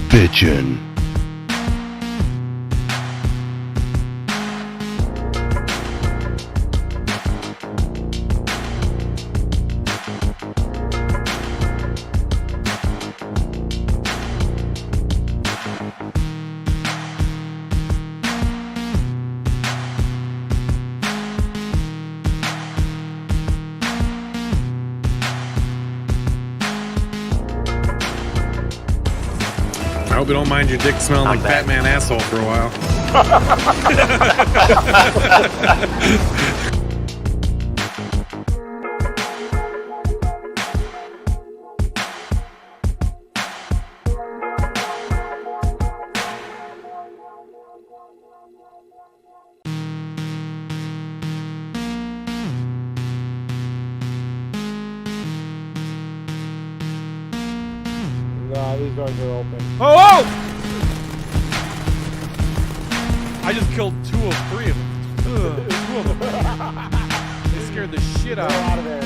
bitchin'. I hope you don't mind your dick smelling like Fat Man asshole for a while. No, these doors are open. Oh! I just killed 2 of 3 of them. Ugh, 2 of them. They scared the shit Get out of me. out of there.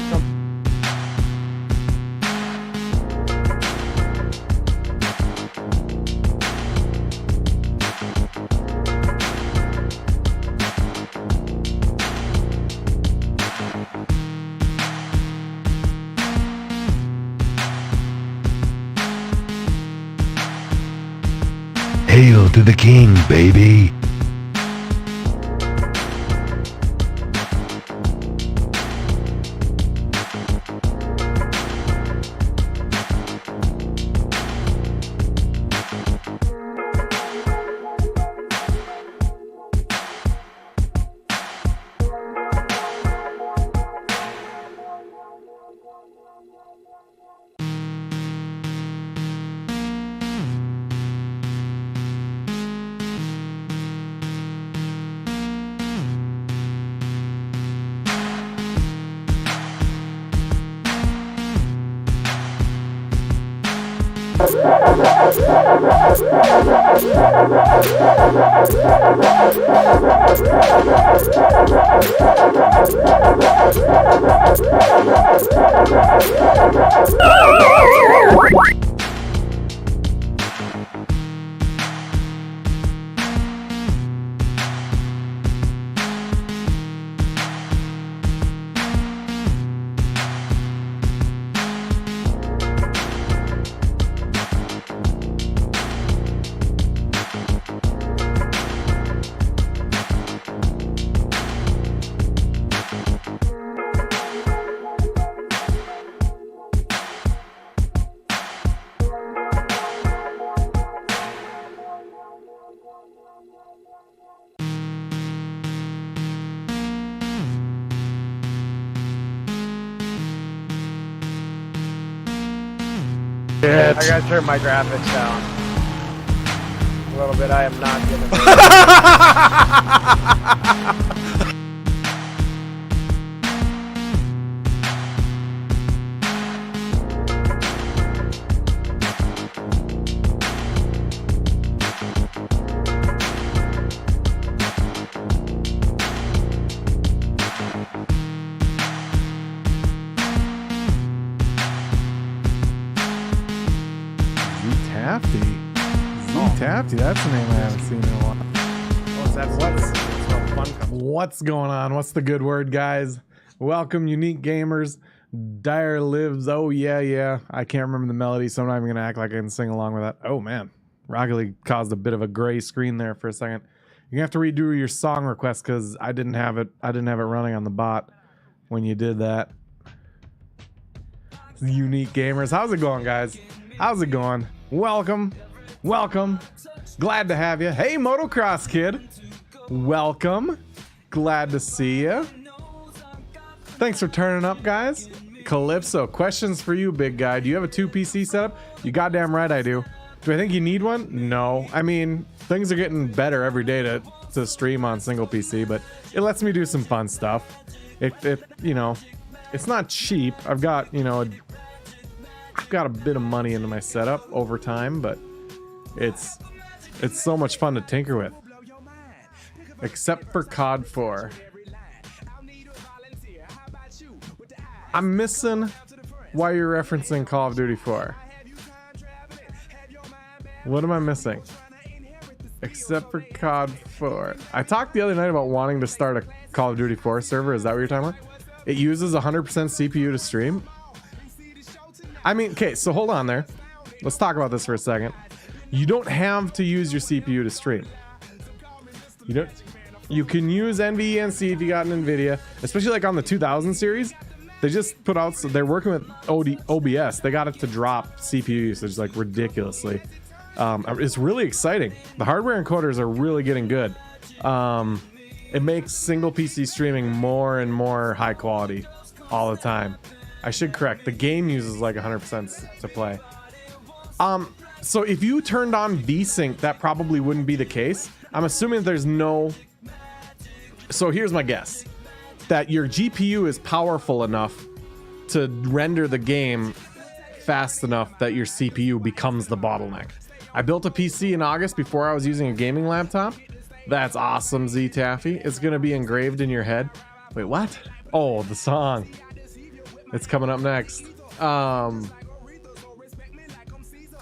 Hail to the king, baby. I gotta turn my graphics down. A little bit. I am not gonna. Tafty, that's the name I haven't seen in a while. What's going on? What's the good word, guys? Welcome, Unique Gamers. Dire Lives. Oh, yeah. I can't remember the melody, so I'm not even going to act like I can sing along with that. Oh, man. Rocket League caused a bit of a gray screen there for a second. You're going to have to redo your song request because I didn't have it running on the bot when you did that. Unique Gamers. How's it going, guys? How's it going? Welcome. Glad to have you. Hey, Motocross Kid. Welcome. Glad to see you. Thanks for turning up, guys. Calypso, questions for you, big guy. Do you have a 2 PC setup? You goddamn right I do. Do I think you need one? No. I mean, things are getting better every day to stream on single PC, but it lets me do some fun stuff. You know, it's not cheap. I've got a bit of money into my setup over time, but it's so much fun to tinker with. Except for COD 4. I'm missing why you're referencing Call of Duty 4. What am I missing? Except for COD 4. I talked the other night about wanting to start a Call of Duty 4 server. Is that what you're talking about? It uses 100% CPU to stream. I mean, okay, so hold on there. Let's talk about this for a second. You don't have to use your CPU to stream. You can use NVENC if you got an NVIDIA, especially like on the 2000 series. They just put out, so they're working with OBS. They got it to drop CPU usage like ridiculously. It's really exciting. The hardware encoders are really getting good. It makes single PC streaming more and more high quality all the time. I should correct, the game uses like 100% to play. So if you turned on VSync, that probably wouldn't be the case. I'm assuming there's no... So here's my guess. That your GPU is powerful enough to render the game fast enough that your CPU becomes the bottleneck. I built a PC in August before I was using a gaming laptop. That's awesome, Z Taffy. It's gonna be engraved in your head. Wait, what? Oh, the song. It's coming up next. But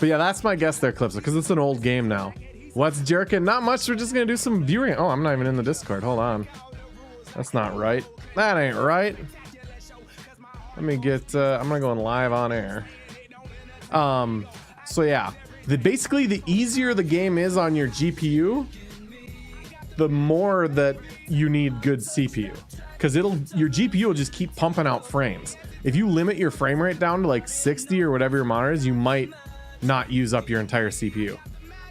yeah, that's my guess there, Clips, because it's an old game now. What's jerking? Not much. We're just gonna do some viewing. Oh, I'm not even in the Discord. Hold on. That's not right. That ain't right. Let me get. I'm gonna go in live on air. So yeah, basically the easier the game is on your GPU, the more that you need good CPU, because your GPU will just keep pumping out frames. If you limit your frame rate down to like 60 or whatever your monitor is, you might not use up your entire CPU.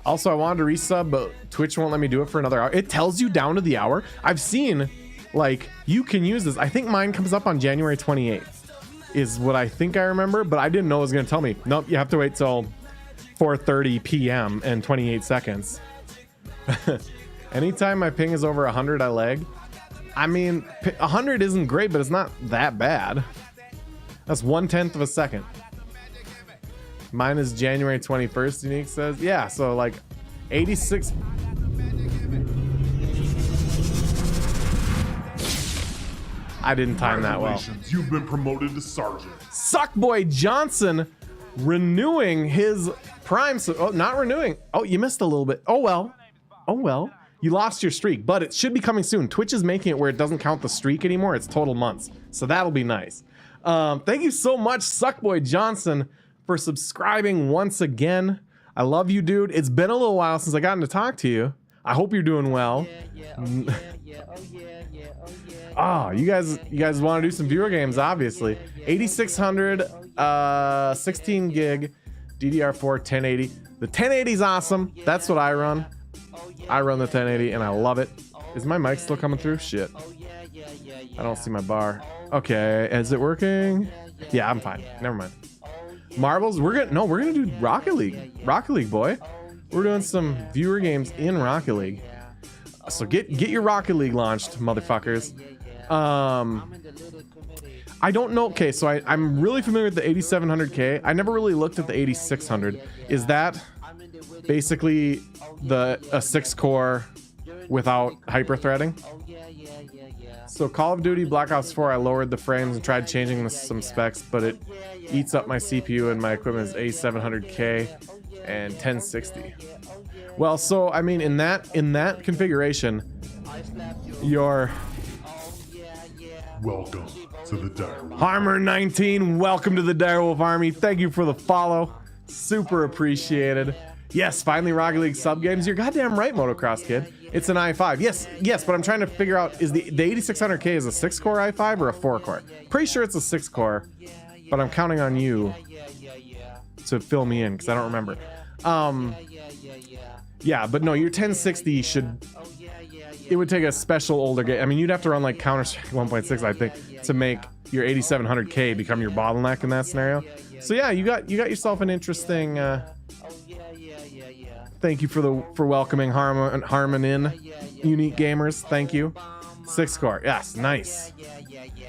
Also, I wanted to resub, but Twitch won't let me do it for another hour. It tells you down to the hour. I've seen, like, you can use this. I think mine comes up on January 28th, is what I think I remember, but I didn't know it was going to tell me. Nope, you have to wait till 4:30 p.m. and 28 seconds. Anytime my ping is over 100, I lag. I mean, 100 isn't great, but it's not that bad. That's 1/10 of a second. Mine is January 21st, Unique says. Yeah, so like 86. I didn't time that well. You've been promoted to sergeant. Suckboy Johnson renewing his prime. Oh, not renewing. Oh, you missed a little bit. Oh, well. Oh, well. You lost your streak, but it should be coming soon. Twitch is making it where it doesn't count the streak anymore. It's total months. So that'll be nice. Thank you so much, Suckboy Johnson, for subscribing once again. I love you, dude. It's been a little while since I gotten to talk to you. I hope you're doing well. You guys want to do some viewer games, obviously. 8600, 16 gig, DDR4 1080. The 1080 is awesome. That's what I run. I run the 1080 and I love it. Is my mic still coming through? Shit. I don't see my bar. Okay, is it working? Yeah, I'm fine. Never mind. Marbles, we're gonna do Rocket League. Rocket League, boy. We're doing some viewer games in Rocket League. So get your Rocket League launched, motherfuckers. I don't know. Okay, so I'm really familiar with the 8700K. I never really looked at the 8600. Is that basically a 6-core without hyper-threading? So Call of Duty Black Ops 4, I lowered the frames and tried changing some specs, but it eats up my CPU and my equipment is A700K and 1060. Well, so I mean, in that configuration, your welcome to the Direwolf. Harmer19, welcome to the Direwolf Army. Thank you for the follow. Super appreciated. Yes, finally Rocket League sub games. You're goddamn right, Motocross Kid. It's an i5. Yes, but I'm trying to figure out, is the 8600K is a 6-core i5 or a 4-core? Pretty sure it's a 6-core, but I'm counting on you to fill me in because I don't remember. Yeah, but no, your 1060 should... It would take a special older game. I mean, you'd have to run like Counter-Strike 1.6, I think, to make your 8700K become your bottleneck in that scenario. So yeah, you got yourself an interesting... Thank you for welcoming Harmon in, Unique Gamers. Thank you. 6-core. Yes, nice.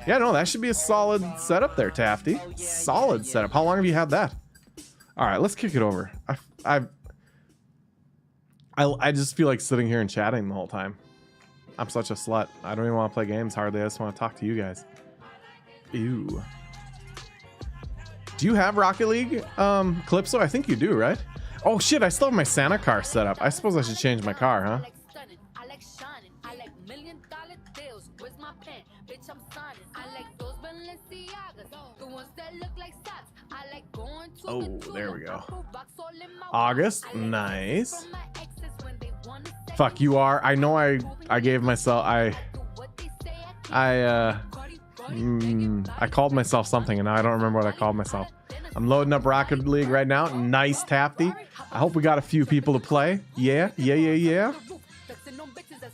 Yeah, no, that should be a solid setup there, Tafty. Solid setup. How long have you had that? All right, let's kick it over. I just feel like sitting here and chatting the whole time. I'm such a slut. I don't even want to play games hardly. I just want to talk to you guys. Ew. Do you have Rocket League, Calypso? I think you do, right? Oh shit, I still have my Santa car set up. I suppose I should change my car, huh? Oh, there we go. August, nice. Fuck, you are. I know I gave myself, I called myself something and now I don't remember what I called myself. I'm loading up Rocket League right now. Nice, Tafty. I hope we got a few people to play. Yeah.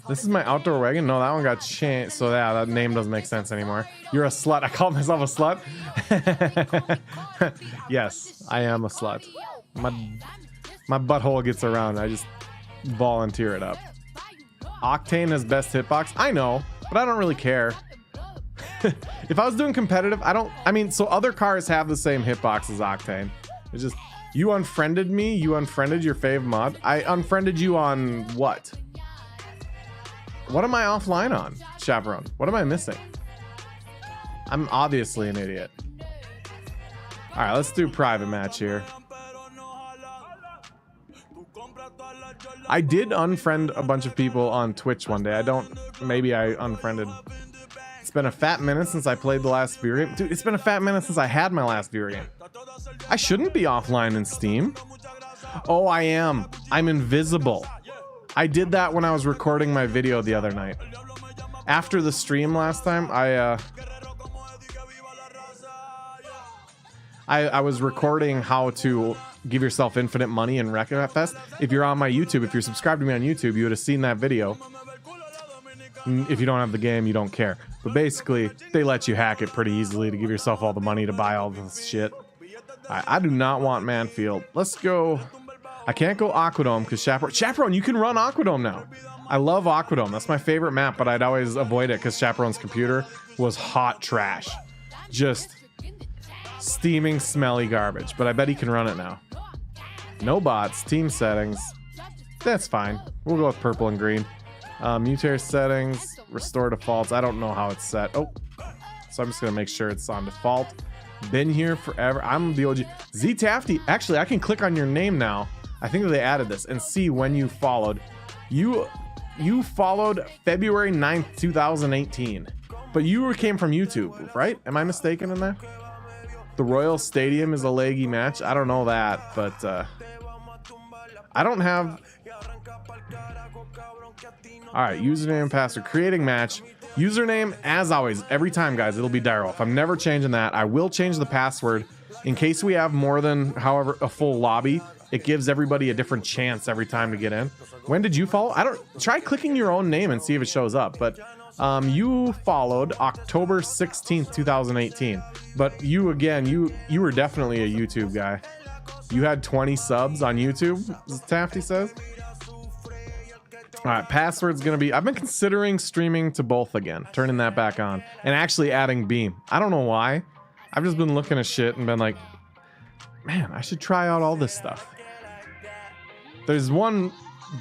This is my outdoor wagon. No, that one got changed. So yeah, that name doesn't make sense anymore. You're a slut. I called myself a slut. Yes, I am a slut. My butthole gets around. I just volunteer it up. Octane has best hitbox. I know, but I don't really care. If I was doing competitive, I mean, so other cars have the same hitbox as Octane. It's just, you unfriended me, you unfriended your fave mod. I unfriended you on what? What am I offline on, Chaperone? What am I missing? I'm obviously an idiot. All right, let's do private match here. I did unfriend a bunch of people on Twitch one day. Maybe I unfriended. It's been a fat minute since I played the last viewer game. Dude, it's been a fat minute since I had my last viewer game. I shouldn't be offline in Steam. Oh, I am. I'm invisible. I did that when I was recording my video the other night. After the stream last time, I was recording how to give yourself infinite money in Wreck-It-Fest. If you're on my YouTube, if you're subscribed to me on YouTube, you would have seen that video. If you don't have the game, you don't care. But basically, they let you hack it pretty easily to give yourself all the money to buy all this shit. I do not want Manfield. Let's go. I can't go Aquadome because Chaperone, you can run Aquadome now. I love Aquadome. That's my favorite map, but I'd always avoid it because Chaperone's computer was hot trash. Just steaming, smelly garbage. But I bet he can run it now. No bots, team settings. That's fine. We'll go with purple and green. Mutair settings, restore defaults. I don't know how it's set. Oh, so I'm just gonna make sure it's on default. Been here forever. I'm the OG. Z Tafty. Actually, I can click on your name now. I think that they added this and see when you followed. You followed February 9th, 2018. But you came from YouTube, right? Am I mistaken in that? The Royal Stadium is a leggy match. I don't know that, but I don't have. All right, username and password. Creating match. Username, as always, every time, guys, it'll be Direwolf. I'm never changing that. I will change the password in case we have more than, however, a full lobby. It gives everybody a different chance every time to get in. When did you follow? Try clicking your own name and see if it shows up. But you followed October 16th, 2018. But you, again, you were definitely a YouTube guy. You had 20 subs on YouTube, as Tafty says. All right, password's gonna be, I've been considering streaming to both again, turning that back on, and actually adding Beam. I don't know why. I've just been looking at shit and been like, man, I should try out all this stuff. There's one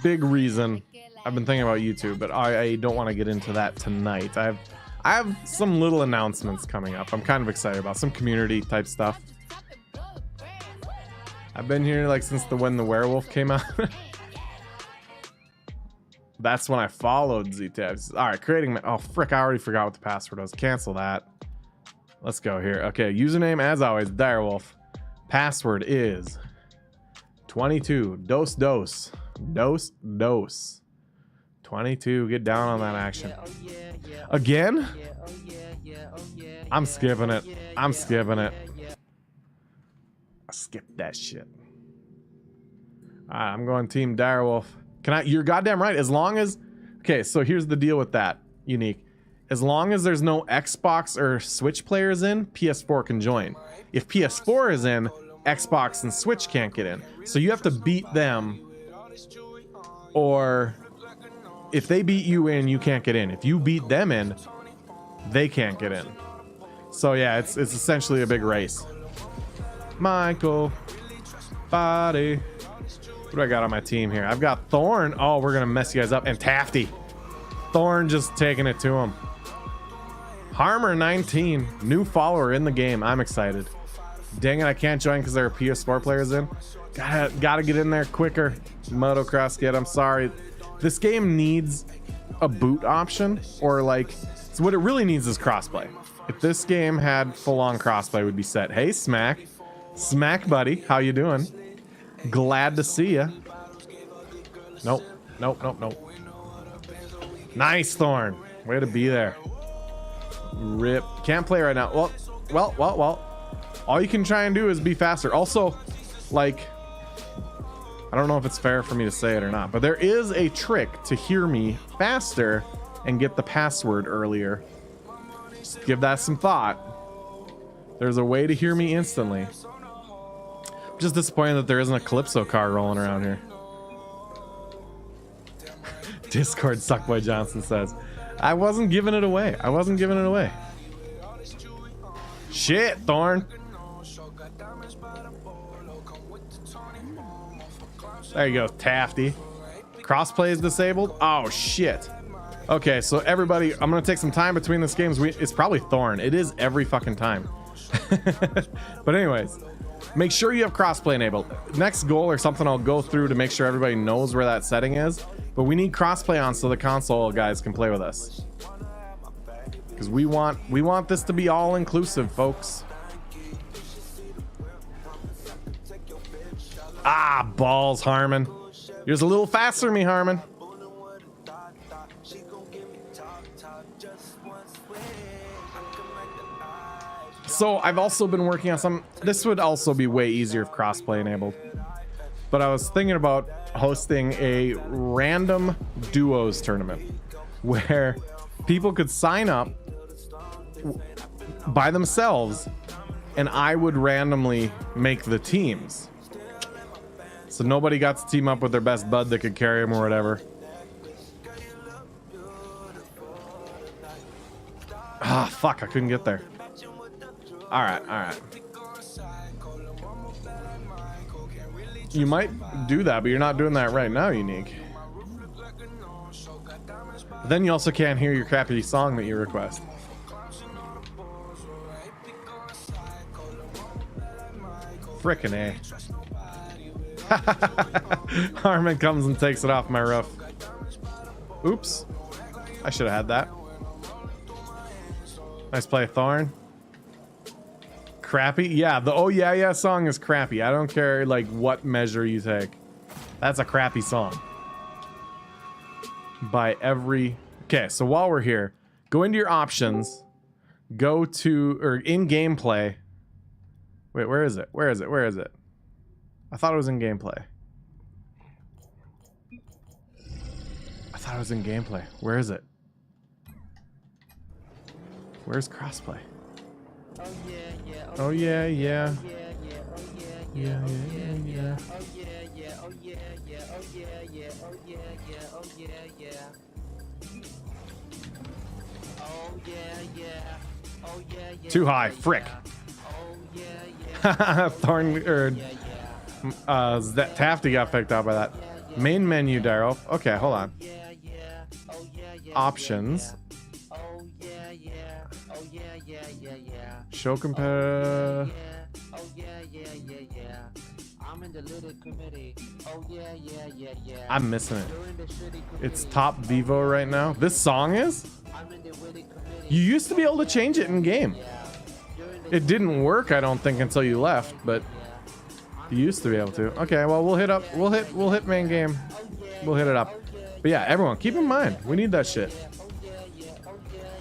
big reason I've been thinking about YouTube, but I don't want to get into that tonight. I have some little announcements coming up. I'm kind of excited about some community type stuff. I've been here like since when the werewolf came out. That's when I followed Z-Tabs. All right, creating my, oh frick, I already forgot what the password was. Cancel that. Let's go here. Okay, username as always, Direwolf. Password is 22. Dose. 22. Get down on that action. Again? I'm skipping it. I skipped that shit. All right, I'm going Team Direwolf. You're goddamn right. As long as, okay, so here's the deal with that, Unique. As long as there's no Xbox or Switch players in, PS4 can join. If PS4 is in, Xbox and Switch can't get in. So you have to beat them, or if they beat you in, you can't get in. If you beat them in, they can't get in. So yeah, it's essentially a big race. Michael, body. What do I got on my team here? I've got Thorn. Oh, we're gonna mess you guys up. And Tafty. Thorn just taking it to him. Harmer 19, new follower in the game. I'm excited. Dang it, I can't join because there are PS4 players in. Gotta get in there quicker. Motocross Kid, I'm sorry. This game needs a boot option, or like, so what it really needs is crossplay. If this game had full-on crossplay, it would be set. Hey, Smack. Smack, buddy. How you doing? Glad to see ya. Nope. Nope, nope, nope. Nice, Thorn. Way to be there. Rip. Can't play right now. Well. All you can try and do is be faster. Also, like, I don't know if it's fair for me to say it or not, but there is a trick to hear me faster and get the password earlier. Just give that some thought. There's a way to hear me instantly. I'm just disappointed that there isn't a Calypso car rolling around here. Discord Suckboy Johnson says, I wasn't giving it away. I wasn't giving it away. Shit, Thorn. There you go, Tafty. Crossplay is disabled. Oh shit. Okay, so everybody, I'm gonna take some time between this games. It's probably Thorn. It is every fucking time. But anyways, make sure you have crossplay enabled. Next goal or something I'll go through to make sure everybody knows where that setting is. But we need crossplay on so the console guys can play with us. Because we want this to be all inclusive, folks. Ah, balls, Harmon. You're just a little faster than me, Harmon. So I've also been working on some. This would also be way easier if crossplay enabled. But I was thinking about hosting a random duos tournament where people could sign up by themselves and I would randomly make the teams. So nobody got to team up with their best bud that could carry them or whatever. Ah, fuck, I couldn't get there. Alright. You might do that, but you're not doing that right now, Unique. But then you also can't hear your crappy song that you request. Frickin' A. Harmon comes and takes it off my roof. Oops. I should have had that. Nice play, Thorn. Crappy? Yeah, the Oh Yeah Yeah song is crappy. I don't care like what measure you take. That's a crappy song. By every... Okay, so while we're here, go into your options. Go to... Or in gameplay. Wait, where is it? Where is it? I thought it was in gameplay. Where is it? Where's crossplay? Oh yeah, yeah. Too high, frick. Thorn or that Tafty got picked out by that. Main menu, Daryl. Okay, hold on. Options. Show compare. I'm missing it. It's top Vivo right now. This song is? You used to be able to change it in game. It didn't work, I don't think, until you left, but you used to be able to. Okay, well we'll hit main game. We'll hit it up. But yeah, everyone, keep in mind, we need that shit.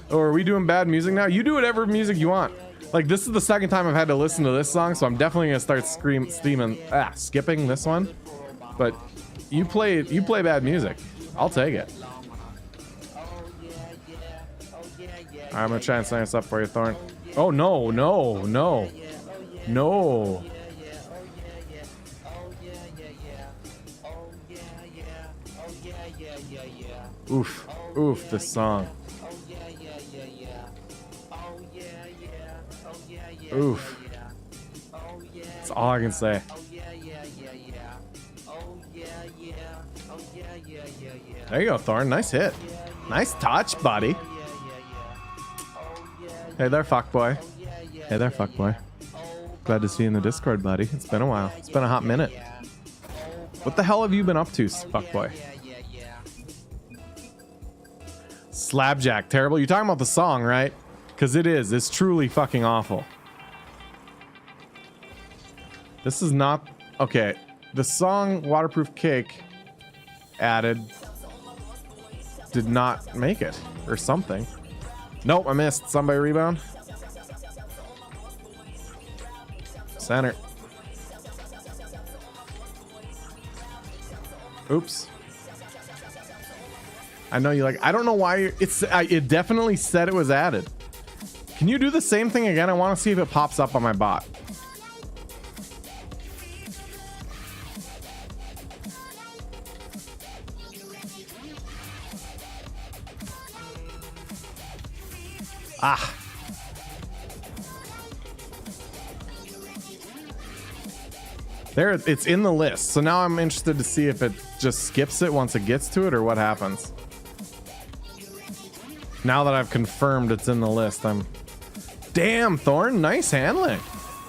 Oh, are we doing bad music now? You do whatever music you want. Like, this is the second time I've had to listen to this song, so I'm definitely gonna start skipping this one. But you play bad music. I'll take it. Alright, I'm gonna try and sign this up for you, Thorn. Oh no. Oof, this song. Oof. That's all I can say. There you go, Thorn. Nice hit. Nice touch, buddy. Hey there, fuckboy. Glad to see you in the Discord, buddy. It's been a while. It's been a hot minute. What the hell have you been up to, fuckboy? Slabjack, terrible. You're talking about the song, right? Because it is. It's truly fucking awful. This is not... Okay. The song Waterproof Cake added did not make it. Or something. Nope, I missed. Somebody rebound. Center. Oops. I know you like... I don't know why... It definitely said it was added. Can you do the same thing again? I want to see if it pops up on my bot. Ah. There, it's in the list. So now I'm interested to see if it just skips it once it gets to it or what happens. Now that I've confirmed it's in the list, I'm... Damn, Thorn, nice handling.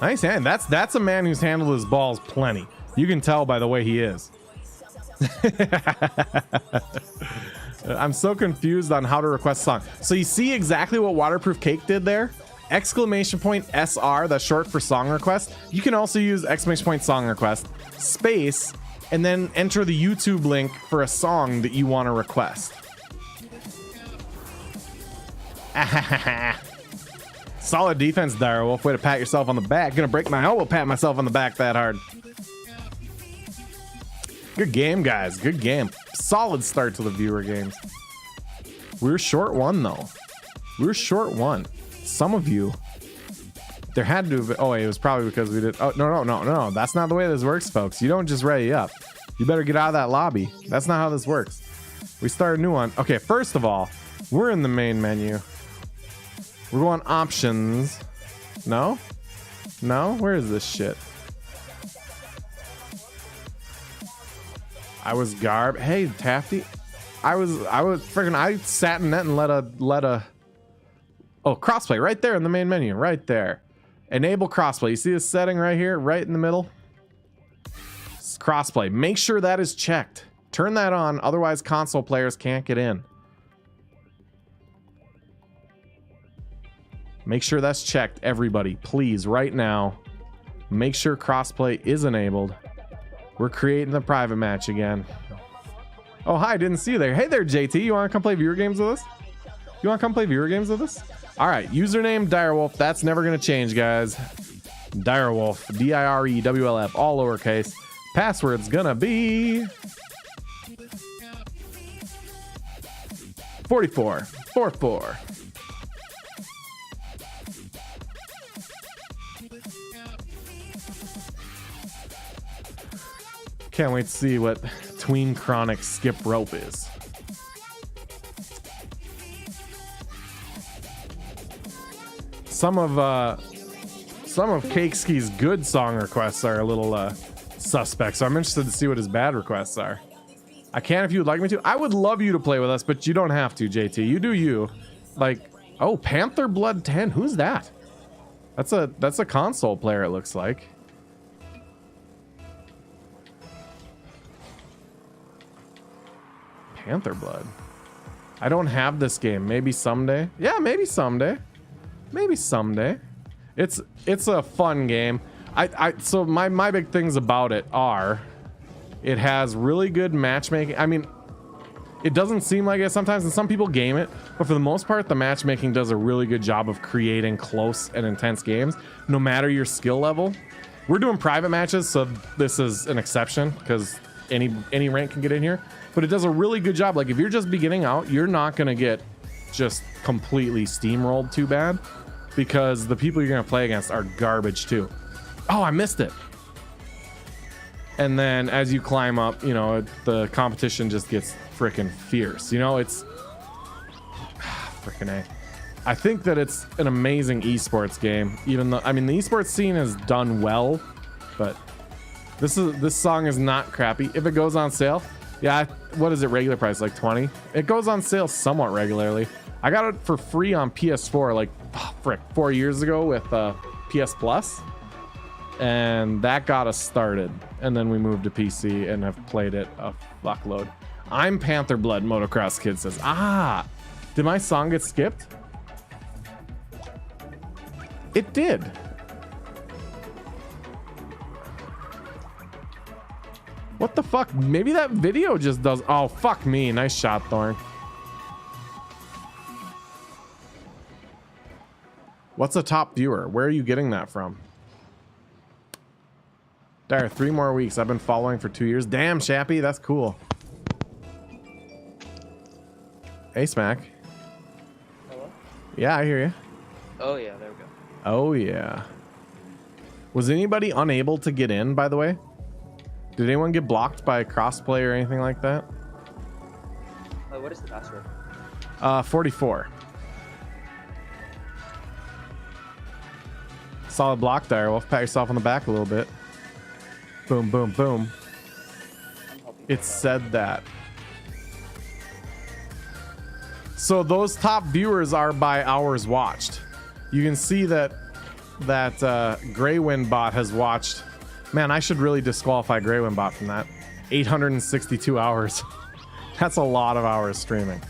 Nice hand. That's a man who's handled his balls plenty. You can tell by the way he is. I'm so confused on how to request a song. So you see exactly what Waterproof Cake did there? Exclamation point SR, that's short for song request. You can also use exclamation point song request, space, and then enter the YouTube link for a song that you want to request. Solid defense, Direwolf. Way to pat yourself on the back. Gonna break my elbow, pat myself on the back that hard. Good game, guys. Good game. Solid start to the viewer games. We were short one, though. We were short one. Some of you, there had to have... Oh, wait, it was probably because we did... Oh, no. That's not the way this works, folks. You don't just ready up. You better get out of that lobby. That's not how this works. We start a new one. Okay, first of all, we're in the main menu. We're going options. No? No? Where is this shit? I was garb. Hey, Tafty. I sat in that and let a oh, crossplay right there in the main menu, right there. Enable crossplay. You see this setting right here, right in the middle? It's crossplay. Make sure that is checked. Turn that on, otherwise console players can't get in. Make sure that's checked, everybody. Please, right now, make sure crossplay is enabled. We're creating the private match again. Oh, hi, didn't see you there. Hey there, JT. You want to come play viewer games with us? You want to come play viewer games with us? All right, username Direwolf. That's never going to change, guys. Direwolf, DIREWLF, all lowercase. Password's gonna be 4444. Can't wait to see what Tween Chronic skip rope is. Some of Cakeski's good song requests are a little suspect, so I'm interested to see what his bad requests are. I can if you would like me to. I would love you to play with us, but you don't have to, JT. You do you. Like, oh, Panther Blood 10. Who's that? That's a console player, it looks like. Panther Blood. I don't have this game. Maybe someday. Yeah, maybe someday. Maybe someday. It's a fun game. So my big things about it are it has really good matchmaking. I mean, it doesn't seem like it sometimes, and some people game it, but for the most part, the matchmaking does a really good job of creating close and intense games, no matter your skill level. We're doing private matches, so this is an exception because any rank can get in here, but it does a really good job. Like if you're just beginning out, you're not gonna get just completely steamrolled too bad, because the people you're gonna play against are garbage too. Oh, I missed it. And then as you climb up, you know, the competition just gets freaking fierce. You know, it's freaking A. I think that it's an amazing esports game, even though, I mean, the esports scene has done well, but this song is not crappy. If it goes on sale, yeah, what is it, regular price, like 20? It goes on sale somewhat regularly. I got it for free on PS4 like, 4 years ago with PS Plus. and that got us started. And then we moved to PC and have played it a fuckload. I'm Panther Blood, Motocross Kid says. Ah, did my song get skipped? It did. What the fuck? Maybe that video just does. Oh, fuck me. Nice shot, Thorn. What's a top viewer? Where are you getting that from? There, 3 more weeks. I've been following for 2 years. Damn, Shappy, that's cool. Hey, Smack. Hello? Yeah, I hear you. Oh yeah, there we go. Oh, yeah. Was anybody unable to get in, by the way? Did anyone get blocked by crossplay or anything like that? What is the password? 44. Solid block there. Well, pat yourself on the back a little bit. Boom, boom, boom. It said that. So those top viewers are by hours watched. You can see that Greywind bot has watched. Man, I should really disqualify Greywind bot from that. 862 hours. That's a lot of hours streaming.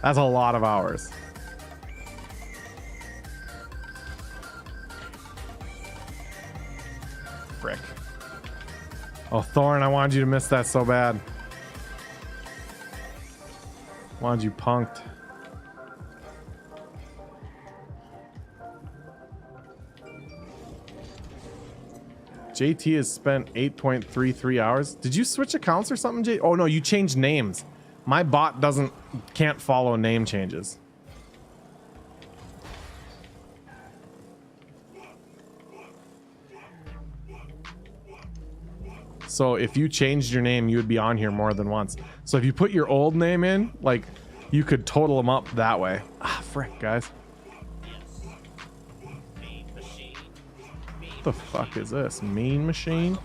That's a lot of hours. Frick. Oh, Thorn, I wanted you to miss that so bad. Wanted you punked. JT has spent 8.33 hours. Did you switch accounts or something, J? Oh no, you changed names. My bot can't follow name changes. So if you changed your name, you would be on here more than once. So if you put your old name in, like, you could total them up that way. Ah, frick, guys. What the fuck is this? Mean Machine?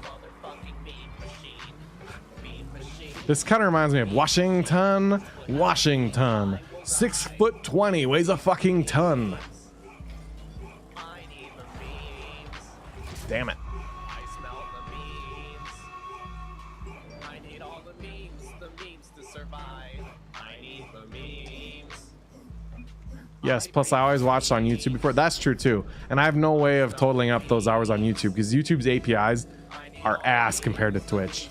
This kind of reminds me of Washington. 6'20", weighs a fucking ton. Damn it. Yes, plus I always watched on YouTube before. That's true too. And I have no way of totaling up those hours on YouTube because YouTube's APIs are ass compared to Twitch.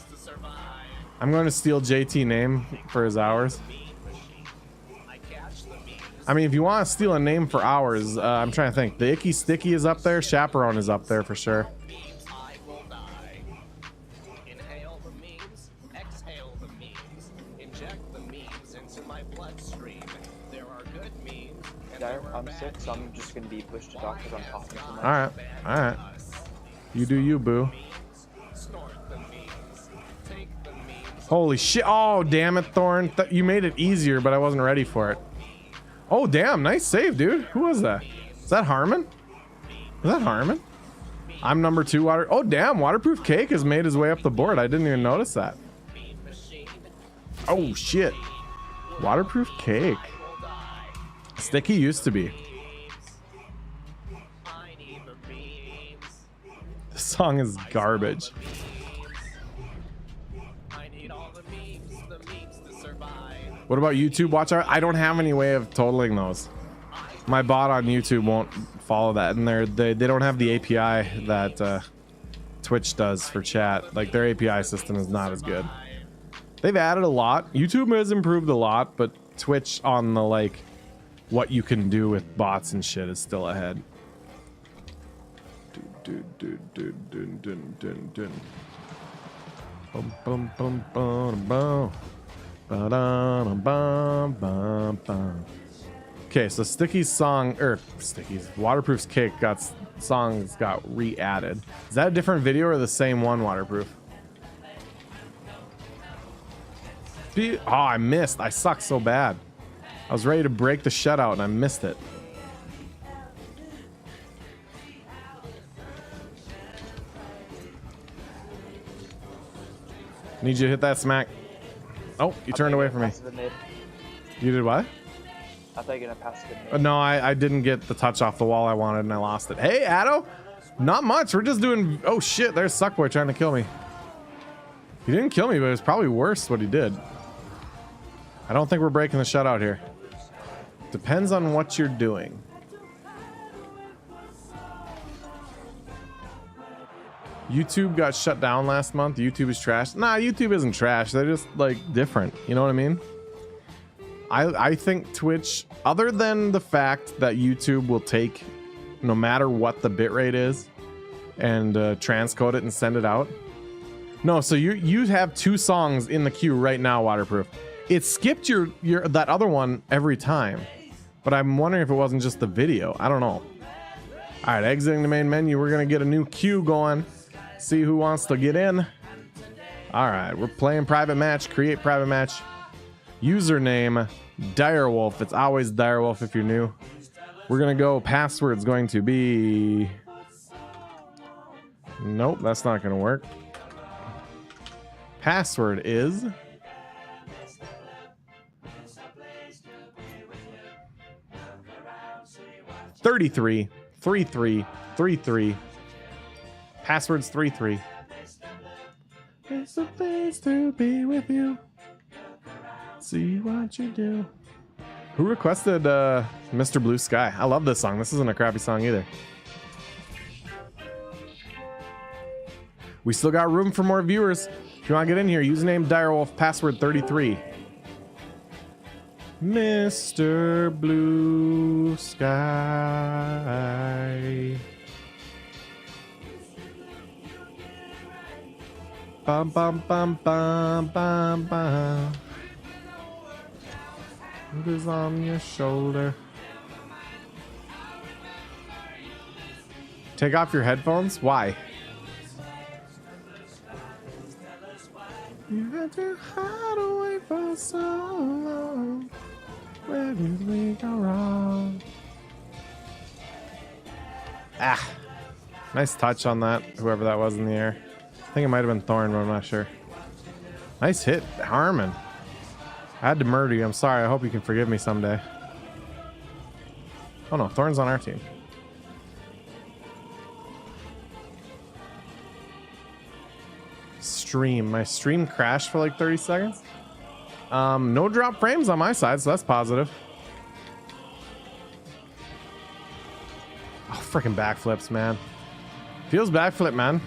I'm going to steal JT name for his hours. I mean, if you want to steal a name for hours, I'm trying to think. The Icky Sticky is up there. Chaperone is up there for sure. I'm sick, so I'm just gonna be pushed to doctors. I'm coughing so much. All right. You do you, boo. Holy shit! Oh, damn it, Thorn! You made it easier, but I wasn't ready for it. Oh, damn! Nice save, dude. Who was that? Is that Harmon? Is that Harmon? I'm number 2. Water. Oh, damn! Waterproof Cake has made his way up the board. I didn't even notice that. Oh shit! Waterproof Cake. Sticky used to be. This song is garbage. What about YouTube watch hour? I don't have any way of totaling those. My bot on YouTube won't follow that, and they don't have the API that Twitch does for chat. Like, their API system is not as good. They've added a lot. YouTube has improved a lot, but Twitch on the like what you can do with bots and shit is still ahead. Okay, so Sticky's song, or Sticky's Waterproof's Cake songs got re-added. Is that a different video or the same one, Waterproof? Oh, I missed. I suck so bad. I was ready to break the shutout and I missed it. Need you to hit that smack. Oh, you turned away from me. You did what? I thought you were gonna pass it. No, I didn't get the touch off the wall I wanted and I lost it. Hey, Addo. Not much. We're just doing... Oh, shit. There's Suckboy trying to kill me. He didn't kill me, but it's probably worse what he did. I don't think we're breaking the shutout here. Depends on what you're doing. YouTube got shut down last month. YouTube is trash. Nah, YouTube isn't trash. They're just, like, different. You know what I mean? I think Twitch, other than the fact that YouTube will take no matter what the bitrate is and transcode it and send it out. No, so you have 2 songs in the queue right now, Waterproof. It skipped your that other one every time. But I'm wondering if it wasn't just the video. I don't know. All right, exiting the main menu. We're going to get a new queue going. See who wants to get in. All right, we're playing private match. Create private match. Username Direwolf. It's always Direwolf if you're new. We're gonna go. Password's going to be... Nope, that's not gonna work. Password is... $33 33 33. Password's 33. It's a place to be with you. See what you do. Who requested Mr. Blue Sky? I love this song. This isn't a crappy song either. We still got room for more viewers. If you want to get in here, username Direwolf, password 33. Mr. Blue Sky. Bum bum bum bum bum bum. What is on your shoulder? Take off your headphones? Why? You had to hide away for so long. Where did we go wrong? Ah. Nice touch on that, whoever that was in the air. I think it might have been Thorn, but I'm not sure. Nice hit, Harmon. I had to murder you. I'm sorry. I hope you can forgive me someday. Oh no, Thorn's on our team. Stream. My stream crashed for like 30 seconds. No drop frames on my side, so that's positive. Oh, freaking backflips, man. Feels backflip, man.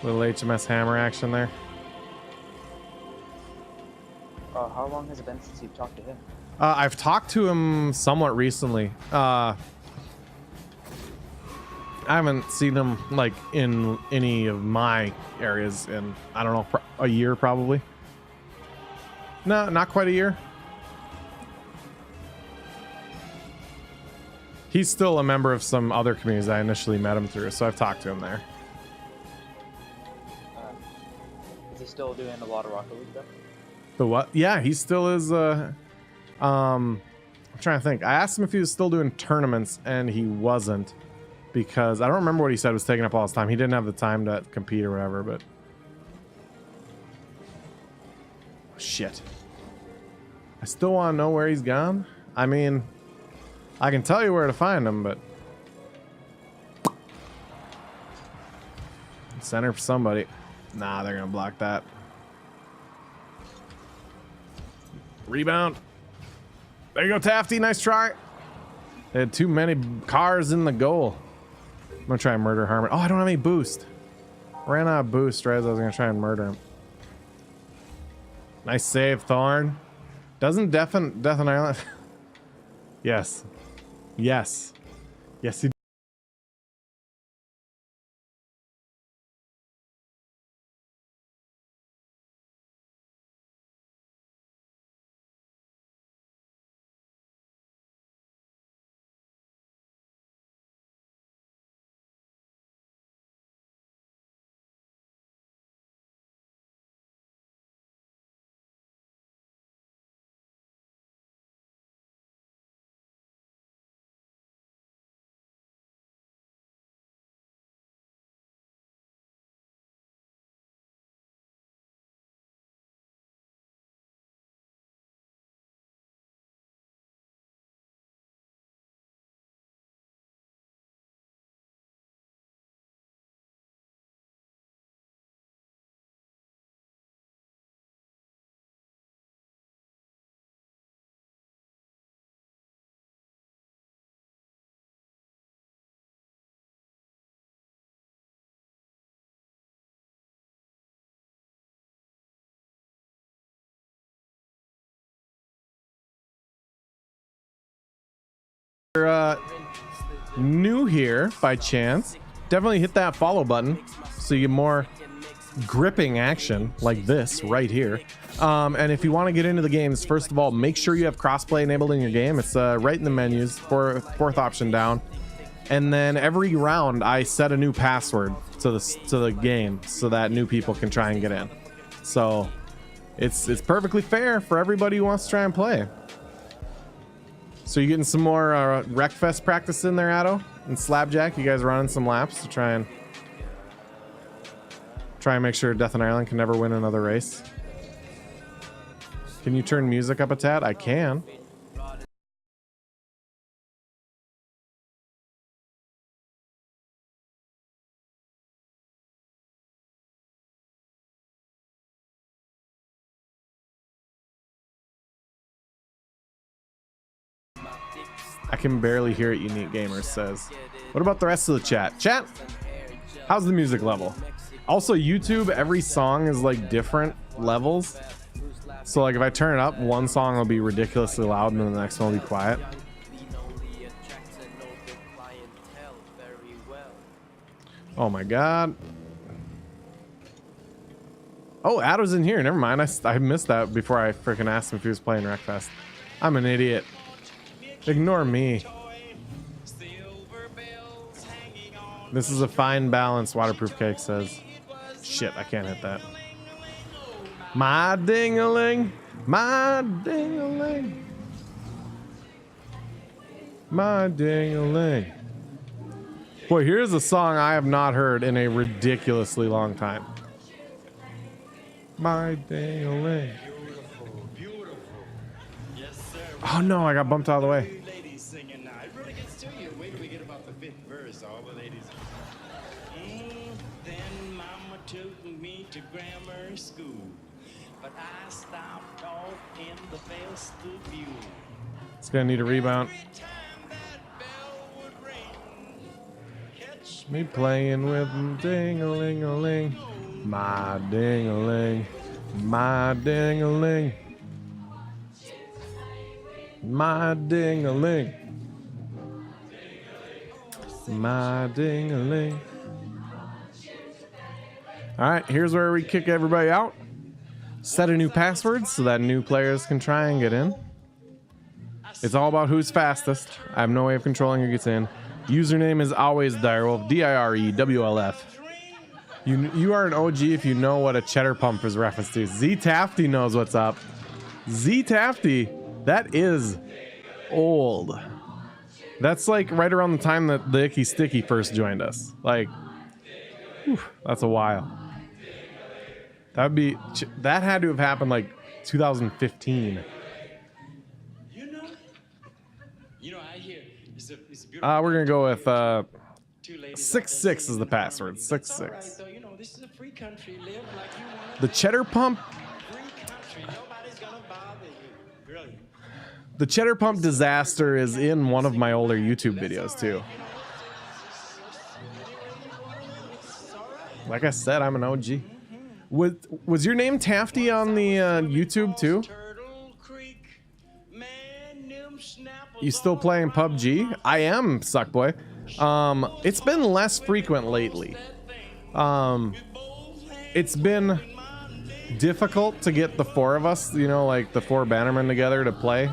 Little HMS hammer action there. How long has it been since you've talked to him? I've talked to him somewhat recently. I haven't seen him like in any of my areas in, I don't know, a year probably. No, not quite a year. He's still a member of some other communities I initially met him through, so I've talked to him there. Is he still doing a lot of Rocket League stuff? The what? Yeah, he still is. I'm trying to think. I asked him if he was still doing tournaments, and he wasn't, because I don't remember what he said was taking up all his time. He didn't have the time to compete or whatever. But shit, I still want to know where he's gone. I mean, I can tell you where to find him, but center for somebody. Nah, they're gonna block that. Rebound. There you go, Tafty. Nice try. They had too many cars in the goal. I'm gonna try and murder Harmon. Oh, I don't have any boost. Ran out of boost right as I was gonna try and murder him. Nice save, Thorn. Doesn't Death on Island? Yes. Yes. Yes, he new here by chance, definitely hit that follow button so you get more gripping action like this right here. And if you want to get into the games, first of all, make sure you have crossplay enabled in your game. It's right in the menus, fourth option down. And then every round I set a new password to the game so that new people can try and get in. So it's perfectly fair for everybody who wants to try and play. So you getting some more Wreckfest practice in there, Addo and Slabjack? You guys running some laps to try and make sure Death and Ireland can never win another race. Can you turn music up a tad? I can. I can barely hear it, Unique Gamers says. What about the rest of the chat? Chat, how's the music level? Also, YouTube, every song is like different levels. So like if I turn it up, one song will be ridiculously loud and then the next one will be quiet. Oh my god. Oh, Addo's in here. Never mind. I missed that before I freaking asked him if he was playing Wreckfest. I'm an idiot. Ignore me. This is a fine balance, Waterproof Cake says. Shit, I can't hit that. My ding-a-ling, my ding-a-ling, my ding-a-ling. Boy, here's a song I have not heard in a ridiculously long time. My ding-a-ling. Oh no, I got bumped out of the way. To grammar school, but I stopped off in the vestibule. It's gonna need a rebound. Me playing with ding-a-ling-a-ling, my ding-a-ling, my ding-a-ling, my ding-a-ling, my ding-a-ling. All right, here's where we kick everybody out. Set a new password so that new players can try and get in. It's all about who's fastest. I have no way of controlling who gets in. Username is always Direwolf, D-I-R-E-W-L-F. You are an OG if you know what a cheddar pump is referenced to. Z Tafty knows what's up. Z Tafty, that is old. That's like right around the time that the Icky Sticky first joined us. Like, whew, that's a while. That had to have happened like 2015. We're gonna go with 66 is the password. 66. The cheddar pump. The cheddar pump disaster is in one of my older YouTube videos too. Like I said, I'm an OG. Was your name Tafty on the YouTube too? You still playing PUBG? I am, Suckboy. It's been less frequent lately. It's been difficult to get the four of us, you know, like the four Bannermen together to play.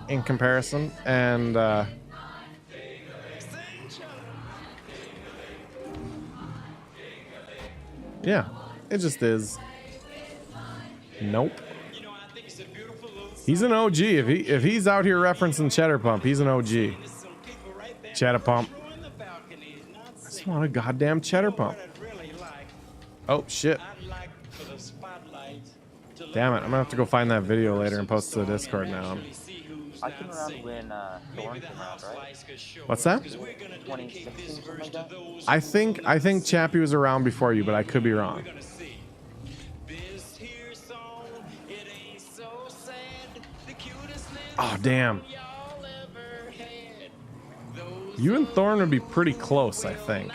In comparison, and yeah, it just is. Nope. He's an OG. If he's out here referencing Cheddar Pump, he's an OG. Cheddar Pump. I just want a goddamn Cheddar Pump. Oh shit. Damn it, I'm gonna have to go find that video later and post it to the Discord now. I came around when Thorn came around, right? What's that? 2016, something like that? I think Chappie was around before you, but I could be wrong. Oh damn. You and Thorn would be pretty close, I think.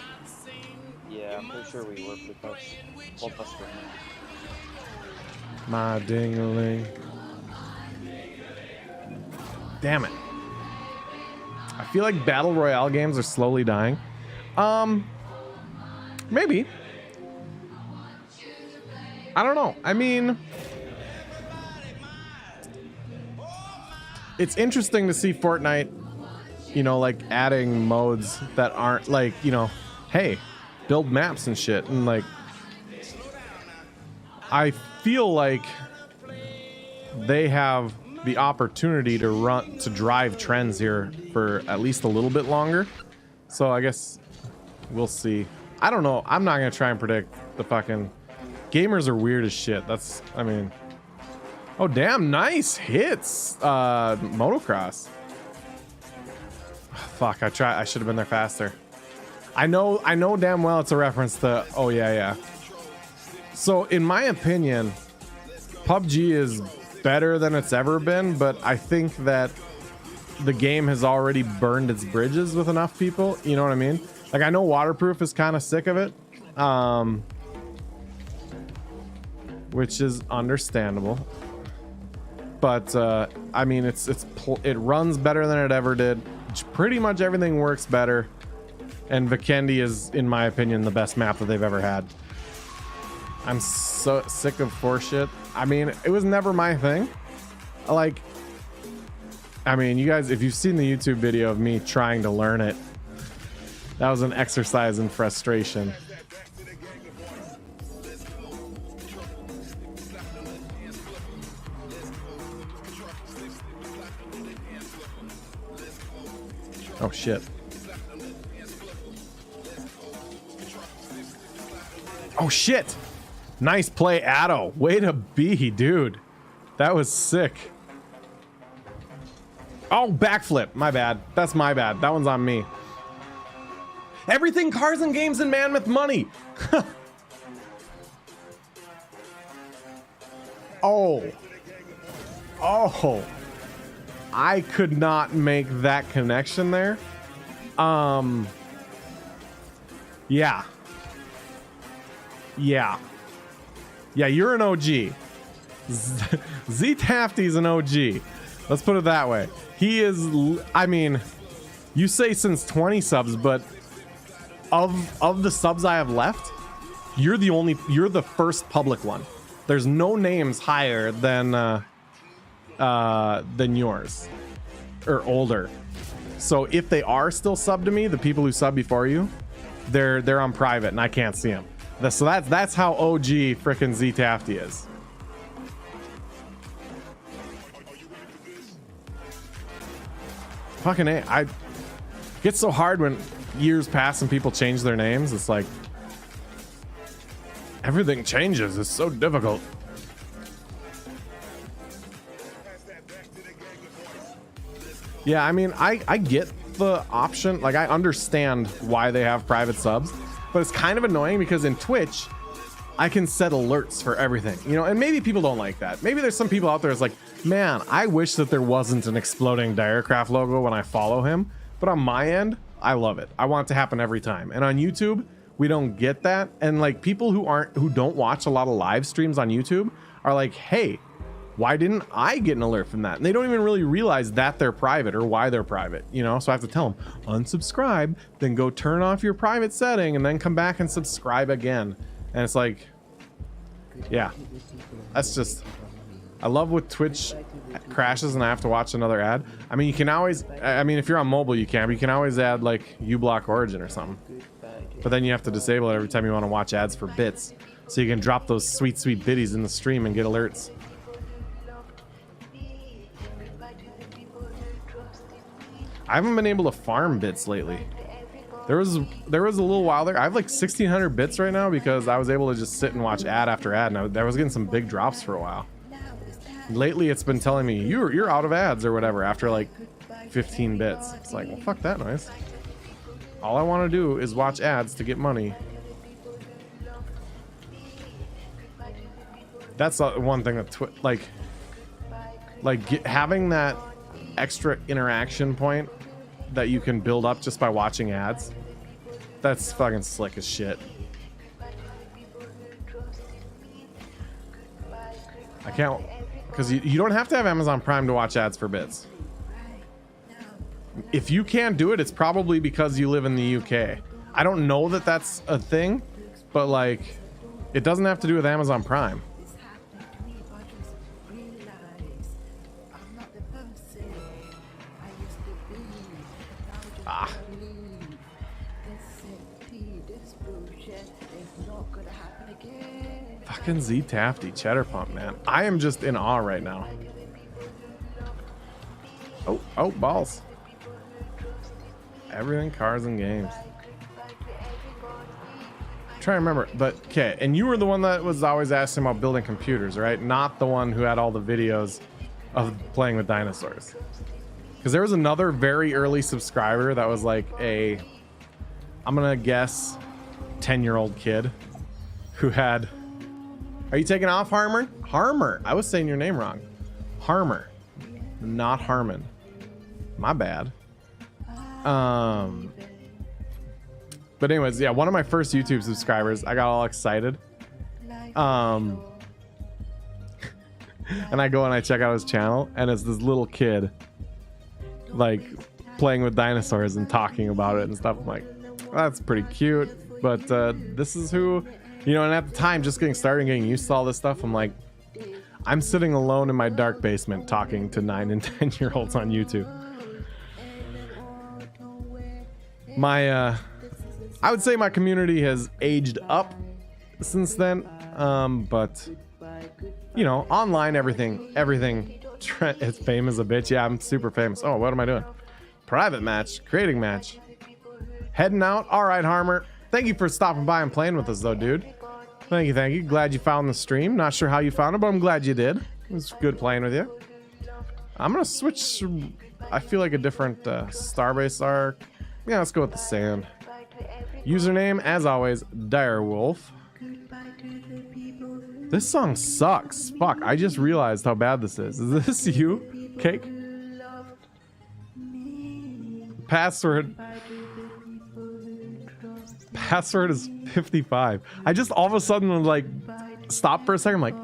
Yeah, I'm pretty sure we were pretty close. Both of us were. My ding-a-ling. Damn it. I feel like battle royale games are slowly dying. Maybe. I don't know. I mean, it's interesting to see Fortnite, you know, like adding modes that aren't like, you know, hey, build maps and shit. And like, I feel like they have the opportunity to drive trends here for at least a little bit longer. So I guess we'll see. I don't know. I'm not going to try and predict the fucking... Gamers are weird as shit. That's, I mean... Oh, damn. Nice hits. Motocross. Fuck, I should have been there faster. I know damn well it's a reference to... Oh, yeah. So, in my opinion, PUBG is better than it's ever been, but I think that the game has already burned its bridges with enough people. You know what I mean? Like, I know Waterproof is kind of sick of it, which is understandable. But I mean, it runs better than it ever did. Pretty much everything works better, and Vikendi is, in my opinion, the best map that they've ever had. I'm so sick of force shit. I mean, it was never my thing. Like, I mean, you guys, if you've seen the YouTube video of me trying to learn it, that was an exercise in frustration. Oh shit. Oh shit. Nice play, Addo. Way to be, dude. That was sick. Oh, backflip. My bad. That's my bad. That one's on me. Everything cars and games and Mammoth money. Oh. I could not make that connection there. Yeah. Yeah, you're an OG. Z Tafty's an OG. Let's put it that way. He is, I mean, you say since 20 subs, but of the subs I have left, you're the first public one. There's no names higher than yours or older. So if they are still subbed to me, the people who sub before you, they're on private and I can't see them. So that's how OG frickin' Z Tafty is. Fucking A. I get so hard when years pass and people change their names. It's like everything changes. It's so difficult. Yeah, I mean, I get the option. Like, I understand why they have private subs, but it's kind of annoying because in Twitch, I can set alerts for everything, you know, and maybe people don't like that. Maybe there's some people out there that's like, man, I wish that there wasn't an exploding Direcraft logo when I follow him. But on my end, I love it. I want it to happen every time. And on YouTube, we don't get that. And like people who don't watch a lot of live streams on YouTube are like, hey, why didn't I get an alert from that? And they don't even really realize that they're private or why they're private, you know? So I have to tell them, unsubscribe, then go turn off your private setting and then come back and subscribe again. And it's like, yeah, that's just, I love with Twitch crashes and I have to watch another ad. I mean, you can always, I mean, if you're on mobile, you can, but you can always add like uBlock Origin or something. But then you have to disable it every time you want to watch ads for bits. So you can drop those sweet, sweet biddies in the stream and get alerts. I haven't been able to farm bits lately. There was a little while there. I have like 1,600 bits right now because I was able to just sit and watch ad after ad, and I was getting some big drops for a while. Lately, it's been telling me you're out of ads or whatever after like 15 bits. It's like, well, fuck that noise. All I want to do is watch ads to get money. That's one thing that having that extra interaction point that you can build up just by watching ads, that's fucking slick as shit. I can't, because you don't have to have Amazon Prime to watch ads for bits. If you can't do it, it's probably because you live in the UK. I don't know that that's a thing, but like, it doesn't have to do with Amazon Prime. Ah. Fucking Z Tafty, Cheddar Pump, man. I am just in awe right now. Oh, balls. Everything, cars and games. I'm trying to remember, but okay. And you were the one that was always asking about building computers, right? Not the one who had all the videos of playing with dinosaurs. Because there was another very early subscriber that was like a, I'm gonna guess, 10-year-old kid who had. Are you taking off, Harmer? Harmer. I was saying your name wrong. Harmer, not Harmon. My bad. But anyways, yeah, one of my first YouTube subscribers, I got all excited. And I go and I check out his channel, and it's this little kid like playing with dinosaurs and talking about it and stuff. I'm like, that's pretty cute, but this is who, you know. And at the time, just getting started and getting used to all this stuff, I'm like, I'm sitting alone in my dark basement talking to 9 and 10-year-olds on YouTube. My I would say my community has aged up since then, but you know, online everything is famous a bitch. Yeah, I'm super famous. Oh, what am I doing? Private match, creating match, heading out. All right, Harmer, thank you for stopping by and playing with us though, dude. Thank you. Glad you found the stream. Not sure how you found it, but I'm glad you did. It was good playing with you. I'm gonna switch. I feel like a different Starbase arc. Yeah, let's go with the sand. Username, as always, Direwolf. This song sucks. Fuck, I just realized how bad this is. Is this you, Cake? Password is 55. I just all of a sudden like stop for a second. I'm like,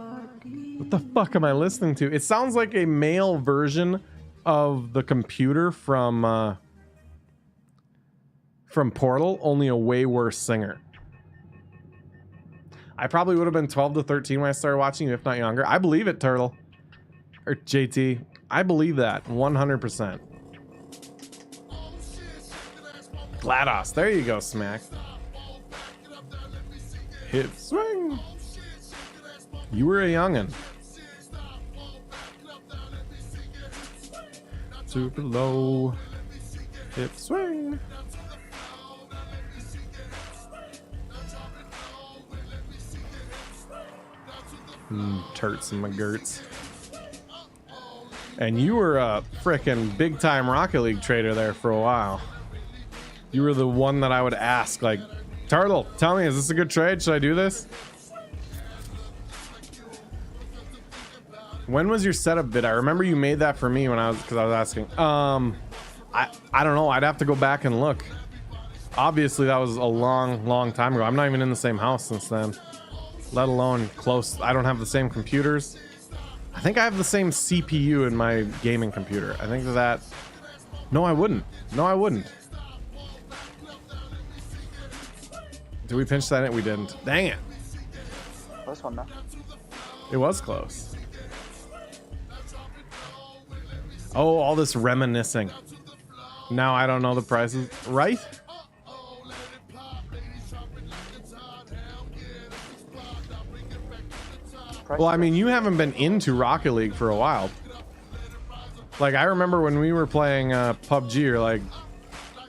what the fuck am I listening to? It sounds like a male version of the computer from Portal, only a way worse singer. I probably would have been 12 to 13 when I started watching, if not younger. I believe it, Turtle. Or JT. I believe that 100%. GLaDOS. There you go, Smack. Hit swing. You were a youngin'. Super low. Hip swing. Turts and McGurts. And you were a frickin' big time Rocket League trader there for a while. You were the one that I would ask, like, Turtle, tell me, is this a good trade? Should I do this? When was your setup vid? I remember you made that for me when I was, because I was asking. I don't know. I'd have to go back and look. Obviously, that was a long time ago. I'm not even in the same house since then. Let alone close. I don't have the same computers. I think I have the same CPU in my gaming computer. I think that. No, I wouldn't. No, I wouldn't. Did we pinch that in? We didn't. Dang it. Close one though. It was close. Oh, all this reminiscing. Now I don't know the prices. Right? Well, I mean, you haven't been into Rocket League for a while. Like, I remember when we were playing PUBG, you're like,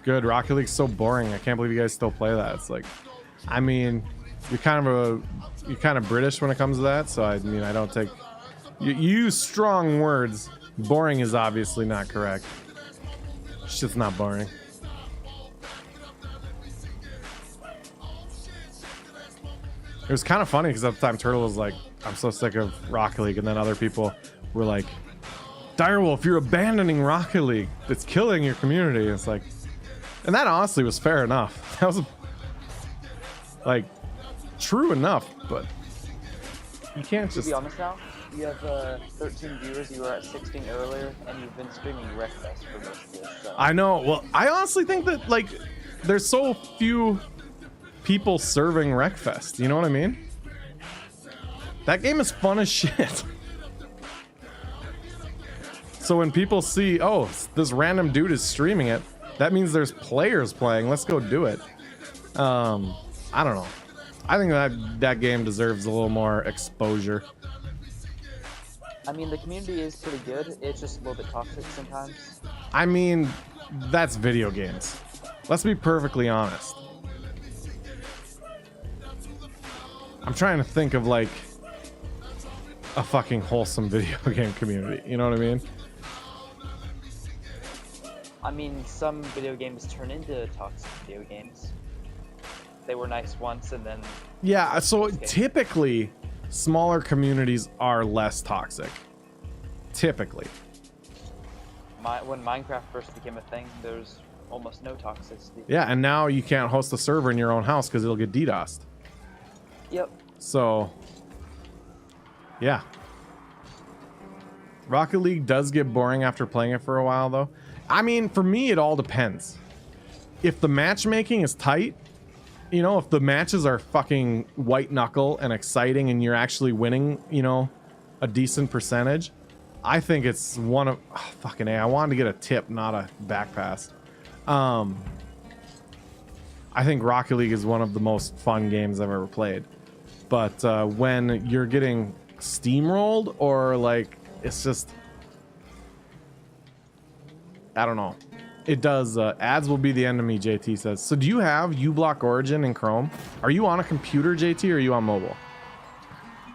good, Rocket League's so boring. I can't believe you guys still play that. It's like, I mean, you're kind of British when it comes to that. So, I mean, I don't take... You use strong words. Boring is obviously not correct. Shit's not boring. It was kind of funny because at the time Turtle was like, I'm so sick of Rocket League, and then other people were like, Direwolf, you're abandoning Rocket League. It's killing your community. It's like, and that honestly was fair enough. That was like true enough, but you can't just. To be honest now, You have 13 viewers. You were at 16 earlier, and you've been streaming Wreckfest for most of this. So. I know. Well, I honestly think that like there's so few people serving Wreckfest. You know what I mean? That game is fun as shit. So when people see, oh, this random dude is streaming it, that means there's players playing. Let's go do it. I don't know. I think that game deserves a little more exposure. I mean, the community is pretty good. It's just a little bit toxic sometimes. I mean, that's video games. Let's be perfectly honest. I'm trying to think of like a fucking wholesome video game community. You know what I mean? I mean, some video games turn into toxic video games. They were nice once, and then... Yeah, so typically, smaller communities are less toxic. Typically. When Minecraft first became a thing, there's almost no toxicity. Yeah, and now you can't host a server in your own house because it'll get DDoSed. Yep. So, yeah. Rocket League does get boring after playing it for a while, though. I mean, for me, it all depends. If the matchmaking is tight, you know, if the matches are fucking white knuckle and exciting and you're actually winning, you know, a decent percentage, I think it's one of... Oh, fucking A, I wanted to get a tip, not a back pass. I think Rocket League is one of the most fun games I've ever played. But when you're getting steamrolled or like, it's just... I don't know. It does. Ads will be the enemy, JT says. So do you have uBlock Origin in Chrome? Are you on a computer, JT, or are you on mobile?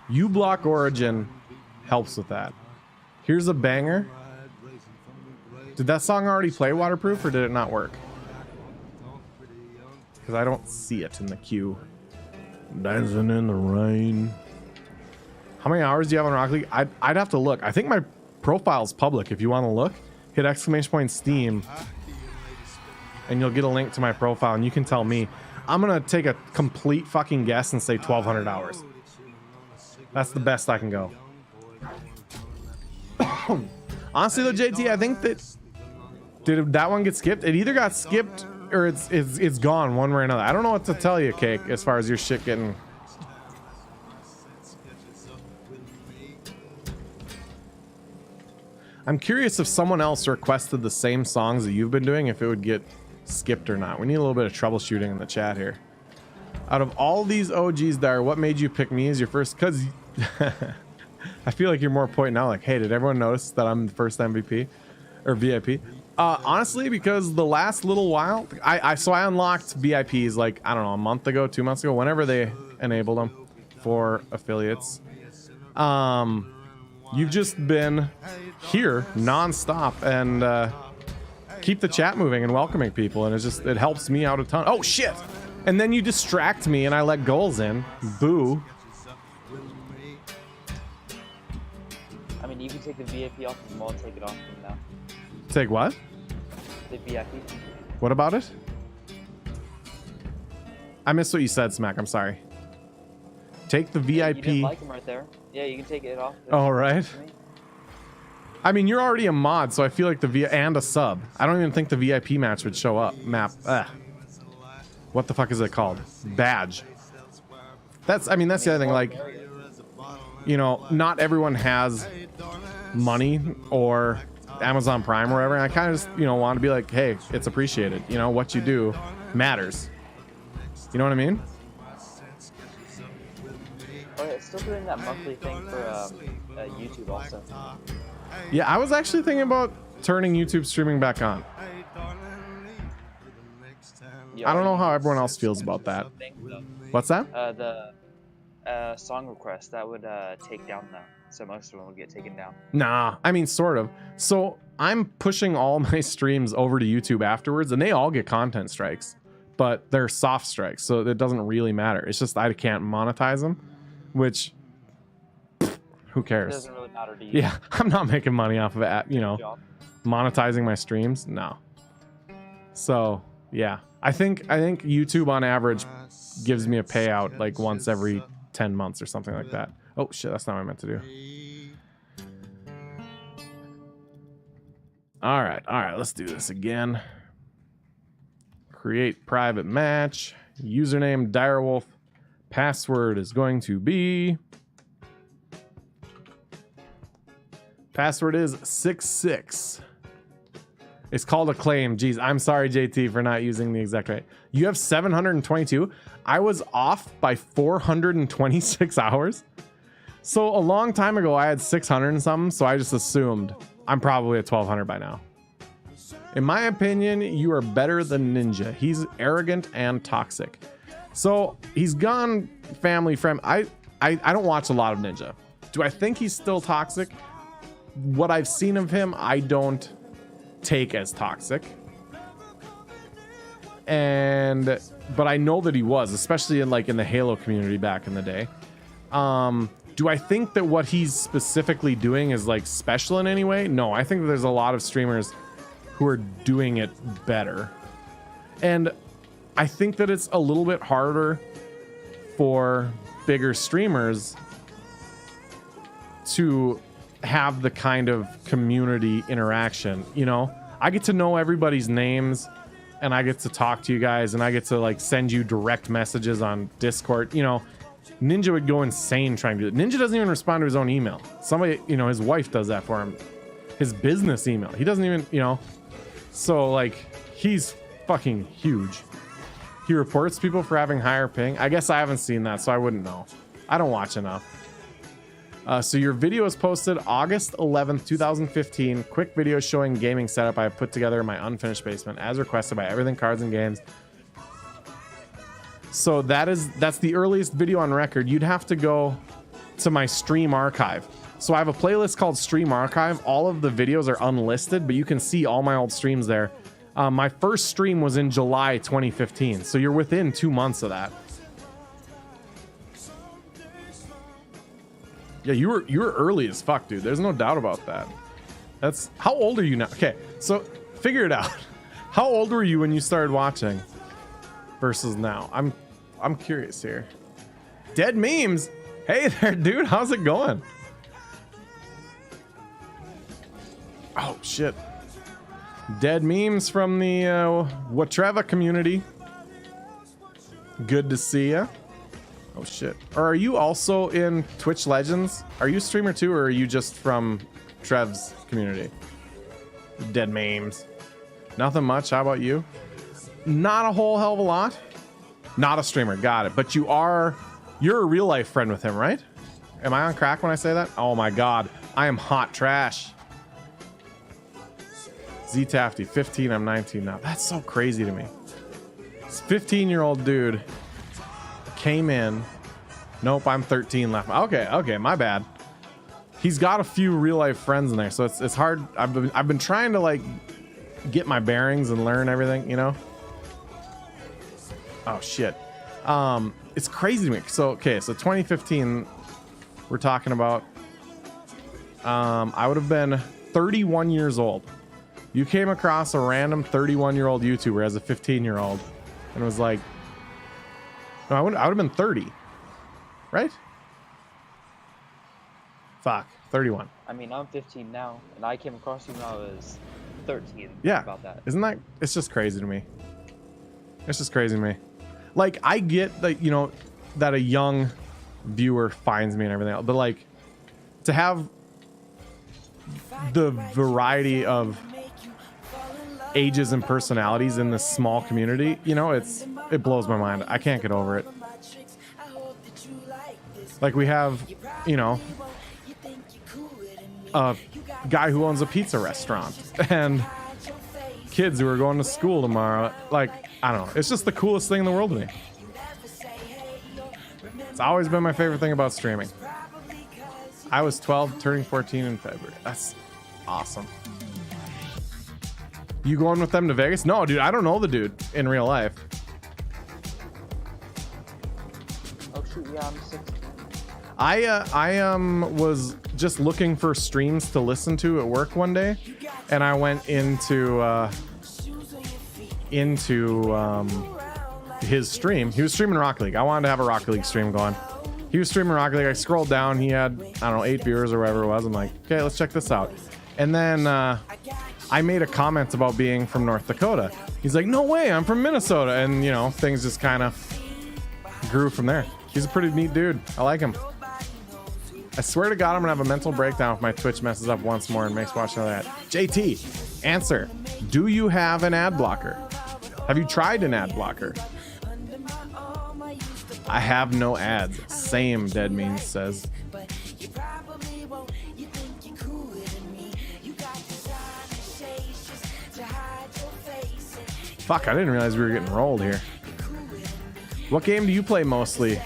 uBlock Origin helps with that. Here's a banger. Did that song already play waterproof or did it not work? Because I don't see it in the queue. Dancing in the rain. How many hours do you have on Rocket League? I'd have to look. I think my profile's public if you want to look. Hit ! Steam and you'll get a link to my profile and you can tell me. I'm gonna take a complete fucking guess and say 1,200 hours. That's the best I can go. Honestly though, JT, I think that did that one get skipped? It either got skipped or it's gone one way or another. I don't know what to tell you, Cake, as far as your shit getting... I'm curious if someone else requested the same songs that you've been doing, if it would get skipped or not. We need a little bit of troubleshooting in the chat here. Out of all these OGs, Dyer, what made you pick me as your first? Because I feel like you're more pointing out like, hey, did everyone notice that I'm the first MVP or VIP? Honestly, because the last little while, I unlocked VIPs like, I don't know, a month ago, 2 months ago, whenever they enabled them for affiliates. You've just been here nonstop and keep the chat moving and welcoming people, and it helps me out a ton. Oh shit! And then you distract me and I let goals in. Boo. I mean, you can take the VIP off of them. I'll take it off from now. Take what? The VIP. What about it? I missed what you said, Smack. I'm sorry. Take the VIP. You didn't like them right there. Yeah, you can take it off. All right. I mean, you're already a mod, so I feel like and a sub. I don't even think the VIP match would show up. What the fuck is it called? Badge. That's the other thing. Like, you know, not everyone has money or Amazon Prime or whatever. And I kind of just, you know, want to be like, hey, it's appreciated. You know, what you do matters. You know what I mean? Oh, yeah, it's still doing that monthly thing for YouTube also. Yeah, I was actually thinking about turning YouTube streaming back on. I don't know how everyone else feels about that. What's that? The song request that would take down though, so most of them would get taken down. Nah, I mean sort of. So I'm pushing all my streams over to YouTube afterwards, and they all get content strikes, but they're soft strikes, so it doesn't really matter. It's just I can't monetize them, which who cares? It doesn't really matter to you. Yeah, I'm not making money off of it, you know, monetizing my streams. No. So yeah, I think YouTube on average gives me a payout like once every 10 months or something like that. Oh shit, that's not what I meant to do. All right, let's do this again. Create private match. Username Direwolf. Password is going to be... Password is 66. It's called Acclaim. Geez, I'm sorry, JT, for not using the exact right. You have 722. I was off by 426 hours. So a long time ago, I had 600 and something. So I just assumed I'm probably at 1200 by now. In my opinion, you are better than Ninja. He's arrogant and toxic. So he's gone family friend. I don't watch a lot of Ninja. Do I think he's still toxic? What I've seen of him, I don't take as toxic. But I know that he was, especially in the Halo community back in the day. Do I think that what he's specifically doing is special in any way? No, I think that there's a lot of streamers who are doing it better. And I think that it's a little bit harder for bigger streamers to have the kind of community interaction. You know, I get to know everybody's names and I get to talk to you guys and I get to send you direct messages on Discord. You know, Ninja would go insane trying to do it. Ninja doesn't even respond to his own email. Somebody, you know, his wife does that for him. His business email. He doesn't even, you know. So he's fucking huge. He reports people for having higher ping. I guess I haven't seen that, so I wouldn't know. I don't watch enough. So your video is posted August 11th, 2015. Quick video showing gaming setup I have put together in my unfinished basement as requested by Everything Cards and Games. So that's the earliest video on record. You'd have to go to my stream archive. So I have a playlist called Stream Archive. All of the videos are unlisted, but you can see all my old streams there. My first stream was in July 2015, so you're within 2 months of that. Yeah, you were early as fuck, dude. There's no doubt about that. That's how old are you now? Okay, so figure it out. How old were you when you started watching versus now? I'm curious here. Dead memes. Hey there, dude. How's it going? Oh shit. Dead memes from the Watreva community. Good to see ya. Oh shit. Or are you also in Twitch Legends? Are you a streamer too, or are you just from Trev's community? Dead memes. Nothing much. How about you? Not a whole hell of a lot. Not a streamer. Got it. But you're a real life friend with him, right? Am I on crack when I say that? Oh my god. I am hot trash. Z Tafty, 15, I'm 19 now. That's so crazy to me. This 15-year-old dude came in. Nope, I'm 13 left. Okay, my bad. He's got a few real life friends in there, so it's hard. I've been trying to get my bearings and learn everything, you know? Oh shit. It's crazy to me. So 2015 we're talking about. I would have been 31 years old. You came across a random 31-year-old YouTuber as a 15-year-old and was like, no, I would have been 30, right? Fuck, 31. I mean, I'm 15 now, and I came across you when I was 13. Yeah, about that. Isn't that? It's just crazy to me. It's just crazy to me. I get that, you know, that a young viewer finds me and everything else, but to have the variety of ages and personalities in this small community, you know, it blows my mind. I can't get over it. We have, you know, a guy who owns a pizza restaurant and kids who are going to school tomorrow. I don't know. It's just the coolest thing in the world to me. It's always been my favorite thing about streaming. I was 12, turning 14 in February. That's awesome. You going with them to Vegas? No, dude, I don't know the dude in real life. Oh shoot, yeah, I'm 16. I was just looking for streams to listen to at work one day, and I went into his stream. He was streaming Rocket League. I wanted to have a Rocket League stream going. He was streaming Rocket League. I scrolled down. He had, I don't know, 8 viewers or whatever it was. I'm like, okay, let's check this out. And then I made a comment about being from North Dakota. He's like, no way, I'm from Minnesota. And, you know, things just kind of grew from there. He's a pretty neat dude. I like him. I swear to God, I'm going to have a mental breakdown if my Twitch messes up once more and makes watching another ad. JT, answer. Do you have an ad blocker? Have you tried an ad blocker? I have no ads. Same, Dead Means says. Fuck, I didn't realize we were getting rolled here. What game do you play mostly,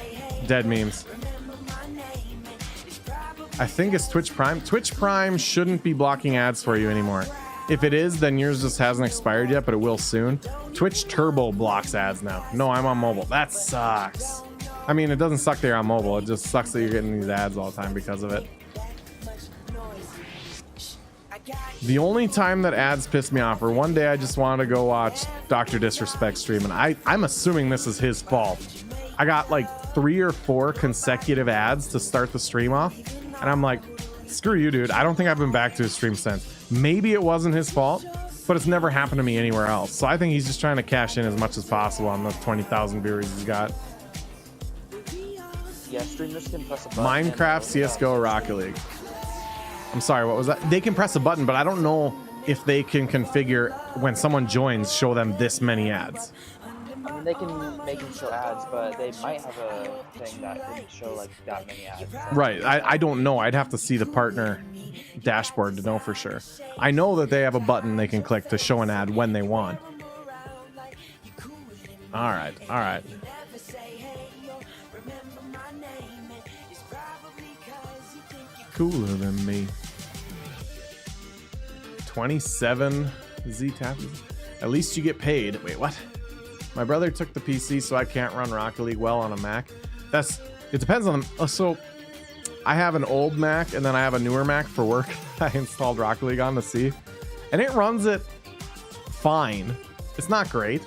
Dead Memes? I think it's Twitch Prime. Twitch Prime shouldn't be blocking ads for you anymore. If it is, then yours just hasn't expired yet, but it will soon. Twitch Turbo blocks ads now. No, I'm on mobile. That sucks. I mean, it doesn't suck that you're on mobile. It just sucks that you're getting these ads all the time because of it. The only time that ads pissed me off, or one day I just wanted to go watch Dr. Disrespect stream, and I'm assuming this is his fault. I got like 3 or 4 consecutive ads to start the stream off, and I'm like, screw you, dude. I don't think I've been back to his stream since. Maybe it wasn't his fault, but it's never happened to me anywhere else. So I think he's just trying to cash in as much as possible on the 20,000 viewers he's got. Yeah, streamers can press a button. Minecraft, CSGO, Rocket League. I'm sorry, what was that? They can press a button, but I don't know if they can configure when someone joins, show them this many ads. I mean, they can make them show ads, but they might have a thing that can show like that many ads. Right, I don't know. I'd have to see the partner dashboard to know for sure. I know that they have a button they can click to show an ad when they want. All right, all right. Cooler than me. 27 Z-Tap. At least you get paid. Wait, what? My brother took the PC, so I can't run Rocket League well on a Mac. It depends on them. So I have an old Mac and then I have a newer Mac for work. I installed Rocket League on to see, and it runs it fine. It's not great.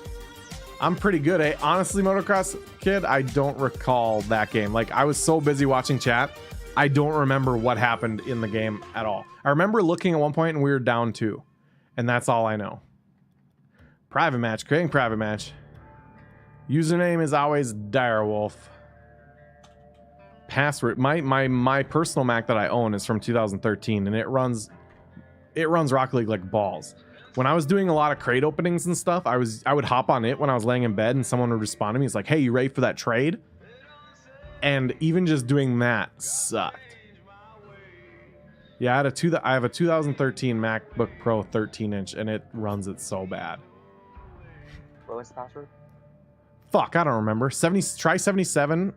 I'm pretty good. Honestly, Motocross Kid, I don't recall that game. Like, I was so busy watching chat, I don't remember what happened in the game at all. I remember looking at one point and we were down 2, and that's all I know. Private match, creating private match. Username is always Direwolf. Password, my personal Mac that I own is from 2013, and it runs Rocket League like balls. When I was doing a lot of crate openings and stuff, I would hop on it when I was laying in bed, and someone would respond to me. It's like, hey, you ready for that trade? And even just doing that sucked. Yeah, I have a 2013 MacBook Pro 13-inch, and it runs it so bad. What was the password? Fuck, I don't remember. Try 77.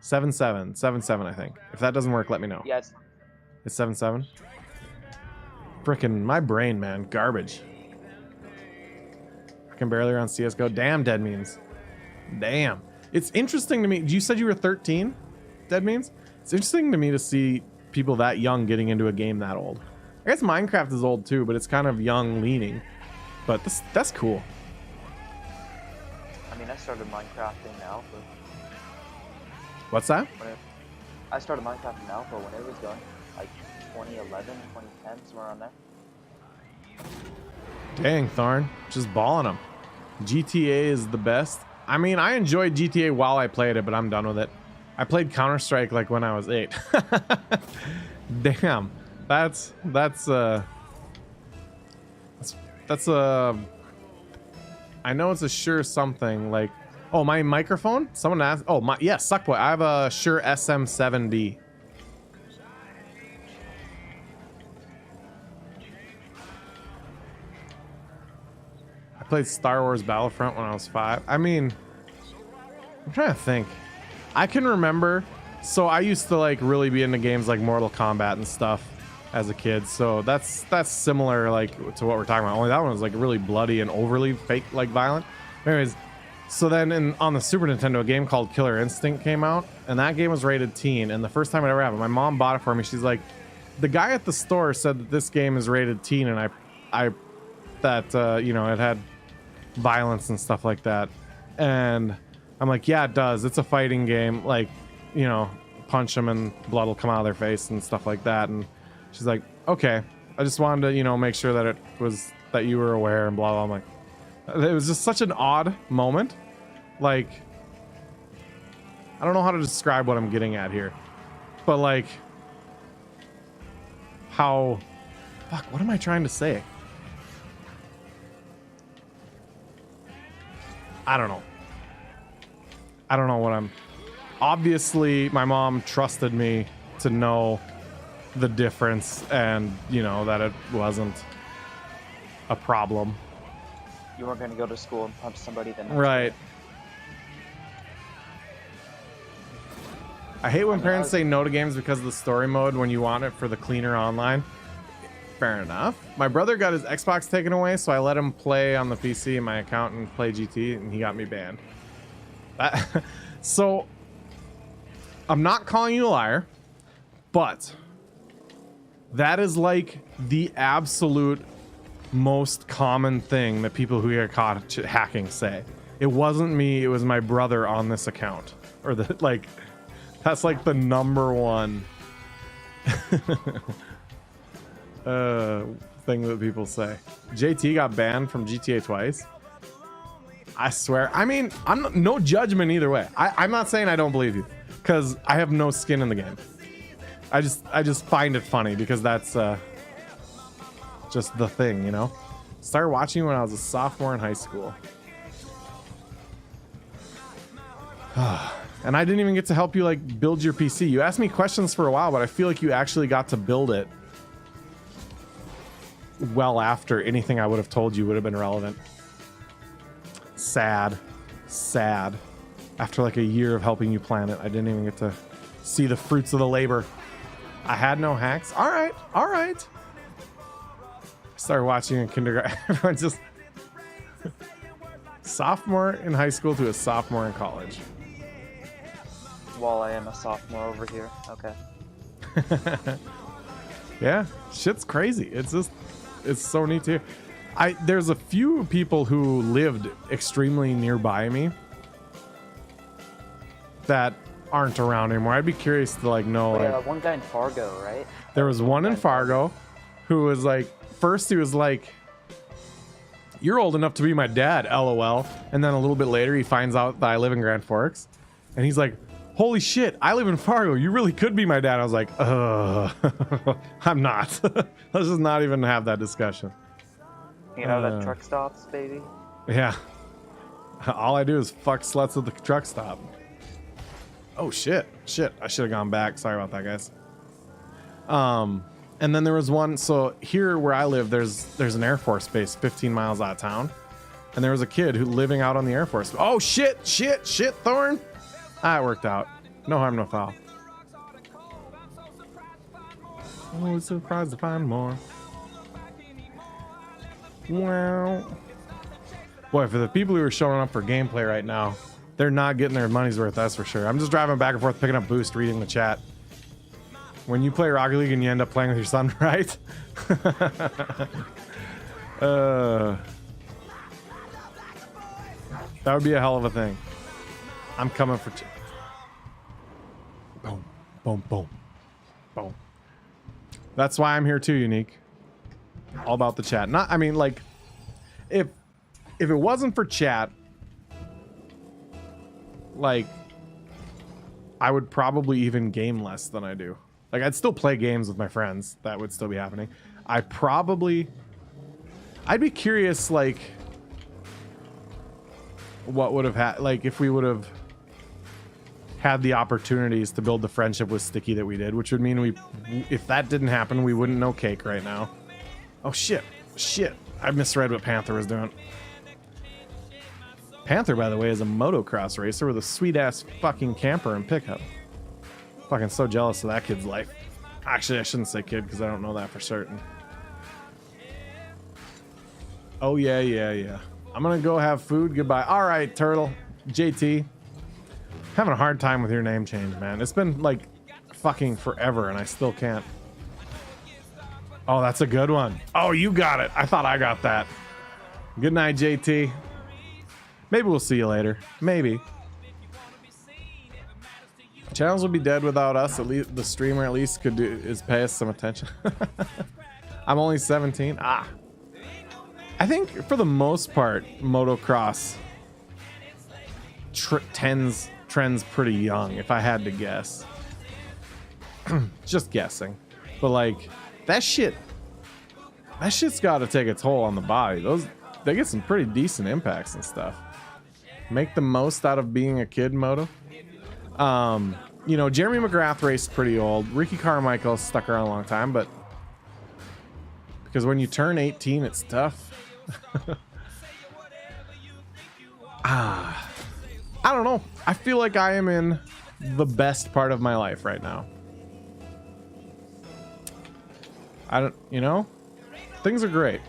77, I think. If that doesn't work, let me know. Yeah, It's 77. Frickin' my brain, man, garbage. I can barely run CS:GO. Damn, Dead Means. Damn. It's interesting to me. You said you were 13, Dead Means? It's interesting to me to see people that young getting into a game that old. I guess Minecraft is old too, but it's kind of young leaning. But that's cool. I mean, I started Minecraft in Alpha. What's that? I started Minecraft in Alpha when it was going, like 2011, 2010, somewhere around there. Dang, Thorn. Just balling them. GTA is the best. I mean, I enjoyed GTA while I played it, but I'm done with it. I played Counter-Strike like when I was 8. Damn. That's I know it's a Shure something like, oh, my microphone? Someone asked, oh, yeah, Suckboy. I have a Shure SM7B. I played Star Wars Battlefront when I was 5. I mean, I'm trying to think. I can remember, so I used to like really be into games like Mortal Kombat and stuff as a kid, so that's similar like to what we're talking about, only that one was like really bloody and overly fake, like violent. Anyways, so then on the Super Nintendo, a game called Killer Instinct came out, and that game was rated teen, and the first time it ever happened, my mom bought it for me. She's like, the guy at the store said that this game is rated teen, and you know, it had violence and stuff like that, and I'm like, yeah, it does. It's a fighting game, like, you know, punch them and blood will come out of their face and stuff like that. And she's like, okay, I just wanted to, you know, make sure that that you were aware and blah, blah. I'm like, it was just such an odd moment. Like, I don't know how to describe what I'm getting at here, but like how, fuck, what am I trying to say? I don't know. I don't know what I'm... Obviously, my mom trusted me to know the difference and, you know, that it wasn't a problem. You weren't going to go to school and punch somebody then. Right. I hate when parents say no to games because of the story mode when you want it for the cleaner online. Fair enough. My brother got his Xbox taken away, so I let him play on the PC in my account and play GT, and he got me banned. So, I'm not calling you a liar, but that is like the absolute most common thing that people who get caught hacking say. It wasn't me, it was my brother on this account. Or the, like, that's like the number one thing that people say. JT got banned from GTA twice. I swear. I mean, no judgment either way. I'm not saying I don't believe you, because I have no skin in the game. I just find it funny because that's just the thing, you know. Started watching when I was a sophomore in high school. And I didn't even get to help you like build your PC. You asked me questions for a while, but I feel like you actually got to build it well after anything I would have told you would have been relevant. Sad. After like a year of helping you plan it, I didn't even get to see the fruits of the labor. I had no hacks. All right. I started watching in kindergarten. Everyone just sophomore in high school to a sophomore in college. While I am a sophomore over here. Okay. Yeah, shit's crazy. It's so neat to hear. There's a few people who lived extremely nearby me that aren't around anymore. I'd be curious to like know. Wait, like, one guy in Fargo, right? there was one in Fargo who was like, first he was like, "You're old enough to be my dad, LOL." And then a little bit later he finds out that I live in Grand Forks, and he's like, "Holy shit, I live in Fargo. You really could be my dad." I was like, I'm not. Let's just not even have that discussion. You know that truck stops, baby? Yeah. All I do is fuck sluts at the truck stop. Oh shit. I should have gone back. Sorry about that, guys. And then there was one. So here where I live, there's an Air Force base 15 miles out of town, and there was a kid who living out on the Air Force. Oh shit, Thorn. Ah, it worked out. No harm, no foul. Always surprised to find more. Wow. Boy, for the people who are showing up for gameplay right now, they're not getting their money's worth, that's for sure. I'm just driving back and forth, picking up boost, reading the chat. When you play Rocket League and you end up playing with your son, right? That would be a hell of a thing. I'm coming for... Boom, boom, boom, boom. That's why I'm here too, Unique. All about the chat. Not, I mean, like, if it wasn't for chat, like, I would probably even game less than I do. Like, I'd still play games with my friends. That would still be happening. I'd be curious, like, what would have had, like, if we would have had the opportunities to build the friendship with Sticky that we did, which would mean if that didn't happen, we wouldn't know Cake right now. Oh shit. I misread what Panther was doing. Panther, by the way, is a motocross racer with a sweet ass fucking camper and pickup. Fucking so jealous of that kid's life. Actually, I shouldn't say kid because I don't know that for certain. Oh yeah. I'm gonna go have food. Goodbye. All right, Turtle. JT. Having a hard time with your name change, man. It's been like fucking forever and I still can't. Oh, that's a good one. Oh, you got it. I thought I got that. Good night, JT. Maybe we'll see you later. Maybe. Channels would be dead without us. At least the streamer at least could do is pay us some attention. I'm only 17. I think for the most part, motocross trends pretty young, if I had to guess. Just guessing. But like that shit's got to take a toll on the body. They get some pretty decent impacts and stuff. Make the most out of being a kid, Moto. You know, Jeremy McGrath raced pretty old. Ricky Carmichael stuck around a long time, but because when you turn 18, it's tough. I don't know. I feel like I am in the best part of my life right now. You know, things are great.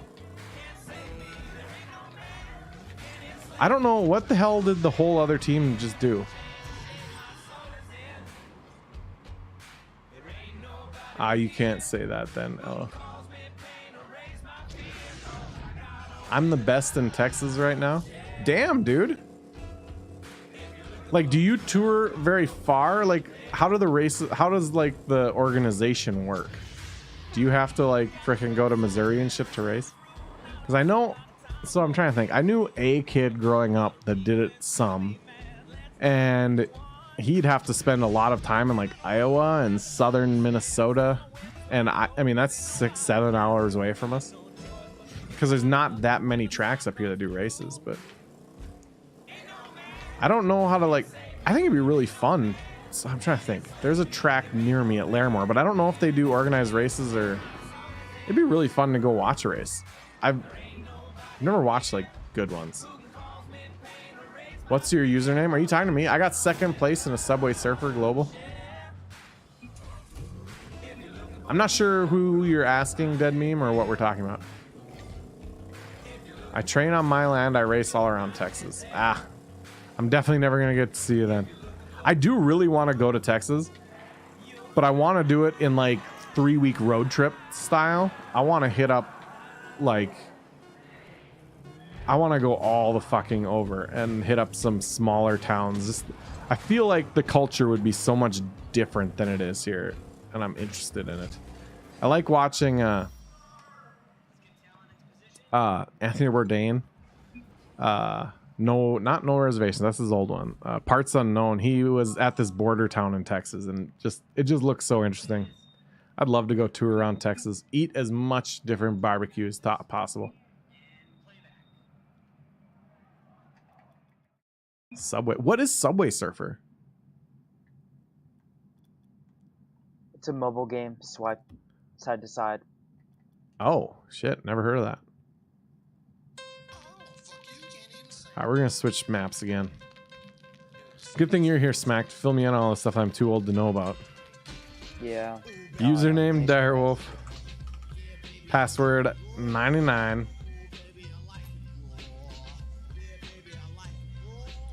I don't know what the hell did the whole other team just do. You can't say that then. Oh. I'm the best in Texas right now. Damn, dude. Like, do you tour very far? Like, how does like the organization work? Do you have to like freaking go to Missouri and shit to race? Because I know, so I'm trying to think. I knew a kid growing up that did it some, and he'd have to spend a lot of time in like Iowa and southern Minnesota, and I mean that's 6-7 hours away from us because there's not that many tracks up here that do races. But I don't know how to like. I think it'd be really fun. So I'm trying to think. There's a track near me at Larimore, but I don't know if they do organized races or. It'd be really fun to go watch a race. I've never watched like good ones. What's your username? Are you talking to me? I got second place in a Subway Surfer Global. I'm not sure who you're asking, Dead Meme, or what we're talking about. I train on my land. I race all around Texas. I'm definitely never going to get to see you then. I do really want to go to Texas, but I want to do it in like 3-week road trip style. I want to hit up like... I want to go all the fucking over and hit up some smaller towns. Just, I feel like the culture would be so much different than it is here, and I'm interested in it. I like watching Anthony Bourdain. No Reservation. That's his old one. Parts Unknown. He was at this border town in Texas, and it just looks so interesting. I'd love to go tour around Texas, eat as much different barbecue as possible. Subway. What is Subway Surfer? It's a mobile game. Swipe side to side. Oh, shit. Never heard of that. All right, we're going to switch maps again. Good thing you're here, Smack, to fill me in on all the stuff I'm too old to know about. Yeah. Username Direwolf. Password 99.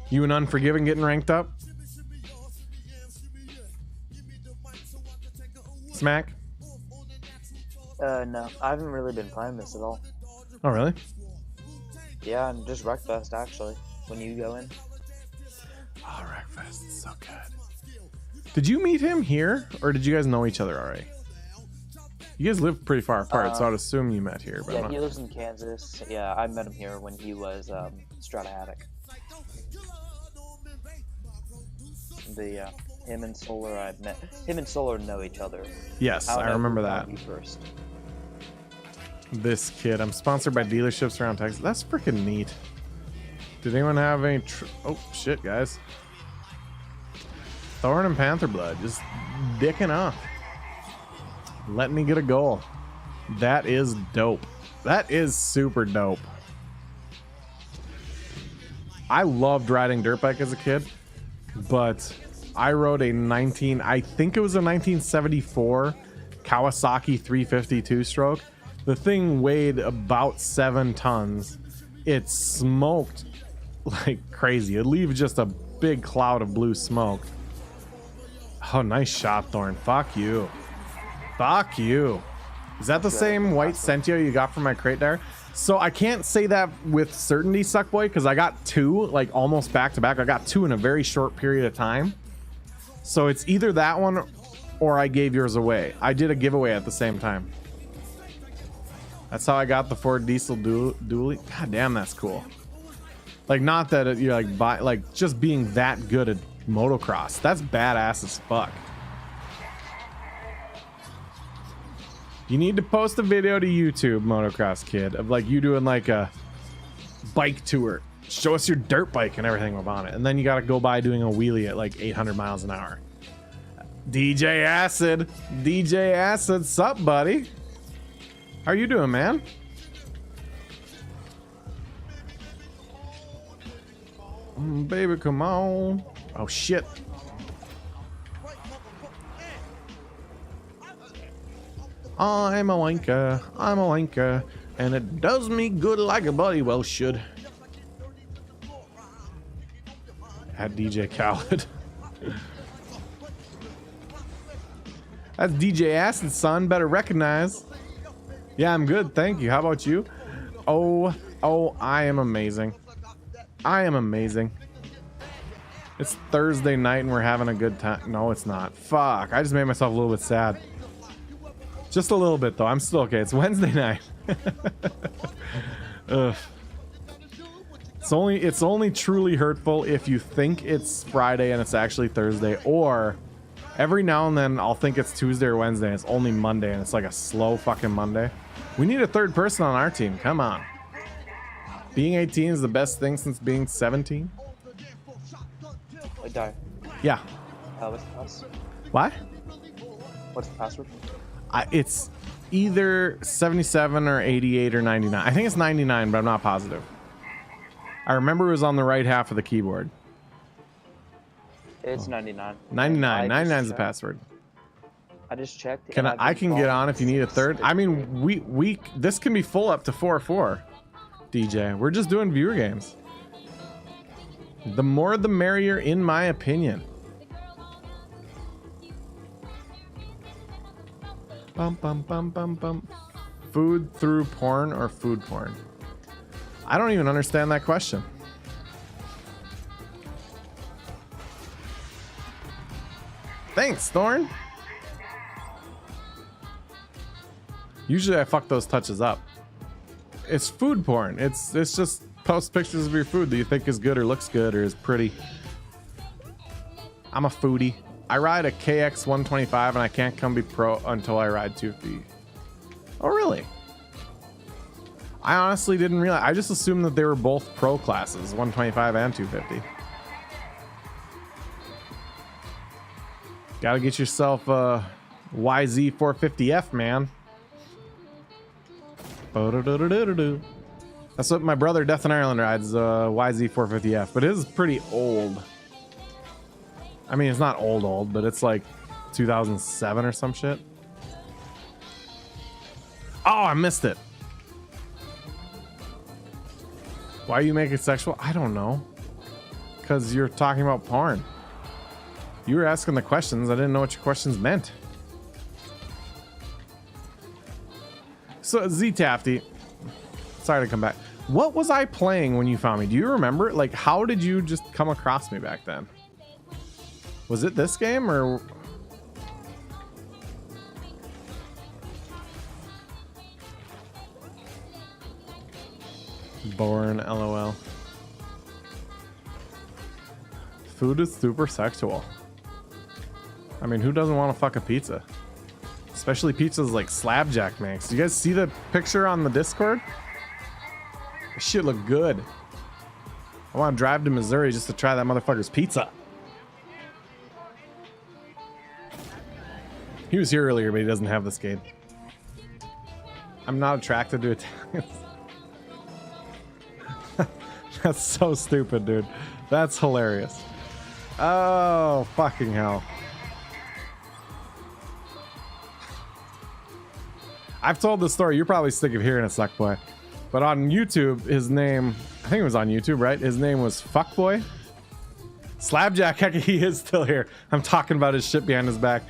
You and Unforgiven getting ranked up? Smack? No. I haven't really been playing this at all. Oh, really? Yeah, and just Wreckfest, actually, when you go in. Oh, Wreckfest is so good. Did you meet him here, or did you guys know each other already? You guys live pretty far apart, so I'd assume you met here. But yeah, he lives in Kansas. Yeah, I met him here when he was Strata Attic. Him and Solar, I've met. Him and Solar know each other. Yes, I remember that. First. This kid. I'm sponsored by dealerships around Texas. That's freaking neat. Did anyone have any... oh, shit, guys. Thorn and Panther Blood. Just dicking off. Let me get a goal. That is dope. That is super dope. I loved riding dirt bike as a kid, but I rode a I think it was a 1974 Kawasaki 350 two-stroke. The thing weighed about 7 tons. It smoked like crazy. It leaves just a big cloud of blue smoke. Oh, nice shot, Thorn. Fuck you. Fuck you. Is that the same white Sentio you got from my crate there? So I can't say that with certainty, Suckboy, because I got 2 like almost back to back. I got 2 in a very short period of time. So it's either that one or I gave yours away. I did a giveaway at the same time. That's how I got the Ford Diesel dually. God damn, that's cool. Like, not that you're like just being that good at motocross. That's badass as fuck. You need to post a video to YouTube, Motocross Kid, of like you doing like a bike tour. Show us your dirt bike and everything on it. And then you got to go by doing a wheelie at like 800 miles an hour. DJ Acid. DJ Acid. Sup, buddy? How you doing, man? Baby, come on. Oh, shit. I'm a wanker. I'm a wanker. And it does me good like a bloody well should. At DJ Khaled. That's DJ Acid, son. Better recognize. Yeah, I'm good. Thank you. How about you? Oh, I am amazing. I am amazing. It's Thursday night and we're having a good time. No, it's not. Fuck. I just made myself a little bit sad. Just a little bit, though. I'm still okay. It's Wednesday night. Ugh. It's only truly hurtful if you think it's Friday and it's actually Thursday, or every now and then I'll think it's Tuesday or Wednesday and it's only Monday and it's like a slow fucking Monday. We need a third person on our team. Come on. Being 18 is the best thing since being 17. I die. Yeah. What's the password? What? What's the password? It's either 77 or 88 or 99. I think it's 99, but I'm not positive. I remember it was on the right half of the keyboard. It's 99. 99. 99 is the checked. password. I just checked. Can I can get on if you need a third. I mean, we this can be full up to 4-4. DJ, we're just doing viewer games. The more the merrier, in my opinion. Bum bum bum bum bum. Food through porn or food porn? I don't even understand that question. Thanks, Thorn. Usually I fuck those touches up. It's food porn. It's just post pictures of your food that you think is good or looks good or is pretty. I'm a foodie. I ride a KX 125 and I can't come be pro until I ride 250. Oh, really? I honestly didn't realize. I just assumed that they were both pro classes, 125 and 250. Gotta get yourself a YZ450F, man. That's what my brother Death in Ireland rides, YZ450F, but it is pretty old. I mean, it's not old, but it's like 2007 or some shit. Oh, I missed it. Why you make it sexual? I don't know. Because you're talking about porn. You were asking the questions. I didn't know what your questions meant. So, Z-Tafty. Sorry to come back. What was I playing when you found me? Do you remember? Like, how did you just come across me back then? Was it this game or... Born, LOL. Food is super sexual. I mean, who doesn't want to fuck a pizza? Especially pizzas like Slabjack makes. Do you guys see the picture on the Discord? This shit look good. I want to drive to Missouri just to try that motherfucker's pizza. He was here earlier, but he doesn't have this game. I'm not attracted to Italians. That's so stupid, dude. That's hilarious. Oh, fucking hell. I've told this story. You're probably sick of hearing it, Suckboy. But on YouTube, his name, I think it was on YouTube, right? His name was Fuckboy. Slabjack, heck, he is still here. I'm talking about his shit behind his back.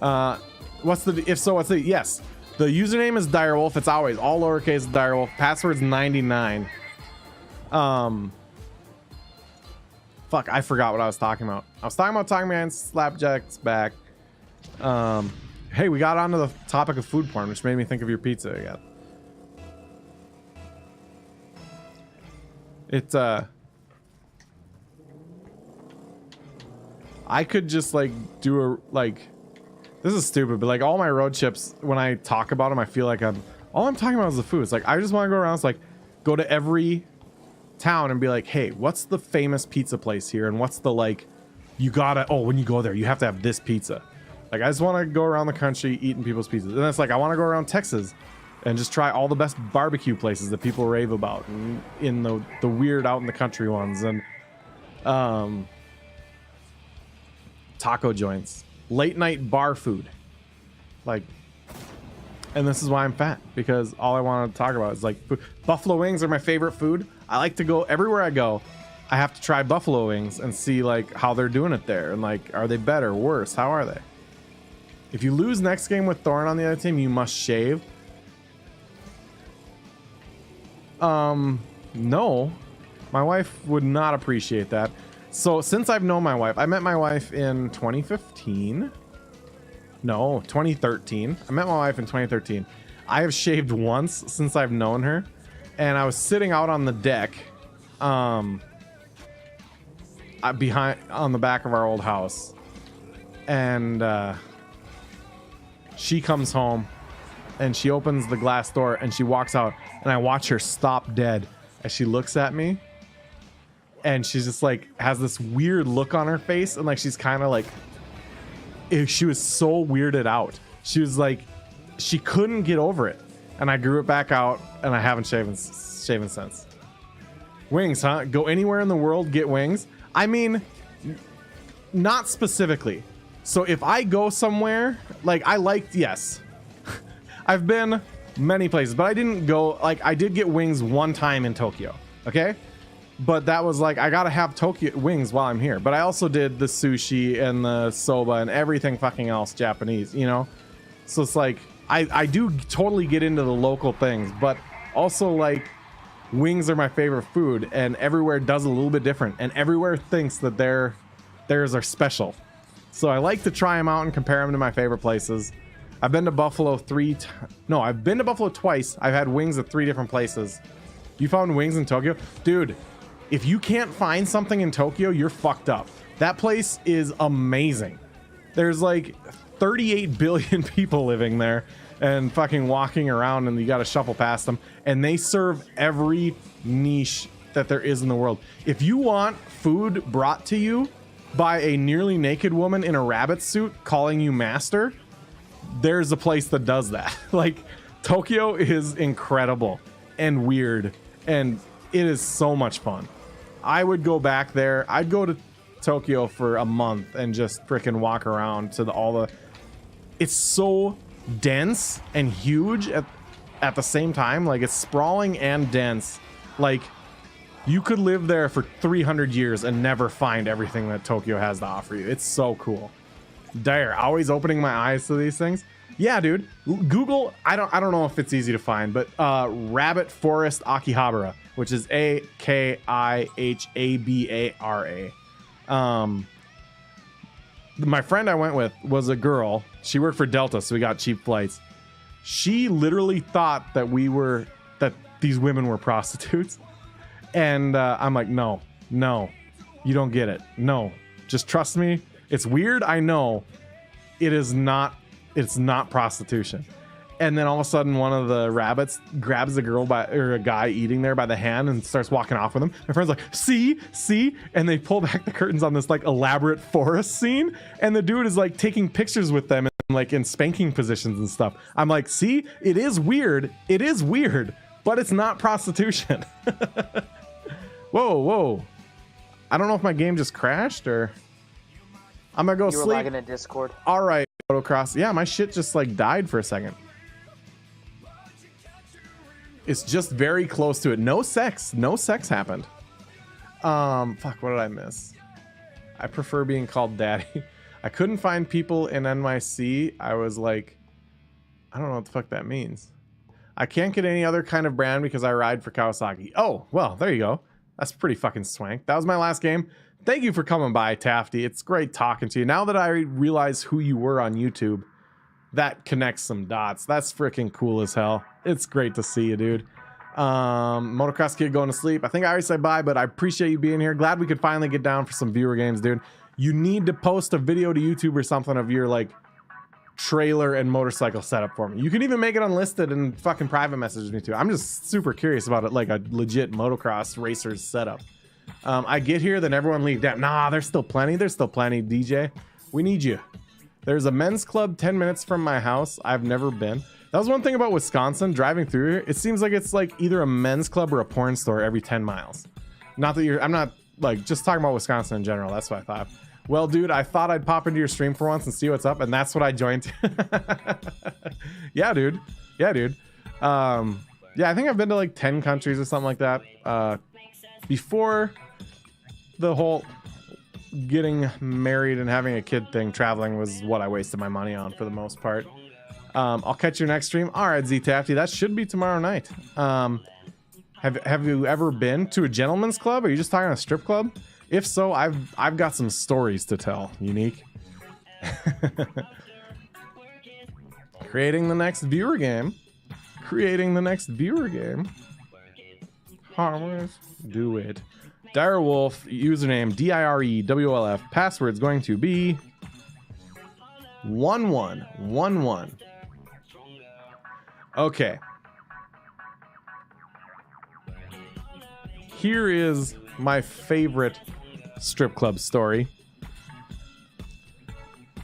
What's the, if so, what's the, yes. The username is Direwolf. It's always all lowercase Direwolf. Password's 99. Fuck, I forgot what I was talking about. I was talking about Talking Man Slapjack's back. Hey, we got onto the topic of food porn, which made me think of your pizza again. It's I could just like do a like, this is stupid, but like all my road trips, when I talk about them, I feel like all I'm talking about is the food. It's like I just want to go around, it's like go to every town and be like, hey, what's the famous pizza place here, and what's the like, you gotta, oh, when you go there you have to have this pizza. Like I just want to go around the country eating people's pizzas, and it's like I want to go around Texas and just try all the best barbecue places that people rave about, and in the weird out in the country ones, and taco joints, late night bar food, like. And this is why I'm fat, because all I want to talk about is like food. Buffalo wings are my favorite food. I like to go everywhere I go. I have to try buffalo wings and see like how they're doing it there, and like, are they better, worse? How are they? If you lose next game with Thorn on the other team, you must shave. No, my wife would not appreciate that. So since I've known my wife, I met my wife in 2015. No, 2013. I met my wife in 2013. I have shaved once since I've known her, and I was sitting out on the deck, behind on the back of our old house, and she comes home, and she opens the glass door, and she walks out, and I watch her stop dead as she looks at me, and she's just like has this weird look on her face, and like she's kind of like. She was so weirded out. She was like, she couldn't get over it, and I grew it back out, and I haven't shaven since. Wings, huh? Go anywhere in the world, get wings. I mean, not specifically. So if I go somewhere, like yes, I've been many places, but I didn't go, like I did get wings one time in Tokyo, okay? But that was like, I gotta have Tokyo wings while I'm here. But I also did the sushi and the soba and everything fucking else Japanese, you know? So it's like, I do totally get into the local things, but also like, wings are my favorite food, and everywhere does a little bit different, and everywhere thinks that theirs are special. So I like to try them out and compare them to my favorite places. I've been to Buffalo I've been to Buffalo twice. I've had wings at 3 different places. You found wings in Tokyo? Dude, if you can't find something in Tokyo, you're fucked up. That place is amazing. There's like 38 billion people living there and fucking walking around, and you got to shuffle past them, and they serve every niche that there is in the world. If you want food brought to you by a nearly naked woman in a rabbit suit calling you master, there's a place that does that. Like, Tokyo is incredible and weird, and it is so much fun. I would go back there. I'd go to Tokyo for a month and just freaking walk around to it's so dense and huge at the same time. Like, it's sprawling and dense. Like, you could live there for 300 years and never find everything that Tokyo has to offer you. It's so cool. Dire, always opening my eyes to these things. Yeah, dude. Google, I don't know if it's easy to find, but Rabbit Forest Akihabara, which is Akihabara. My friend I went with was a girl. She worked for Delta, so we got cheap flights. She literally thought that these women were prostitutes. And I'm like, no, you don't get it. No, just trust me. It's weird, I know. It's not prostitution. And then all of a sudden, one of the rabbits grabs a guy eating there by the hand and starts walking off with him. My friend's like, see? And they pull back the curtains on this like elaborate forest scene. And the dude is like taking pictures with them and like in spanking positions and stuff. I'm like, see, it is weird, but it's not prostitution. Whoa. I don't know if my game just crashed or I'm gonna go sleep. You were lagging in Discord. All right, Autocross. Yeah, my shit just like died for a second. It's just very close to it. No sex happened. Fuck, what did I miss? I prefer being called daddy. I couldn't find people in NYC. I was like, I don't know what the fuck that means. I can't get any other kind of brand because I ride for Kawasaki. Oh, well, there you go. That's pretty fucking swank. That was my last game. Thank you for coming by, Tafty. It's great talking to you. Now that I realize who you were on YouTube, that connects some dots. That's freaking cool as hell. It's great to see you, dude. Motocross Kid going to sleep. I think I already said bye, but I appreciate you being here. Glad we could finally get down for some viewer games, dude. You need to post a video to YouTube or something of your like trailer and motorcycle setup for me. You can even make it unlisted and fucking private message me too. I'm just super curious about it, like a legit motocross racer's setup. I get here, then everyone leave. Damn, nah, there's still plenty. There's still plenty, DJ. We need you. There's a men's club 10 minutes from my house. I've never been. That was one thing about Wisconsin, driving through here. It seems like it's like either a men's club or a porn store every 10 miles. Not that you're, I'm not like just talking about Wisconsin in general. That's what I thought. Well, dude, I thought I'd pop into your stream for once and see what's up, and that's what I joined. Yeah, dude. Yeah, dude. Yeah, I think I've been to like 10 countries or something like that. Before the whole getting married and having a kid thing, traveling was what I wasted my money on for the most part. I'll catch your next stream. All right, Z Tafty, that should be tomorrow night. Have you ever been to a gentleman's club? Are you just talking a strip club? If so, I've got some stories to tell. Unique. Creating the next viewer game. Creating the next viewer game. Harmless. Do it. Direwolf, username DIREWOLF. Password's going to be 1111. Okay. Here is my favorite strip club story.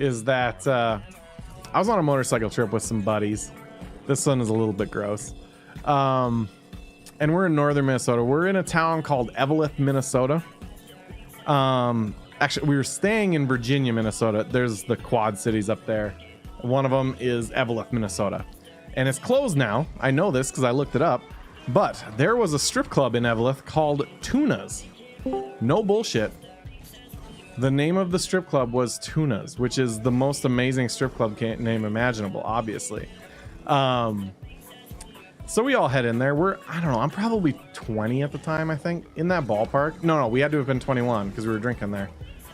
Is that I was on a motorcycle trip with some buddies. This one is a little bit gross. And we're in northern Minnesota. We're in a town called Eveleth, Minnesota. Actually, we were staying in Virginia, Minnesota. There's the Quad Cities up there. One of them is Eveleth, Minnesota. And it's closed now. I know this because I looked it up. But there was a strip club in Eveleth called Tuna's. No bullshit. The name of the strip club was Tuna's, which is the most amazing strip club name imaginable, obviously. So we all head in there. I don't know, I'm probably 20 at the time, I think, in that ballpark. No, we had to have been 21 because we were drinking there.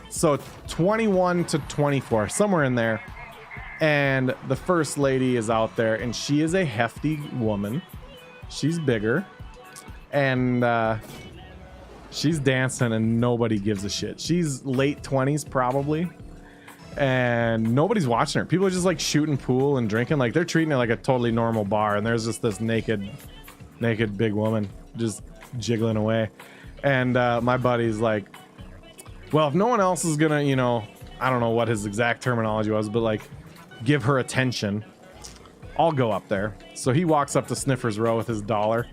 So 21 to 24, somewhere in there. And the first lady is out there, and she is a hefty woman. She's bigger. And she's dancing, and nobody gives a shit. She's late 20s, probably. And nobody's watching her. People are just like shooting pool and drinking. Like they're treating it like a totally normal bar. And there's just this naked big woman just jiggling away. And my buddy's like, well, if no one else is gonna, you know, I don't know what his exact terminology was, but like give her attention, I'll go up there. So he walks up to Sniffer's Row with his dollar.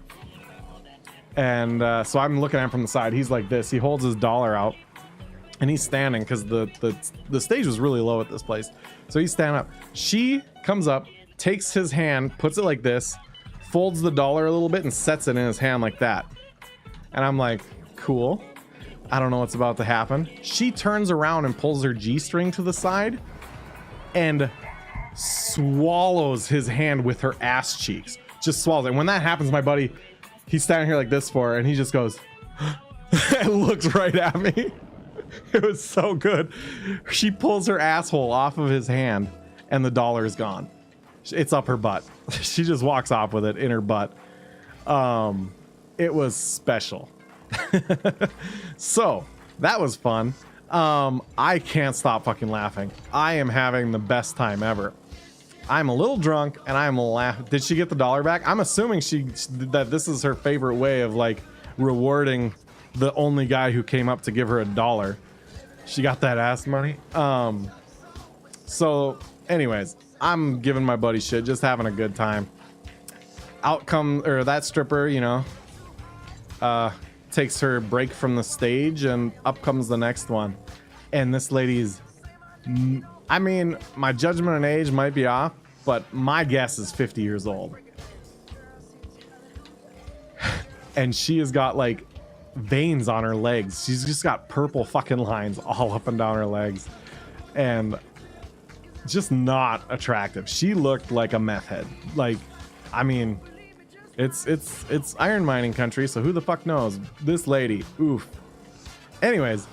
And so I'm looking at him from the side. He's like this. He holds his dollar out. And he's standing because the stage was really low at this place. So he's standing up. She comes up, takes his hand, puts it like this, folds the dollar a little bit and sets it in his hand like that. And I'm like, cool. I don't know what's about to happen. She turns around and pulls her G-string to the side and swallows his hand with her ass cheeks. Just swallows it. And when that happens, my buddy, he's standing here like this for her, and he just goes and looks right at me. It was so good. She pulls her asshole off of his hand and the dollar is gone. It's up her butt. She just walks off with it in her butt. It was special. So that was fun. I can't stop fucking laughing. I am having the best time ever. I'm a little drunk and I'm laughing. Did she get the dollar back? I'm assuming that this is her favorite way of like rewarding the only guy who came up to give her $1. She got that ass money. So anyways, I'm giving my buddy shit, just having a good time. That stripper, you know, takes her break from the stage and up comes the next one. And this lady's, I mean, my judgment on age might be off, but my guess is 50 years old. And she has got like veins on her legs. She's just got purple fucking lines all up and down her legs. And just not attractive. She looked like a meth head. Like, I mean, It's iron mining country, so who the fuck knows? This lady, oof. Anyways,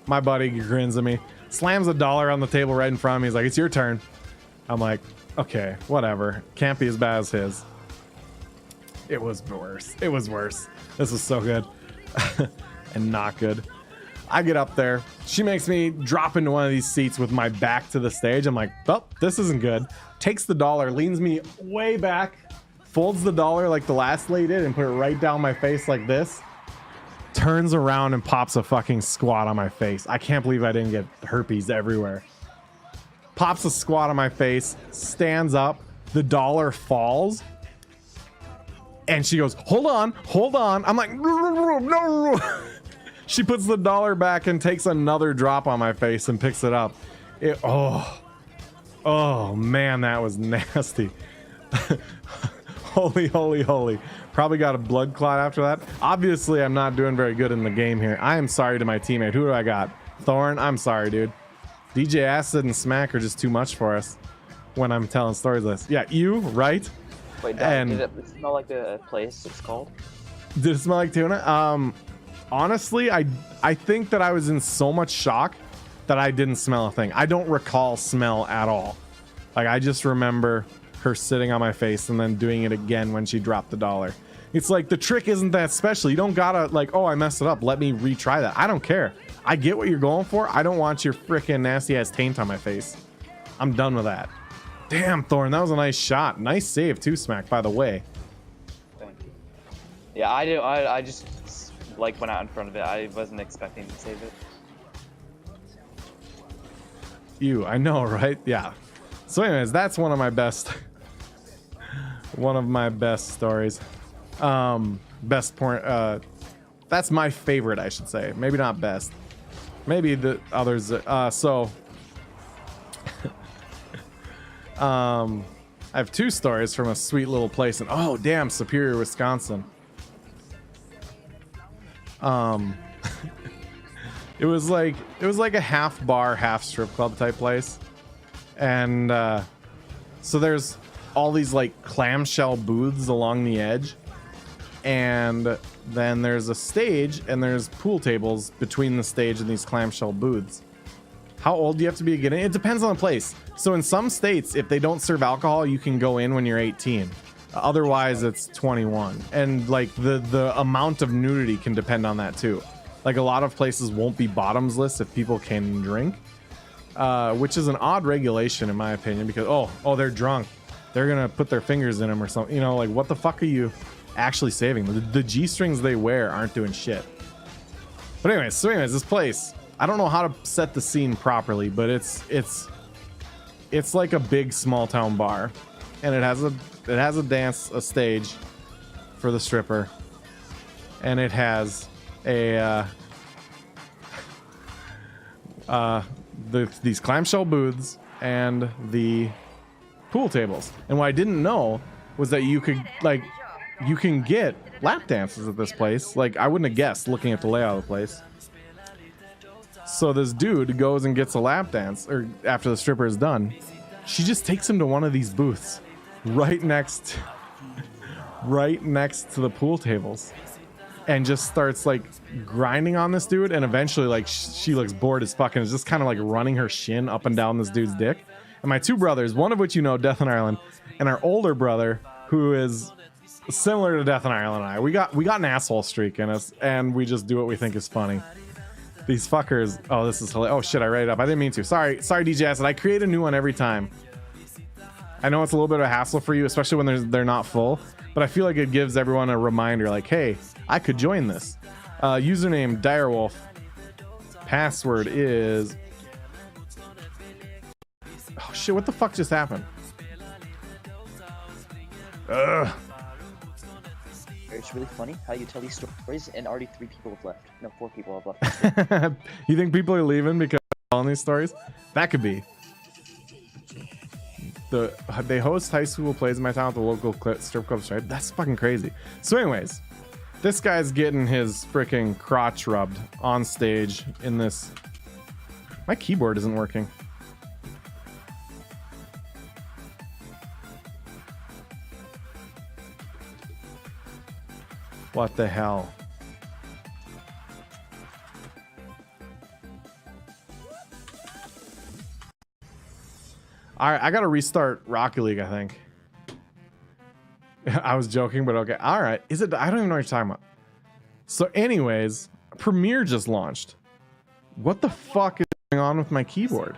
my buddy grins at me, slams $1 on the table right in front of me. He's like, "It's your turn." I'm like, okay, whatever. Can't be as bad as his. It was worse. It was worse. This was so good. And not good. I get up there. She makes me drop into one of these seats with my back to the stage. I'm like, oh, this isn't good. Takes the $1, leans me way back, folds the $1 like the last lady did and put it right down my face like this. Turns around and pops a fucking squat on my face. I can't believe I didn't get herpes everywhere. Pops a squat on my face, stands up, the $1 falls. And she goes, hold on. I'm like, no. She puts the $1 back and takes another drop on my face and picks it up. Oh man, that was nasty. Holy. Probably got a blood clot after that. Obviously, I'm not doing very good in the game here. I am sorry to my teammate. Who do I got? Thorn, I'm sorry, dude. DJ Acid and Smack are just too much for us when I'm telling stories like this. Yeah, you, right? Wait, And did it smell like the place it's called? did it smell like tuna? Honestly, I think that I was in so much shock that I didn't smell a thing. I don't recall smell at all. Like, I just remember her sitting on my face and then doing it again when she dropped the $1. It's like, the trick isn't that special. You don't gotta like, oh, I messed it up, let me retry that. I don't care. I get what you're going for. I don't want your freaking nasty ass taint on my face. I'm done with that. Damn, Thorn, that was a nice shot. Nice save too, Smack, by the way. Thank you. Yeah, I just like went out in front of it. I wasn't expecting to save it. I know, right? Yeah. So anyways, that's one of my best stories. Best point, that's my favorite, I should say. Maybe not best. Maybe the others, I have two stories from a sweet little place in, oh damn, Superior, Wisconsin. It was like a half bar, half strip club type place. And so there's all these like clamshell booths along the edge. And then there's a stage and there's pool tables between the stage and these clamshell booths. How old do you have to be to get in? It depends on the place. So in some states, if they don't serve alcohol, you can go in when you're 18. Otherwise, it's 21. And like the amount of nudity can depend on that too. Like a lot of places won't be bottomless if people can drink, which is an odd regulation in my opinion, because oh, they're drunk. They're gonna put their fingers in them or something. You know, like what the fuck are you actually saving? The G-strings they wear aren't doing shit. But anyways, this place, I don't know how to set the scene properly, but it's like a big small town bar, and it has a stage for the stripper, and it has these clamshell booths and the pool tables. And what I didn't know was that you can get lap dances at this place. Like, I wouldn't have guessed looking at the layout of the place. So this dude goes and gets a lap dance, or after the stripper is done, she just takes him to one of these booths right next to the pool tables, and just starts like grinding on this dude. And eventually, like, she looks bored as fuck and is just kind of like running her shin up and down this dude's dick. And my two brothers, one of which you know, Death in Ireland, and our older brother, who is similar to Death in Ireland and I, we got an asshole streak in us, and we just do what we think is funny. These fuckers. Oh, this is hilarious. Oh shit, I read it up. I didn't mean to. Sorry, DJ Acid. I create a new one every time. I know it's a little bit of a hassle for you, especially when they're not full, but I feel like it gives everyone a reminder, like, hey, I could join this. Username Direwolf. Password is... Oh shit, what the fuck just happened? Ugh. It's really funny how you tell these stories and already 3 people have left. No, 4 people have left. You think people are leaving because of telling these stories? That could be. They host high school plays in my town at the local strip club stripe. That's fucking crazy. So anyways, this guy's getting his freaking crotch rubbed on stage in this... My keyboard isn't working. What the hell? All right, I gotta restart Rocket League, I think. I was joking, but okay. All right, is it? I don't even know what you're talking about. So anyways, Premiere just launched. What the fuck is going on with my keyboard?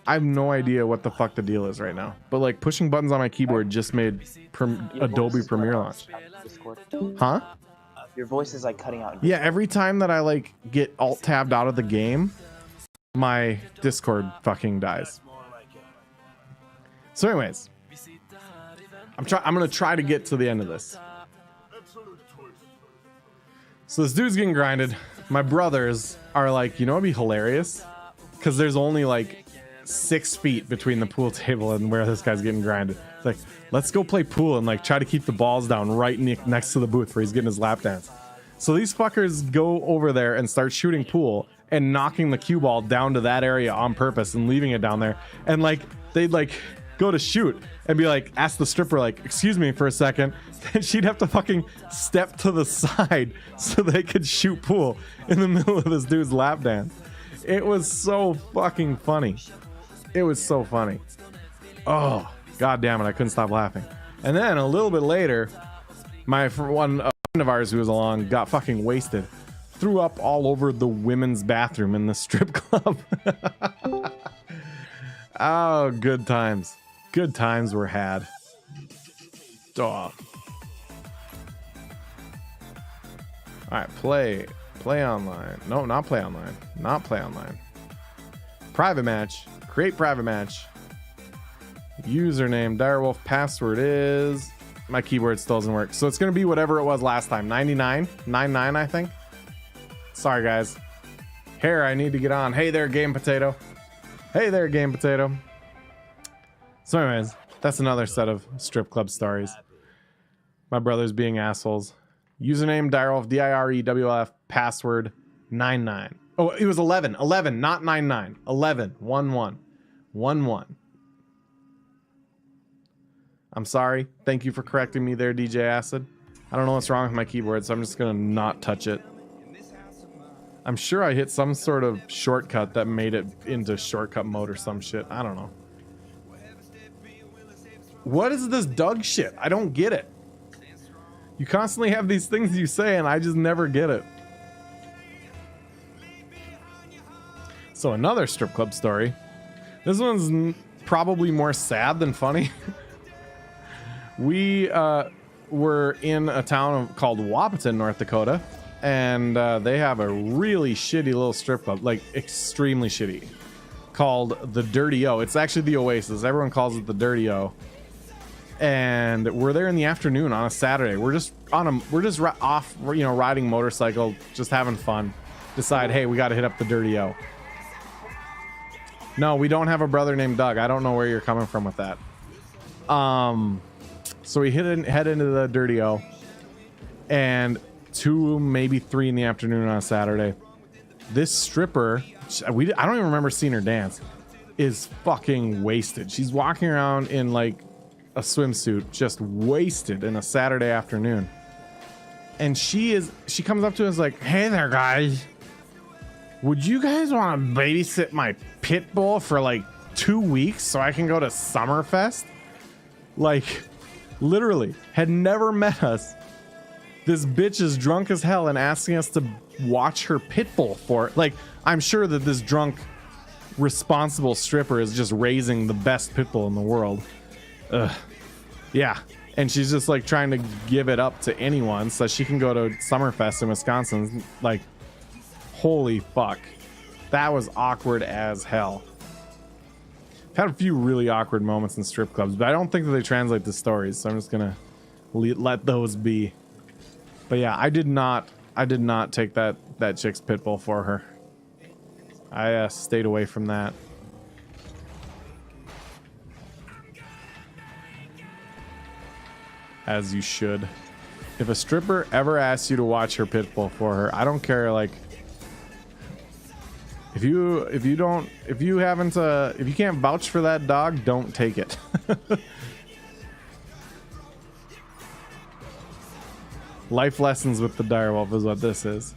I have no idea what the fuck the deal is right now. But like pushing buttons on my keyboard just made Adobe Premiere launch. Discord. Huh? Your voice is like cutting out. Yeah, every time that I like get alt tabbed out of the game, my Discord fucking dies. So anyways, I'm gonna try to get to the end of this. So this dude's getting grinded. My brothers are like, you know what'd be hilarious? Because there's only like 6 feet between the pool table and where this guy's getting grinded. It's like, let's go play pool and like try to keep the balls down right next to the booth where he's getting his lap dance. So these fuckers go over there and start shooting pool and knocking the cue ball down to that area on purpose and leaving it down there. And like, they'd like go to shoot and be like, ask the stripper like, excuse me for a second. Then she'd have to fucking step to the side so they could shoot pool in the middle of this dude's lap dance. It was so fucking funny. It was so funny. Oh, god damn it, I couldn't stop laughing. And then a little bit later, a friend of ours who was along got fucking wasted. Threw up all over the women's bathroom in the strip club. Oh, good times. Good times were had. Dog. Alright, play online. No, not play online. Not play online. Private match. Create private match. Username, Direwolf. Password is... My keyboard still doesn't work. So it's going to be whatever it was last time. 99? 99, I think. Sorry, guys. Here, I need to get on. Hey there, Game Potato. Hey there, Game Potato. So anyways, that's another set of strip club stories. My brothers being assholes. Username, Direwolf, DIREWLF. Password, 99. Oh, it was 11. 11, not 99. 11. 11. 11. I'm sorry. Thank you for correcting me there, DJ Acid. I don't know what's wrong with my keyboard, so I'm just gonna not touch it. I'm sure I hit some sort of shortcut that made it into shortcut mode or some shit. I don't know. What is this Doug shit? I don't get it. You constantly have these things you say and I just never get it. So another strip club story. This one's probably more sad than funny. We were in a town called Wahpeton, North Dakota, and they have a really shitty little strip club, like extremely shitty, called the Dirty O. It's actually the Oasis. Everyone calls it the Dirty O. And we're there in the afternoon on a Saturday. We're just off, you know, riding motorcycle, just having fun. Decide, hey, we got to hit up the Dirty O. No, we don't have a brother named Doug. I don't know where you're coming from with that. So we head into the Dirty O, and 2, maybe 3 in the afternoon on a Saturday. This stripper, I don't even remember seeing her dance, is fucking wasted. She's walking around in like a swimsuit, just wasted in a Saturday afternoon. And she comes up to us like, hey there guys, would you guys want to babysit my pit bull for like 2 weeks so I can go to Summerfest? Like, literally, had never met us. This bitch is drunk as hell and asking us to watch her pit bull for it. Like, I'm sure that this drunk, responsible stripper is just raising the best pit bull in the world. Ugh. Yeah. And she's just like trying to give it up to anyone so she can go to Summerfest in Wisconsin. Like, holy fuck. That was awkward as hell. I've had a few really awkward moments in strip clubs, but I don't think that they translate to stories, so I'm just gonna let those be. But yeah, I did not take that chick's pit bull for her. I stayed away from that. As you should. If a stripper ever asks you to watch her pit bull for her, I don't care, like, if you can't vouch for that dog, don't take it. Life lessons with the direwolf is what this is.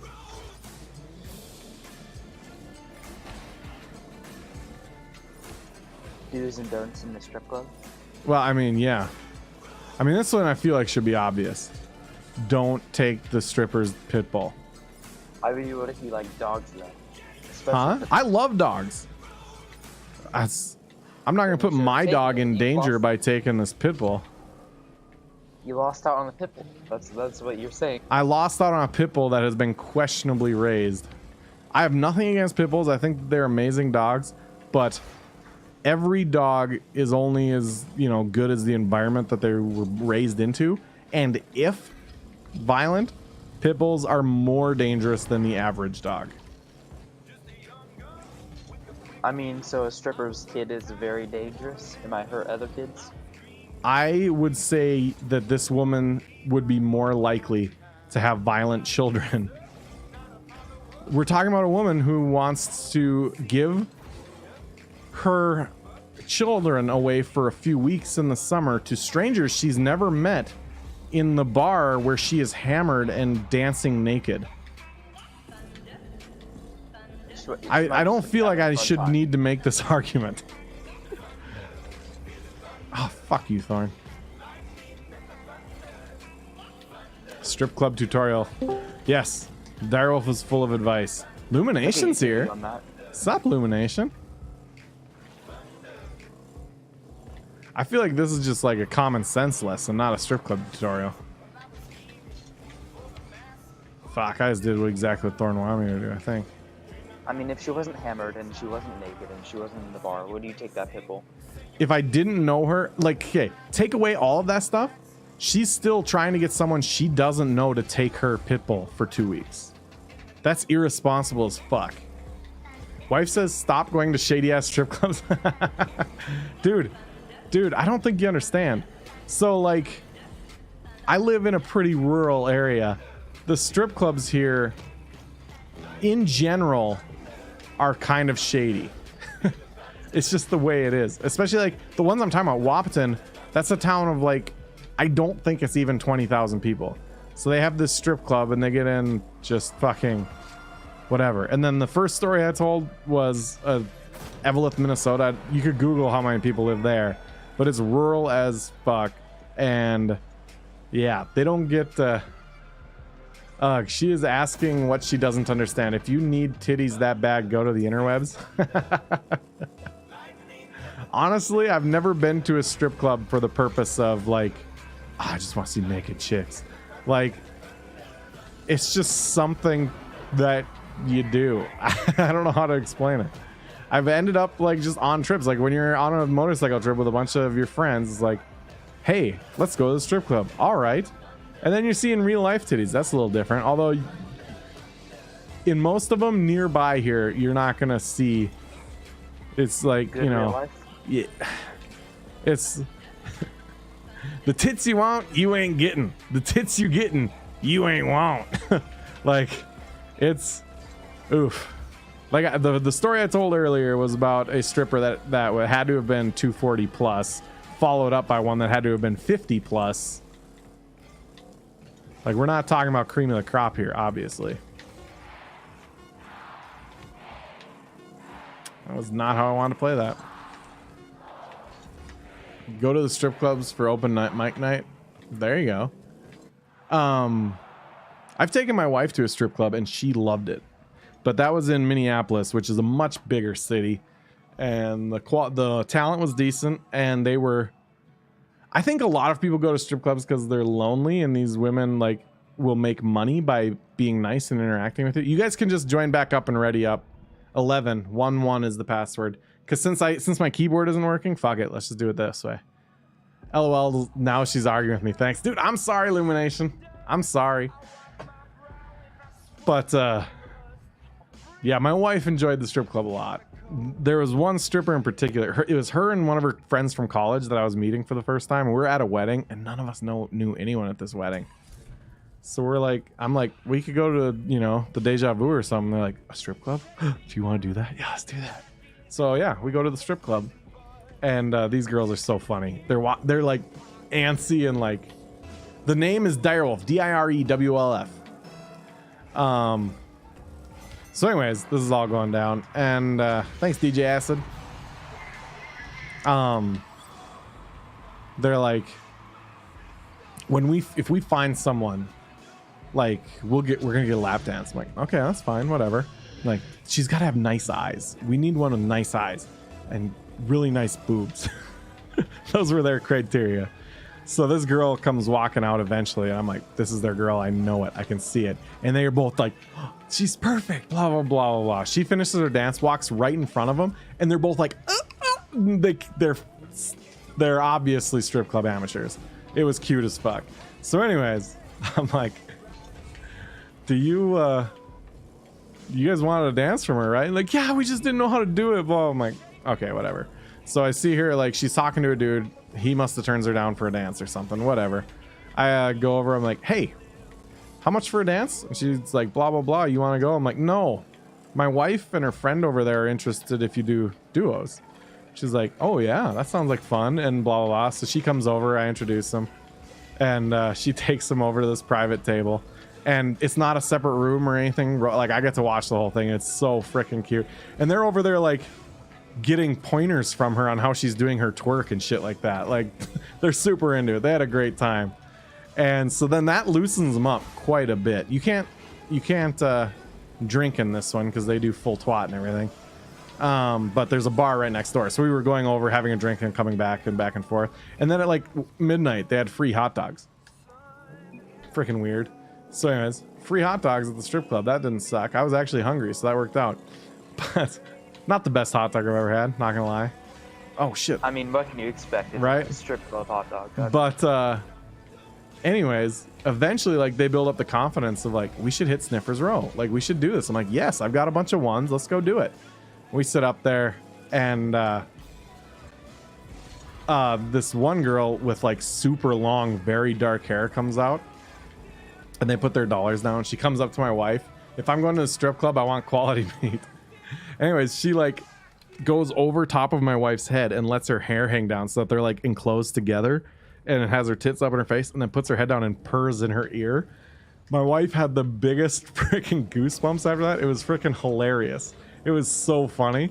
Do's and don'ts in the strip club. Well, I mean, yeah. I mean, this one I feel like should be obvious. Don't take the stripper's pit bull. I mean, what if you like dogs though? Huh? I love dogs. I'm not gonna put my dog in danger by taking this pit bull. You lost out on the pit bull. That's what you're saying. I lost out on a pit bull that has been questionably raised. I have nothing against pit bulls. I think they're amazing dogs, but every dog is only as, you know, good as the environment that they were raised into. And if violent, pit bulls are more dangerous than the average dog. I mean, so a stripper's kid is very dangerous. It might hurt other kids. I would say that this woman would be more likely to have violent children. We're talking about a woman who wants to give her children away for a few weeks in the summer to strangers she's never met in the bar where she is hammered and dancing naked. I don't feel like I should need to make this argument. Oh, fuck you, Thorn. Strip club tutorial. Yes, Direwolf is full of advice. Lumination's here. Sup, Lumination? I feel like this is just like a common sense lesson, not a strip club tutorial. Fuck, I just did exactly what Thorn wanted me to do, I think. I mean, if she wasn't hammered and she wasn't naked and she wasn't in the bar, would you take that pit bull? If I didn't know her, like, okay, take away all of that stuff, she's still trying to get someone she doesn't know to take her pit bull for 2 weeks. That's irresponsible as fuck. Wife says stop going to shady ass strip clubs. Dude, I don't think you understand. So, like, I live in a pretty rural area. The strip clubs here, in general, are kind of shady. It's just the way it is. Especially, like, the ones I'm talking about, Wahpeton, that's a town of, like, I don't think it's even 20,000 people. So they have this strip club, and they get in just fucking whatever. And then the first story I told was Eveleth, Minnesota. You could Google how many people live there. But it's rural as fuck. And yeah, they don't get she is asking what she doesn't understand. If you need titties that bad, go to the interwebs. Honestly, I've never been to a strip club for the purpose of, like, oh, I just want to see naked chicks. Like, it's just something that you do. I don't know how to explain it. I've ended up, like, just on trips. Like, when you're on a motorcycle trip with a bunch of your friends, it's like, hey, let's go to the strip club. All right. And then you're seeing real life titties. That's a little different. Although, in most of them nearby here, you're not going to see. It's like, Good you know. real life? Yeah. It's. The tits you want, you ain't getting. The tits you getting, you ain't want. Like, it's. Oof. Like, the story I told earlier was about a stripper that had to have been 240 plus, followed up by one that had to have been 50 plus. Like, we're not talking about cream of the crop here, obviously. That was not how I wanted to play that. Go to the strip clubs for open night, mic night. There you go. I've taken my wife to a strip club and she loved it. But that was in Minneapolis, which is a much bigger city. And the talent was decent, and they were... I think a lot of people go to strip clubs because they're lonely, and these women, like, will make money by being nice and interacting with it. You guys can just join back up and ready up. 1111 is the password. Because since my keyboard isn't working, fuck it. Let's just do it this way. LOL, now she's arguing with me. Thanks. Dude, I'm sorry, Illumination. I'm sorry. But, yeah, my wife enjoyed the strip club a lot. There was one stripper in particular. It was her and one of her friends from college that I was meeting for the first time. We were at a wedding, and none of us knew anyone at this wedding. So I'm like, we could go to, you know, the Deja Vu or something. They're like, a strip club? Do you want to do that? Yeah, let's do that. So yeah, we go to the strip club, and these girls are so funny. They're like antsy and like The name is Direwolf, Direwolf. So anyways, this is all going down, and thanks DJ Acid. They're like, if we find someone, like we're gonna get a lap dance. I'm like, okay, that's fine, whatever. Like, she's gotta have nice eyes. We need one with nice eyes and really nice boobs. Those were their criteria. So this girl comes walking out eventually, and I'm like, this is their girl. I know it. I can see it. And they are both like, oh, she's perfect. Blah, blah, blah, blah, blah. She finishes her dance, walks right in front of them, and they're both like, they're obviously strip club amateurs. It was cute as fuck. So anyways, I'm like, do you guys wanted a dance from her, right? Like, yeah, we just didn't know how to do it. Well, I'm like, okay, whatever. So I see her, like, she's talking to a dude. He must have turns her down for a dance or something, whatever. I go over, I'm like, hey, how much for a dance? And she's like, blah, blah, blah. You want to go? I'm like, no. My wife and her friend over there are interested if you do duos. She's like, oh, yeah, that sounds like fun, and blah, blah, blah. So she comes over, I introduce them, and she takes them over to this private table. And it's not a separate room or anything. Like, I get to watch the whole thing. It's so freaking cute. And they're over there, like, getting pointers from her on how she's doing her twerk and shit like that. Like, they're super into it. They had a great time. And so then that loosens them up quite a bit. You can't drink in this one because they do full twat and everything. But there's a bar right next door. So we were going over, having a drink, and coming back and forth. And then at like midnight, they had free hot dogs. Freaking weird. So anyways, free hot dogs at the strip club. That didn't suck. I was actually hungry, so that worked out. But not the best hot dog I've ever had, not gonna lie. Oh shit. I mean, what can you expect? It's right? A strip club hot dog. But anyways, eventually, like, they build up the confidence of like, we should hit Sniffers Row. Like, we should do this. I'm like, yes, I've got a bunch of ones. Let's go do it. We sit up there, and this one girl with like super long, very dark hair comes out, and they put their dollars down. She comes up to my wife. If I'm going to a strip club, I want quality meat. Anyways, she like goes over top of my wife's head and lets her hair hang down so that they're like enclosed together, and it has her tits up in her face, and then puts her head down and purrs in her ear. My wife had the biggest freaking goosebumps after that. It was freaking hilarious. It was so funny.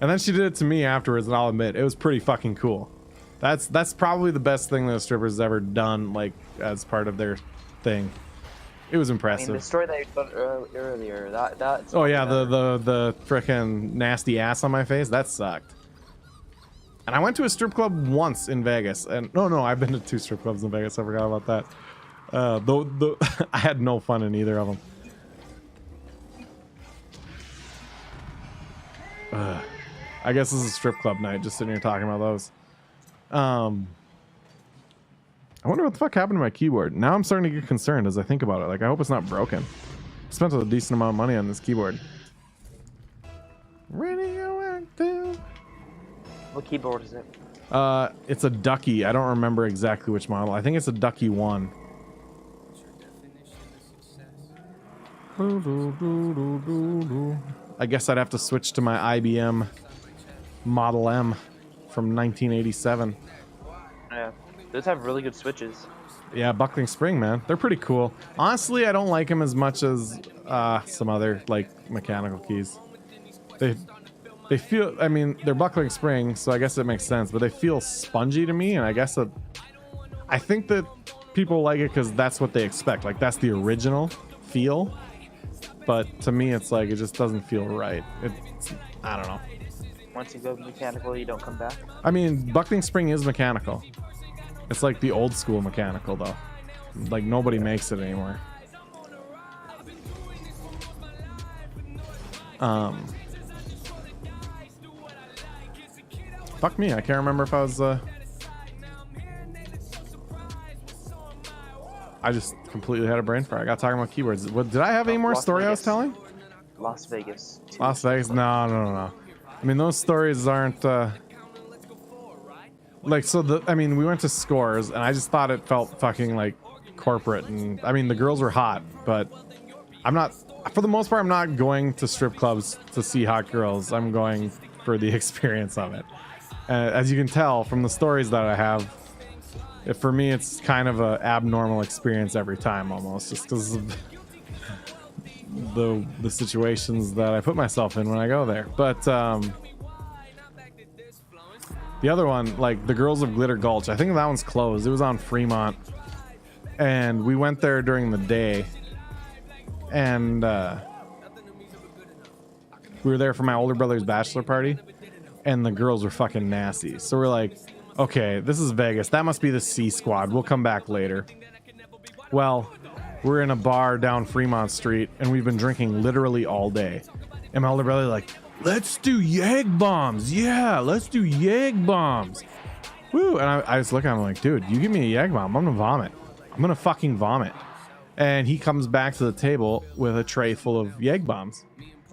And then she did it to me afterwards, and I'll admit, it was pretty fucking cool. That's probably the best thing that a stripper's ever done, like, as part of their thing. It was impressive. I mean, the story that you told earlier, that's... Oh yeah, the frickin' nasty ass on my face, that sucked. And I went to a strip club once in Vegas, and no, I've been to 2 strip clubs in Vegas. I forgot about that. I had no fun in either of them. I guess this is a strip club night, just sitting here talking about those. I wonder what the fuck happened to my keyboard. Now I'm starting to get concerned as I think about it. Like, I hope it's not broken. I spent a decent amount of money on this keyboard. Radioactive. What keyboard is it? It's a Ducky. I don't remember exactly which model. I think it's a Ducky 1. I guess I'd have to switch to my IBM Model M from 1987. Yeah, those have really good switches. Yeah, buckling spring, man. They're pretty cool. Honestly, I don't like them as much as some other, like, mechanical keys. They feel, I mean, they're buckling spring, so I guess it makes sense, but they feel spongy to me, and I guess I think that people like it because that's what they expect. Like, that's the original feel. But to me, it's like, it just doesn't feel right. I don't know. Once you go mechanical, you don't come back? I mean, buckling spring is mechanical. It's like the old school mechanical, though. Like, nobody makes it anymore. Fuck me, I can't remember if I was, I just completely had a brain fart. I got talking about keywords. What, did I have any more Las story Vegas. I was telling? Las Vegas. Las Vegas? No. I mean, those stories aren't, like, so I mean, we went to Scores, and I just thought it felt fucking, like, corporate, and, I mean, the girls were hot, but for the most part, I'm not going to strip clubs to see hot girls. I'm going for the experience of it. As you can tell from the stories that I have, For me, it's kind of a abnormal experience every time, almost, just because of the situations that I put myself in when I go there. But the other one, like the Girls of Glitter Gulch, I think that one's closed. It was on Fremont, and we went there during the day, and we were there for my older brother's bachelor party, and the girls were fucking nasty. So we're like, okay, this is Vegas. That must be the C Squad. We'll come back later. Well, we're in a bar down Fremont Street, and we've been drinking literally all day. And my older brother like, let's do Yeg bombs. Yeah, let's do Yeg bombs. Woo! And I just look at him like, dude, you give me a Yeg bomb, I'm gonna vomit. I'm gonna fucking vomit. And he comes back to the table with a tray full of Yeg bombs.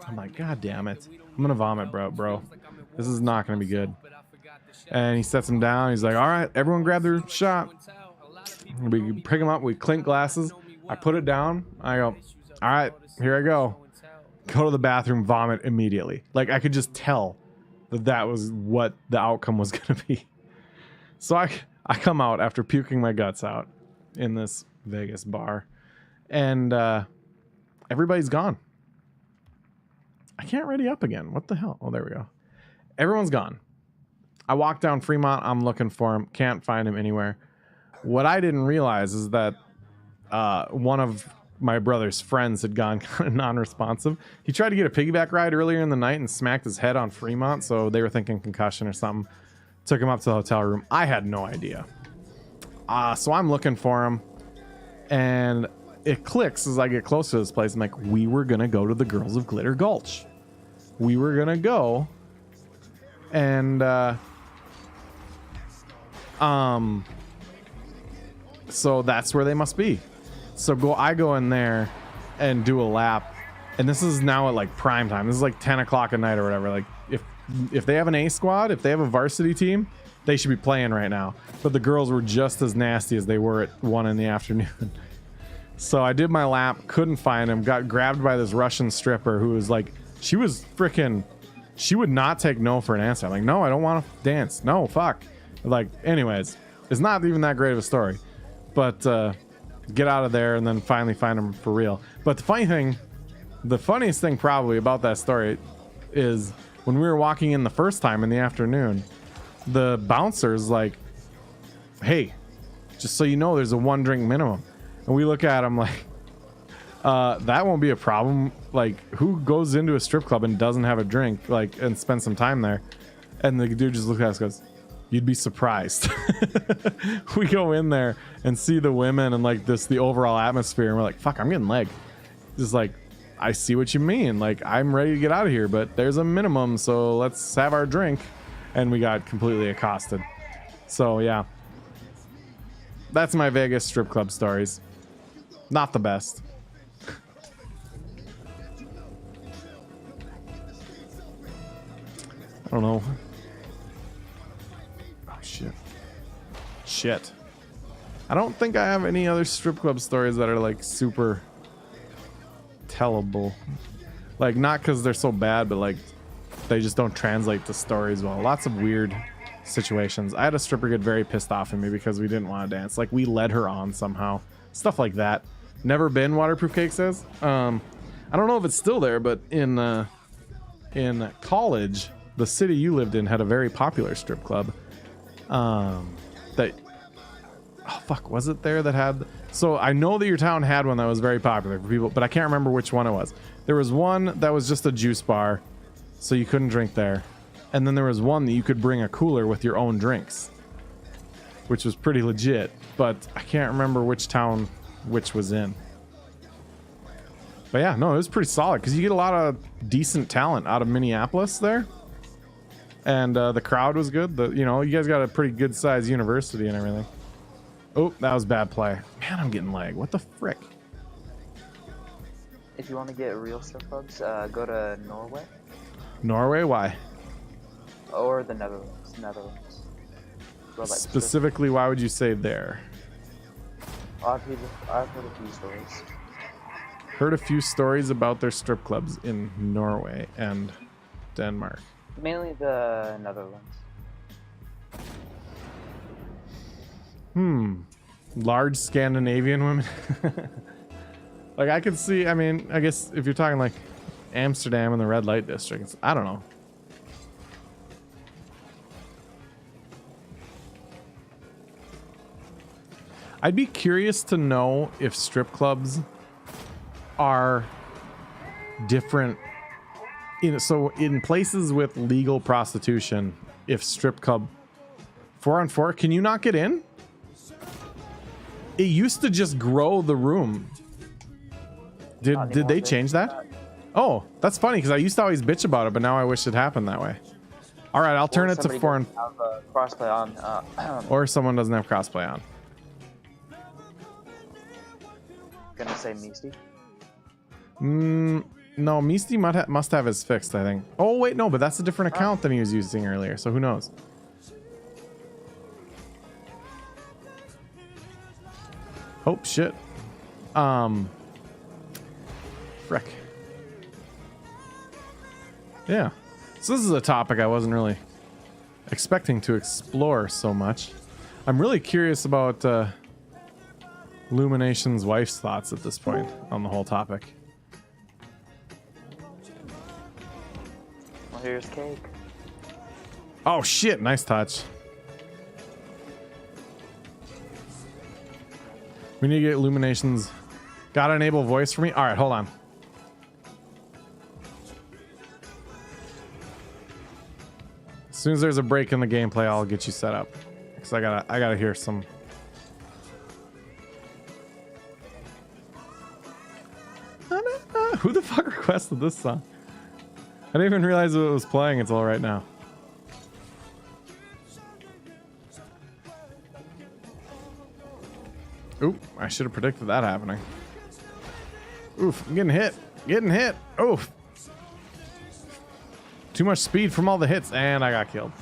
I'm like, God damn it. I'm gonna vomit, bro. This is not gonna be good. And he sets him down. He's like, all right, everyone grab their shot. We pick him up. We clink glasses. I put it down. I go, all right, here I go. Go to the bathroom, vomit immediately. Like, I could just tell that was what the outcome was going to be. So I come out after puking my guts out in this Vegas bar. And everybody's gone. I can't ready up again. What the hell? Oh, there we go. Everyone's gone. I walk down Fremont. I'm looking for him. Can't find him anywhere. What I didn't realize is that one of my brother's friends had gone kind of non-responsive. He tried to get a piggyback ride earlier in the night and smacked his head on Fremont, so they were thinking concussion or something. Took him up to the hotel room. I had no idea. So I'm looking for him, and it clicks as I get close to this place. I'm like, we were gonna go to the Girls of Glitter Gulch. We were gonna go, and so that's where they must be. So I go in there and do a lap, and this is now at like prime time. This is like 10 o'clock at night or whatever. Like if they have an A squad, if they have a varsity team, they should be playing right now. But the girls were just as nasty as they were at 1 in the afternoon. So I did my lap, couldn't find him, got grabbed by this Russian stripper who was like, she was freaking, she would not take no for an answer. I'm like, no, I don't want to dance. No, fuck. Like, anyways, it's not even that great of a story. But get out of there and then finally find him for real. But the funniest thing probably about that story is when we were walking in the first time in the afternoon, the bouncer's like, hey, just so you know, there's a 1 drink minimum. And we look at him like, that won't be a problem. Like, who goes into a strip club and doesn't have a drink, like, and spend some time there? And the dude just looks at us and goes, you'd be surprised. We go in there and see the women and like the overall atmosphere, and we're like, fuck, I'm getting leg. Just like, I see what you mean. Like, I'm ready to get out of here, but there's a minimum, so let's have our drink. And we got completely accosted. So yeah, that's my Vegas strip club stories. Not the best. I don't know. Oh shit. I don't think I have any other strip club stories that are like super tellable. Like, not because they're so bad, but like they just don't translate to stories well. Lots of weird situations. I had a stripper get very pissed off at me because we didn't want to dance. Like, we led her on somehow. Stuff like that. Never been, Waterproof Cake says. I don't know if it's still there, but in college, the city you lived in had a very popular strip club. Was it there that had... So I know that your town had one that was very popular for people, but I can't remember which one it was. There was one that was just a juice bar, so you couldn't drink there. And then there was one that you could bring a cooler with your own drinks, which was pretty legit, but I can't remember which town which was in. But yeah, no, it was pretty solid because you get a lot of decent talent out of Minneapolis there. And the crowd was good. You guys got a pretty good sized university and everything. Oh, that was bad play. Man, I'm getting lag. What the frick? If you want to get real strip clubs, go to Norway. Norway? Why? Or the Netherlands. Specifically, why would you say there? I've heard a few stories. Heard a few stories about their strip clubs in Norway and Denmark. Mainly the Netherlands. Large Scandinavian women. Like I could see, I mean, I guess if you're talking like Amsterdam and the red light district, I don't know. I'd be curious to know if strip clubs are different so in places with legal prostitution, if strip club 4-on-4, can you not get in? It used to just grow the room. Did they change that? Oh, that's funny because I used to always bitch about it, but now I wish it happened that way. All right, I'll turn it to 4 and crossplay on. Or someone doesn't have crossplay on. Gonna say Misty. No, Misty must have his fixed, I think. Oh wait, no, but that's a different account than he was using earlier, so who knows? Oh shit. Frick. Yeah. So this is a topic I wasn't really expecting to explore so much. I'm really curious about Illumination's wife's thoughts at this point on the whole topic. Well, here's cake. Oh shit, nice touch. We need to get Illumination's... Gotta enable voice for me? Alright, hold on. As soon as there's a break in the gameplay, I'll get you set up. Because I gotta hear some... Who the fuck requested this song? I didn't even realize it was playing until right now. Oop, I should have predicted that happening. Oof, I'm getting hit. Getting hit. Oof. Too much speed from all the hits, and I got killed.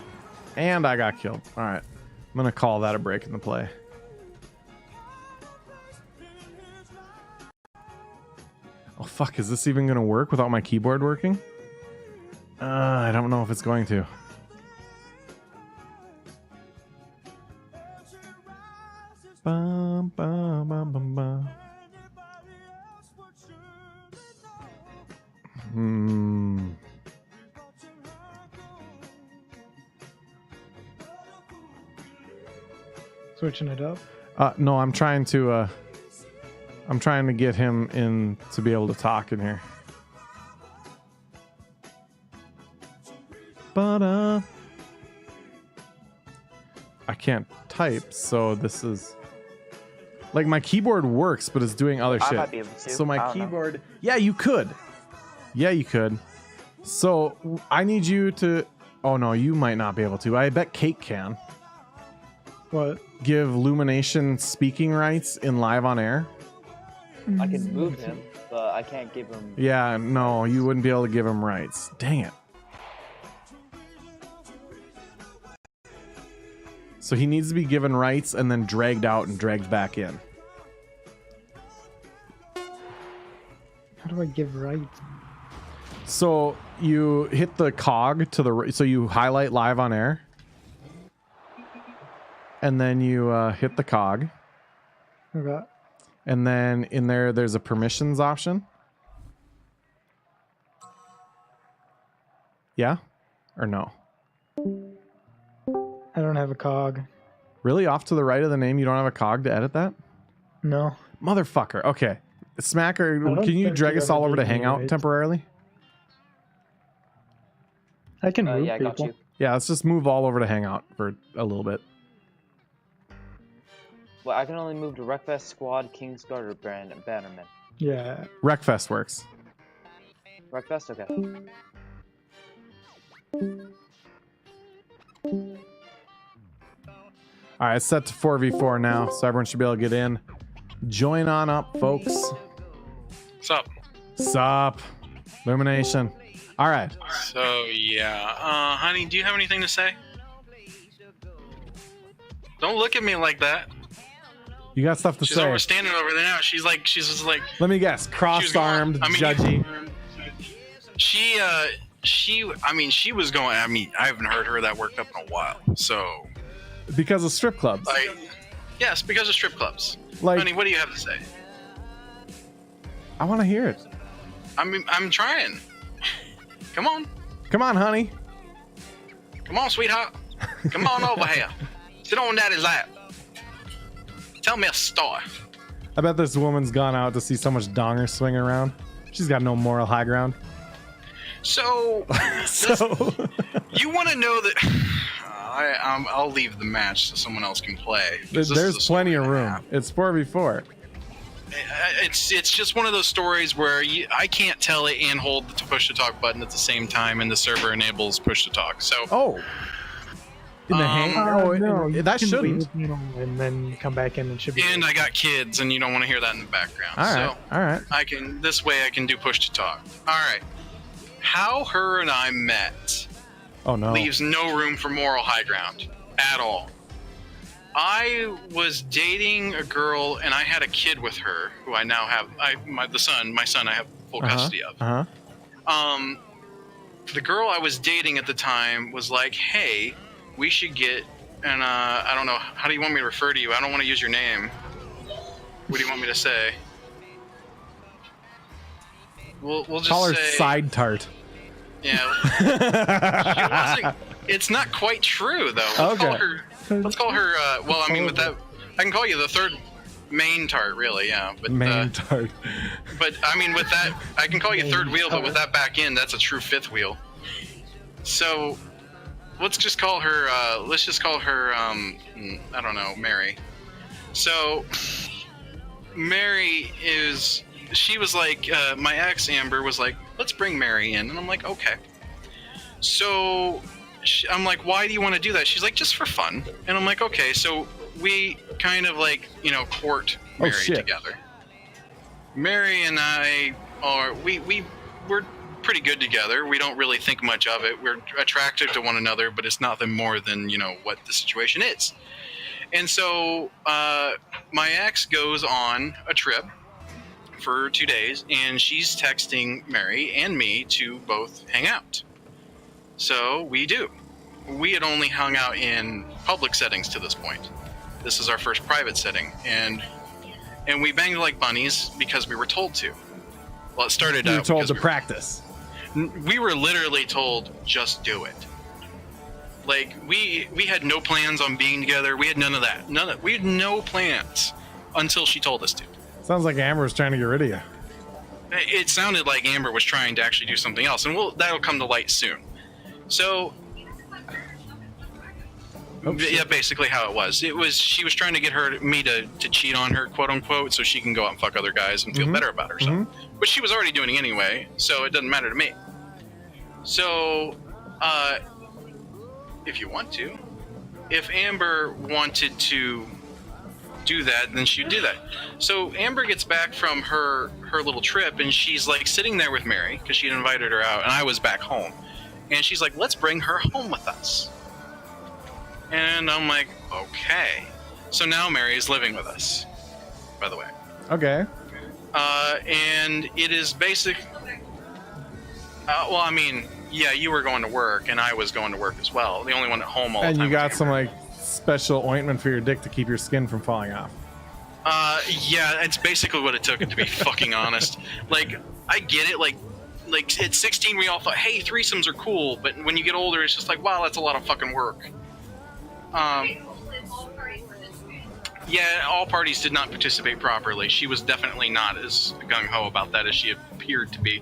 And I got killed. Alright. I'm gonna call that a break in the play. Oh fuck, is this even gonna work without my keyboard working? I don't know if it's going to. Bum, bum, bum, bum, bum. Switching it up. No, I'm trying to get him in to be able to talk in here. But I can't type, so this is like my keyboard works, but it's doing other shit. I might be able to. So my keyboard, yeah, you could. Yeah, you could. So I need you to. Oh no, you might not be able to. I bet Cake can. What? Give Illumination speaking rights in live on air. I can move him, but I can't give him. Yeah, no, you wouldn't be able to give him rights. Dang it. So he needs to be given rights and then dragged out and dragged back in. How do I give rights? So you hit the cog to the right, so you highlight live on air. And then you hit the cog. Okay. And then in there's a permissions option. Yeah? Or no? I don't have a cog. Really? Off to the right of the name, you don't have a cog to edit that? No. Motherfucker. Okay. Smacker, can you drag us all over to Hangout temporarily? I can move yeah, I people. got you. Yeah, let's just move all over to Hangout for a little bit. Well, I can only move to Wreckfest, Squad, Kingsguard, or Bannerman. Yeah. Wreckfest works. Wreckfest? Okay. All right, it's set to 4v4 now, so everyone should be able to get in. Join on up, folks. What's up? Sup? Illumination. All right. So, yeah. Honey, do you have anything to say? Don't look at me like that. You got stuff to She's say. standing over there now. She's just like. Let me guess. Crossed-armed, judgy. She was going. I mean, I haven't heard her that worked up in a while. So. Because of strip clubs. Yes, because of strip clubs. Like- Honey, what do you have to say? I want to hear it. I'm trying. Come on. Come on, honey. Come on, sweetheart. Come on over here. Sit on daddy's lap. Tell me a story. I bet this woman's gone out to see so much donger swing around. She's got no moral high ground. So, So, you want to know that... I'll leave the match so someone else can play. 'cause this is there's a story plenty of and a room. half. It's 4v4. It's just one of those stories where I can't tell it and hold the push to talk button at the same time, and the server enables push to talk. So Oh. In the hang? Oh, no, you that can shouldn't. leave, you know, and then come back in and should be. and I got kids, and you don't want to hear that in the background. All right. So All right. I can this way I can do push to talk. All right. How her and I met Oh no. leaves no room for moral high ground at all. I was dating a girl, and I had a kid with her, who I now have. My son. I have full custody of. The girl I was dating at the time was like, "Hey, we should get," and I don't know, how do you want me to refer to you? I don't want to use your name. What do you want me to say? We'll just Call her say side tart. Yeah. She wasn't, it's not quite true though. Let's call her. Well, I mean, with that, I can call you the third main tart, really. Yeah. But Main tart. but I mean, with that, I can call you third wheel, but with that back end, that's a true fifth wheel. So let's just call her. Let's just call her. I don't know, Mary. So Mary is. She was like, my ex Amber was like, let's bring Mary in, and I'm like, okay. So I'm like, why do you want to do that? She's like, just for fun, and I'm like, okay. So we kind of like, court Mary together. Mary and I we're pretty good together. We don't really think much of it. We're attracted to one another, but it's nothing more than what the situation is. And so my ex goes on a trip for 2 days, and she's texting Mary and me to both hang out. So we do. We had only hung out in public settings to this point. This is our first private setting, and we banged like bunnies because we were told to. Well, it started You were out told because to practice. we were literally told, just do it. Like, we had no plans on being together. We had none of that. We had no plans until she told us to. Sounds like Amber was trying to get rid of you. It sounded like Amber was trying to actually do something else, and that'll come to light soon. So, yeah, basically how it was. She was trying to get me to cheat on her, quote unquote, so she can go out and fuck other guys and feel better about herself. Which she was already doing anyway, so it doesn't matter to me. So, if you want to, if Amber wanted to do that, then she'd do that. So Amber gets back from her little trip, and she's like sitting there with Mary because she'd invited her out, and I was back home, and she's like, let's bring her home with us. And I'm like, okay. So now Mary is living with us, by the way. Okay. And it is basic. Well, I mean, yeah, you were going to work, and I was going to work as well. The only one at home all the time. And you got was some Amber. special ointment for your dick to keep your skin from falling off. Yeah, it's basically what it took, to be fucking honest. Like, I get it, like at 16 we all thought, hey, threesomes are cool, but when you get older, it's just like, wow, that's a lot of fucking work. Yeah, all parties did not participate properly. She was definitely not as gung-ho about that as she appeared to be.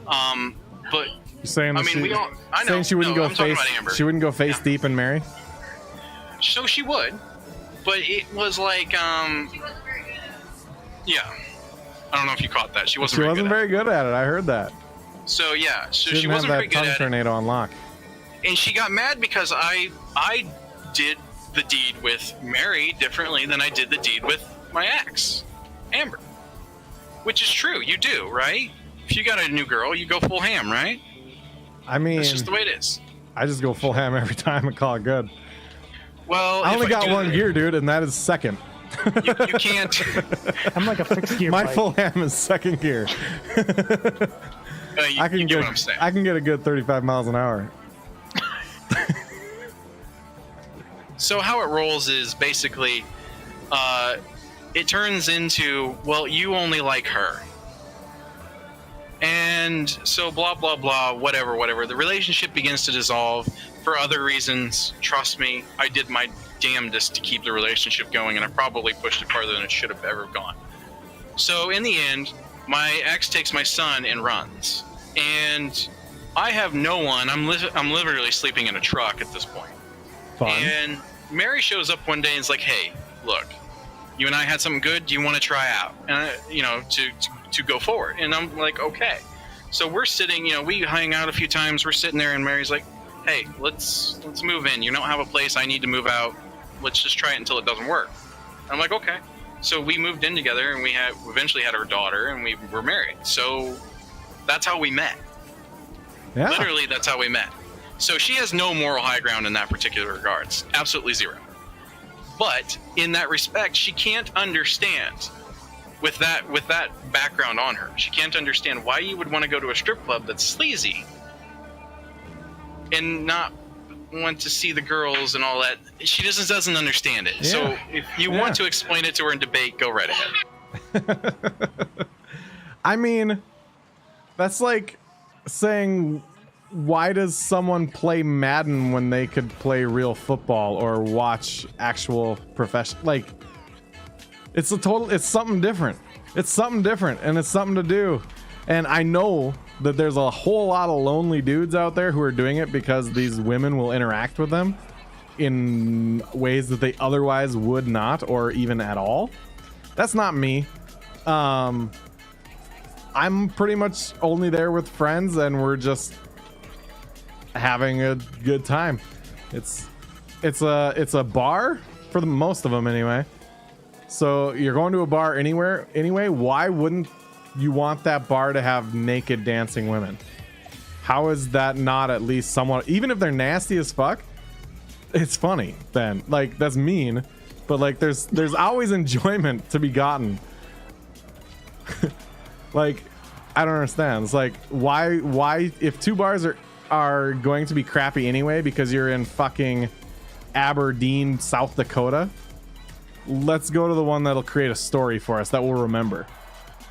But You're saying I mean, I know. saying she wouldn't No, go I'm talking face about Amber. she wouldn't go face Yeah. deep in Mary? So she would, but it was like, yeah. I don't know if you caught that. She wasn't She very wasn't good very good at it. I heard that. at it. So yeah, so She she didn't have wasn't very that good tongue at it. tornado unlock. And she got mad because I did the deed with Mary differently than I did the deed with my ex, Amber. Which is true. You do, right? If you got a new girl, you go full ham, right? I mean, That's just the way it is. I just go full ham every time and call it good. Well, I if only got do one that- gear, dude, and that is second. You can't. I'm like a fixed gear My bike. full ham is second gear. You I can get get what I'm saying. I can get a good 35 miles an hour. So how it rolls is basically, it turns into, well, you only like her. And so blah, blah, blah, whatever. The relationship begins to dissolve for other reasons. Trust me, I did my damnedest to keep the relationship going, and I probably pushed it farther than it should have ever gone. So in the end, my ex takes my son and runs. And I have no one. I'm literally sleeping in a truck at this point. Fun. And Mary shows up one day and is like, hey, look, you and I had something good. Do you want to try out? And, to go forward. And I'm like, okay. So we're sitting, we hang out a few times. We're sitting there and Mary's like, hey, let's move in. You don't have a place. I need to move out. Let's just try it until it doesn't work. And I'm like, okay. So we moved in together and we eventually had our daughter and we were married. So that's how we met. Yeah. Literally, that's how we met. So she has no moral high ground in that particular regards. Absolutely zero. But in that respect, she can't understand with that background on her. She can't understand why you would want to go to a strip club that's sleazy and not want to see the girls and all that. She just doesn't understand it. Yeah. So if you want to explain it to her in debate, go right ahead. I mean, that's like saying, why does someone play Madden when they could play real football or watch actual professional? Like, it's something different. It's something different, and it's something to do. And I know that there's a whole lot of lonely dudes out there who are doing it because these women will interact with them in ways that they otherwise would not, or even at all. That's not me. I'm pretty much only there with friends, and we're just having a good time. It's a bar for the most of them anyway. So you're going to a bar anyway. Why wouldn't you want that bar to have naked dancing women? How is that not at least somewhat, even if they're nasty as fuck, it's funny then. Like, that's mean, but like there's always enjoyment to be gotten. Like, I don't understand. It's like, why if two bars are going to be crappy anyway because you're in fucking Aberdeen, South Dakota, let's go to the one that'll create a story for us that we'll remember.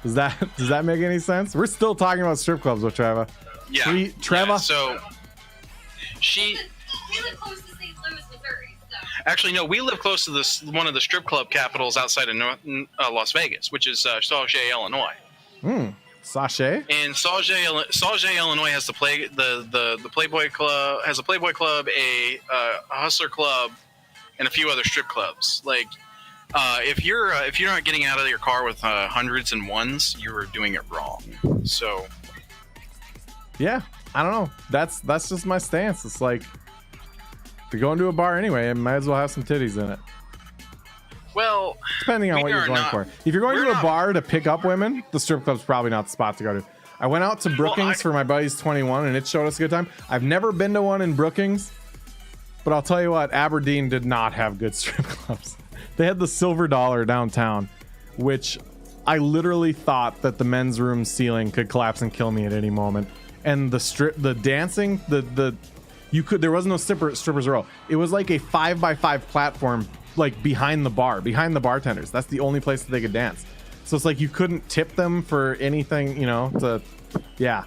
Does that make any sense? We're still talking about strip clubs with Treva. Yeah. Treva. Yeah, so we live close to St. Louis, Missouri. So. Actually, no, we live close to one of the strip club capitals outside of Las Vegas, which is Sauget, Illinois. Sachet. And Sauget, Illinois has the Playboy Club, has a Playboy Club, a Hustler Club, and a few other strip clubs. Like, if you're not getting out of your car with hundreds and ones, you're doing it wrong. So, yeah, I don't know. That's just my stance. It's like, if you're going to a bar anyway, it might as well have some titties in it. Well, depending on what you're going for. If you're going to a bar to pick up women, the strip club's probably not the spot to go to. I went out to Brookings for my buddy's 21, and it showed us a good time. I've never been to one in Brookings, but I'll tell you what, Aberdeen did not have good strip clubs. They had the Silver Dollar downtown, which I literally thought that the men's room ceiling could collapse and kill me at any moment. And the dancing, there was no strippers row. It was like a 5x5 platform, like behind the bartenders. That's the only place that they could dance. So it's like you couldn't tip them for anything, yeah.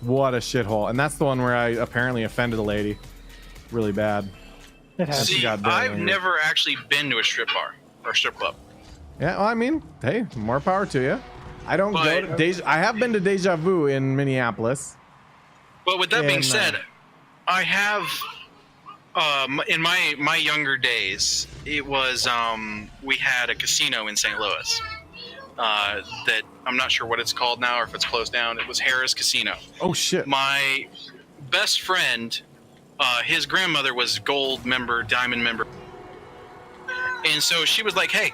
What a shithole. And that's the one where I apparently offended a lady really bad. See, I've never actually been to a strip bar or strip club. Yeah, well, I mean, hey, more power to you. I don't go to I have been to Deja Vu in Minneapolis. But with that being said, I have in my younger days, it was we had a casino in St. Louis that I'm not sure what it's called now or if it's closed down. It was Harris Casino. Oh shit. My best friend, his grandmother was gold member, diamond member, and so she was like, "Hey,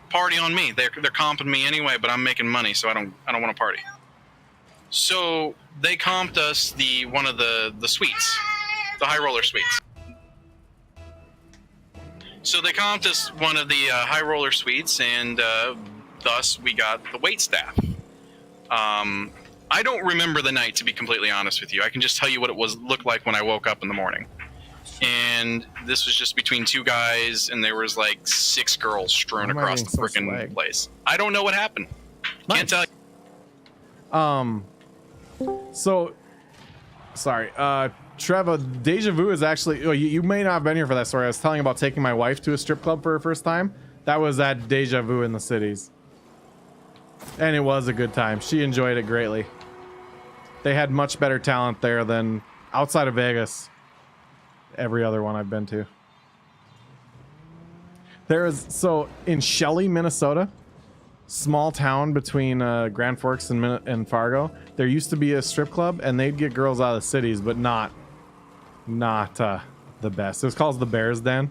party on me. They're comping me anyway, but I'm making money, so I don't want to party." So they comped us one of the suites, the high roller suites. So they comped us one of the high roller suites, and thus we got the wait staff. I don't remember the night, to be completely honest with you. I can just tell you what it looked like when I woke up in the morning. and this was just between two guys, and there was like 6 girls strewn Why am I across the being so freaking swag? place. I don't know what happened. Can't tell you. So, sorry, Trevor, Deja Vu is actually, oh, you may not have been here for that story. I was telling you about taking my wife to a strip club for her first time. That was at Deja Vu in the cities. And it was a good time. She enjoyed it greatly. They had much better talent there than outside of Vegas. Every other one I've been to. There is, so in Shelley, Minnesota, small town between Grand Forks and Fargo, there used to be a strip club, and they'd get girls out of the cities, but not the best. It was called the Bears Den.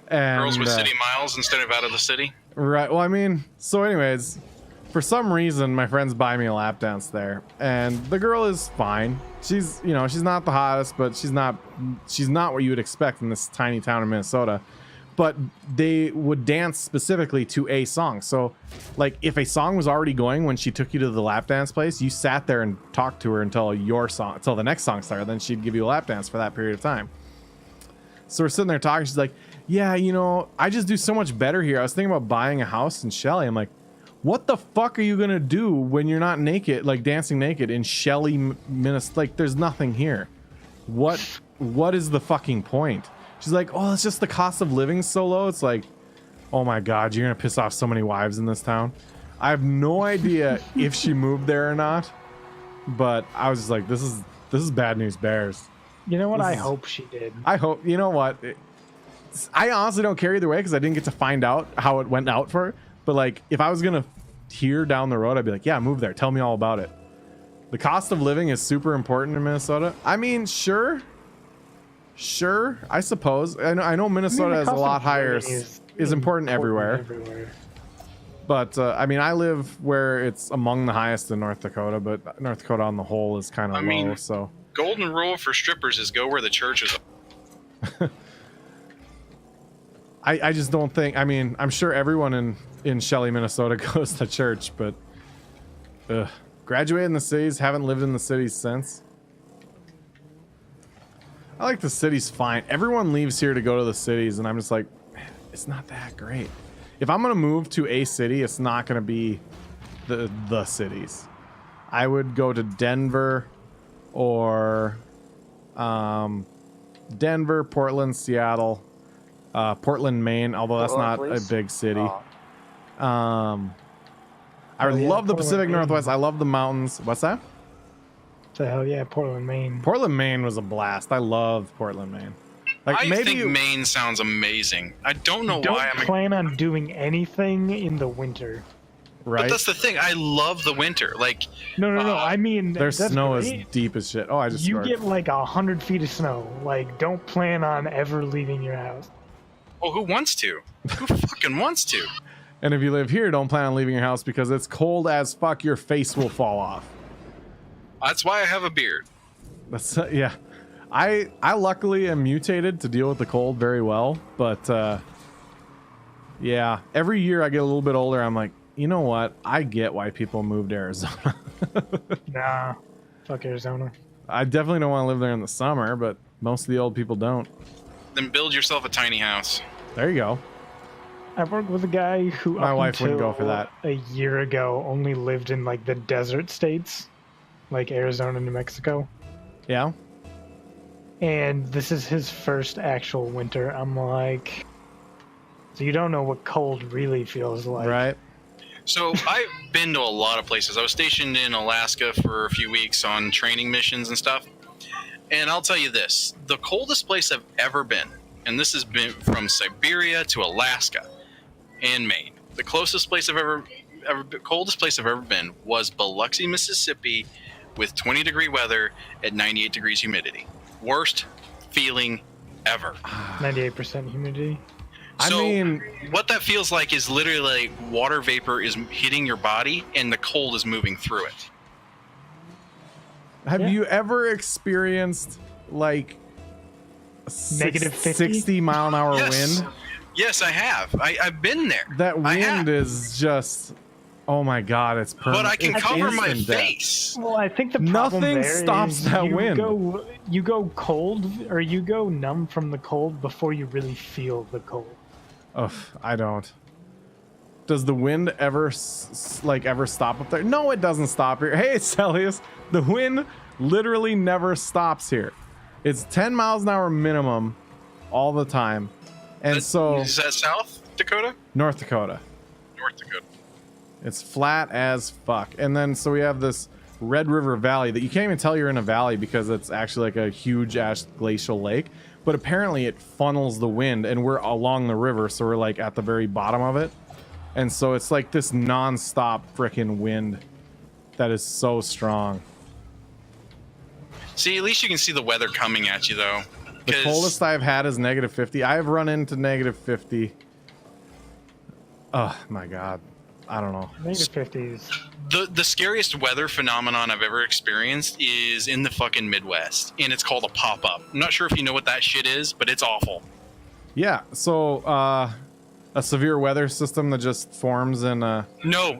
And, Girls with city miles instead of out of the city. right. Well, I mean, so anyways, for some reason, my friends buy me a lap dance there, and the girl is fine. She's, you know, she's not the hottest, but she's not what you would expect in this tiny town in Minnesota. But they would dance specifically to a song. So, like, if a song was already going when she took you to the lap dance place, you sat there and talked to her until the next song started. Then she'd give you a lap dance for that period of time. So we're sitting there talking. She's like, yeah, you know, I just do so much better here. I was thinking about buying a house in Shelley. I'm like, what the fuck are you gonna do when you're not naked, like dancing naked in Shelley, Minnesota? Like, there's nothing here. What is the fucking point? She's like, oh, it's just the cost of living so low. It's like, oh my God, you're gonna piss off so many wives in this town. I have no idea if she moved there or not, but I was just like, this is bad news bears. You know what? I hope she did. I hope, you know what? I honestly don't care either way because I didn't get to find out how it went out for her. But like, if I was gonna hear down the road, I'd be like, yeah, move there. Tell me all about it. The cost of living is super important in Minnesota. I mean, sure, I suppose. I know Minnesota is a lot higher, is important everywhere. But I mean, I live where it's among the highest in North Dakota, but North Dakota on the whole is kind of low. So Golden rule for strippers is go where the church is. I just don't think, I mean, I'm sure everyone in Shelley, Minnesota goes to church, but graduated in the cities, haven't lived in the cities since. I like the cities fine. Everyone leaves here to go to the cities, and I'm just like, it's not that great. If I'm going to move to a city, it's not going to be the cities. I would go to Denver or Denver, Portland, Seattle, Portland, Maine, although that's not a big city. I love the Pacific Northwest. I love the mountains. What's that? The hell yeah, Portland, Maine. Portland, Maine was a blast. I loved Portland, Maine. Like, I think Maine sounds amazing. I don't know why Don't plan on doing anything in the winter. Right. But that's the thing. I love the winter. Like, No. I mean, Their that's snow great. is deep as shit. Oh, I just You scored. get like 100 feet of snow. Like, don't plan on ever leaving your house. oh, who wants to? Who fucking wants to? And if you live here, don't plan on leaving your house because it's cold as fuck. Your face will fall off. That's why I have a beard. That's yeah. I luckily am mutated to deal with the cold very well, but yeah, every year I get a little bit older. I'm like, you know what? I get why people move to Arizona. Nah, fuck Arizona. I definitely don't want to live there in the summer, but most of the old people don't. Then build yourself a tiny house. There you go. I worked with a guy who My up wife wouldn't go for until that. a year ago only lived in like the desert states, like Arizona, New Mexico. Yeah. And this is his first actual winter. I'm like, so you don't know what cold really feels like. Right. So I've been to a lot of places. I was stationed in Alaska for a few weeks on training missions and stuff. And I'll tell you this, the coldest place I've ever been, and this has been from Siberia to Alaska and Maine. The closest place coldest place I've ever been was Biloxi, Mississippi, with 20-degree weather at 98 degrees humidity. Worst feeling ever. 98% humidity. So I mean, what that feels like is literally like water vapor is hitting your body and the cold is moving through it. have you ever experienced like Negative 50? 60-mile-an-hour Yes. wind? Yes, I have. I've been there. That I have. wind is just Oh my god, it's permanent. But I can It's cover my instant death. face. Well, I think the problem Nothing there stops is that you wind. you go cold or you go numb from the cold before you really feel the cold. Oh, I don't. Does the wind ever ever stop up there? No, it doesn't stop here. Hey, Celius, the wind literally never stops here. It's 10 miles an hour minimum all the time. And so Is that South Dakota? North Dakota. North Dakota. It's flat as fuck. And then so we have this Red River Valley that you can't even tell you're in a valley because it's actually like a huge ash glacial lake. But apparently it funnels the wind and we're along the river, so we're like at the very bottom of it. And so it's like this non-stop freaking wind that is so strong. See, at least you can see the weather coming at you, though. The 'Cause coldest I've had is -50. I've run into -50. Oh my god. I don't know. -50s. the scariest weather phenomenon I've ever experienced is in the fucking Midwest, and it's called a pop-up. I'm not sure if you know what that shit is, but it's awful. Yeah, so a severe weather system that just forms in No,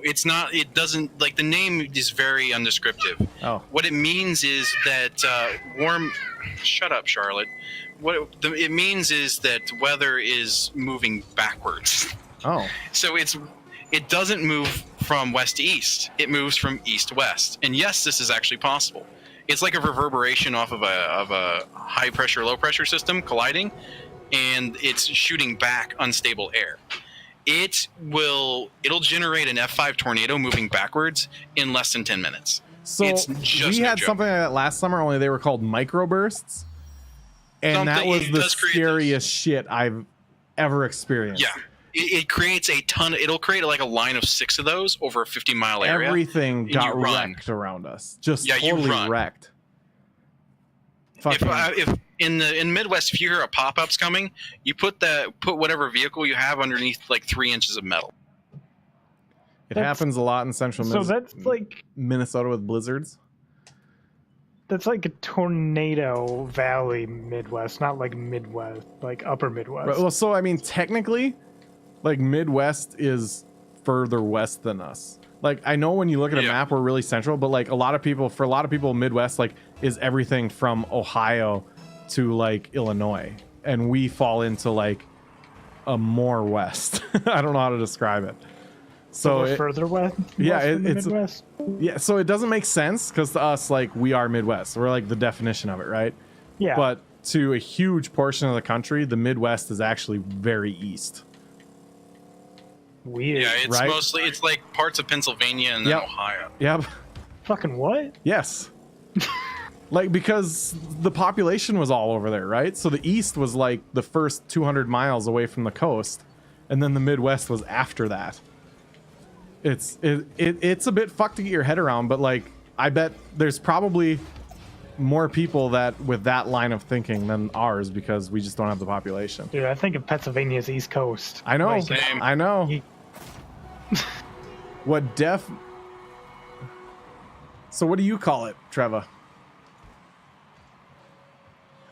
it's not. It doesn't, like, the name is very undescriptive. Oh. What it means is that warm... Shut up, Charlotte. It means is that weather is moving backwards. Oh. So it doesn't move from west to east. It moves from east to west. And yes, this is actually possible. It's like a reverberation off of a high pressure, low pressure system colliding, and it's shooting back unstable air. It'll generate an F5 tornado moving backwards in less than 10 minutes. So It's just we no had joke. something like that last summer, only they were called microbursts. And that Something- was it the does create scariest shit I've ever experienced. Yeah. It creates a ton. It'll create like a line of 6 of those over a 50-mile area. Everything and got you run. wrecked around us. Just Yeah, you totally run. wrecked. If Fucking, in Midwest, if you hear a pop-up's coming, you put whatever vehicle you have underneath like 3 inches of metal. it that's- happens a lot in central So that's like Minnesota with blizzards. that's like a tornado valley Midwest, not like Midwest, like upper Midwest. Right, well, so I mean, technically, like Midwest is further west than us. Like I know when you look at a Yeah. map, we're really central, but like for a lot of people, Midwest like is everything from Ohio to like Illinois, and we fall into like a more west. I don't know how to describe it. So we're it- further west. Yeah, west than the it's- Midwest. yeah, so it doesn't make sense because to us, like we are Midwest, we're like the definition of it, right? Yeah, But to a huge portion of the country, the Midwest is actually very east. weird. Yeah, it's Right? mostly it's like parts of Pennsylvania and then Yep. Ohio. Yep. Fucking what? Yes. Like because the population was all over there, right? So the east was like the first 200 miles away from the coast, and then the Midwest was after that. It's a bit fucked to get your head around, but like I bet there's probably more people that with that line of thinking than ours because we just don't have the population. Dude, I think of Pennsylvania's East Coast. I know. Like, Same. I know. Ye- What So what do you call it, Trevor?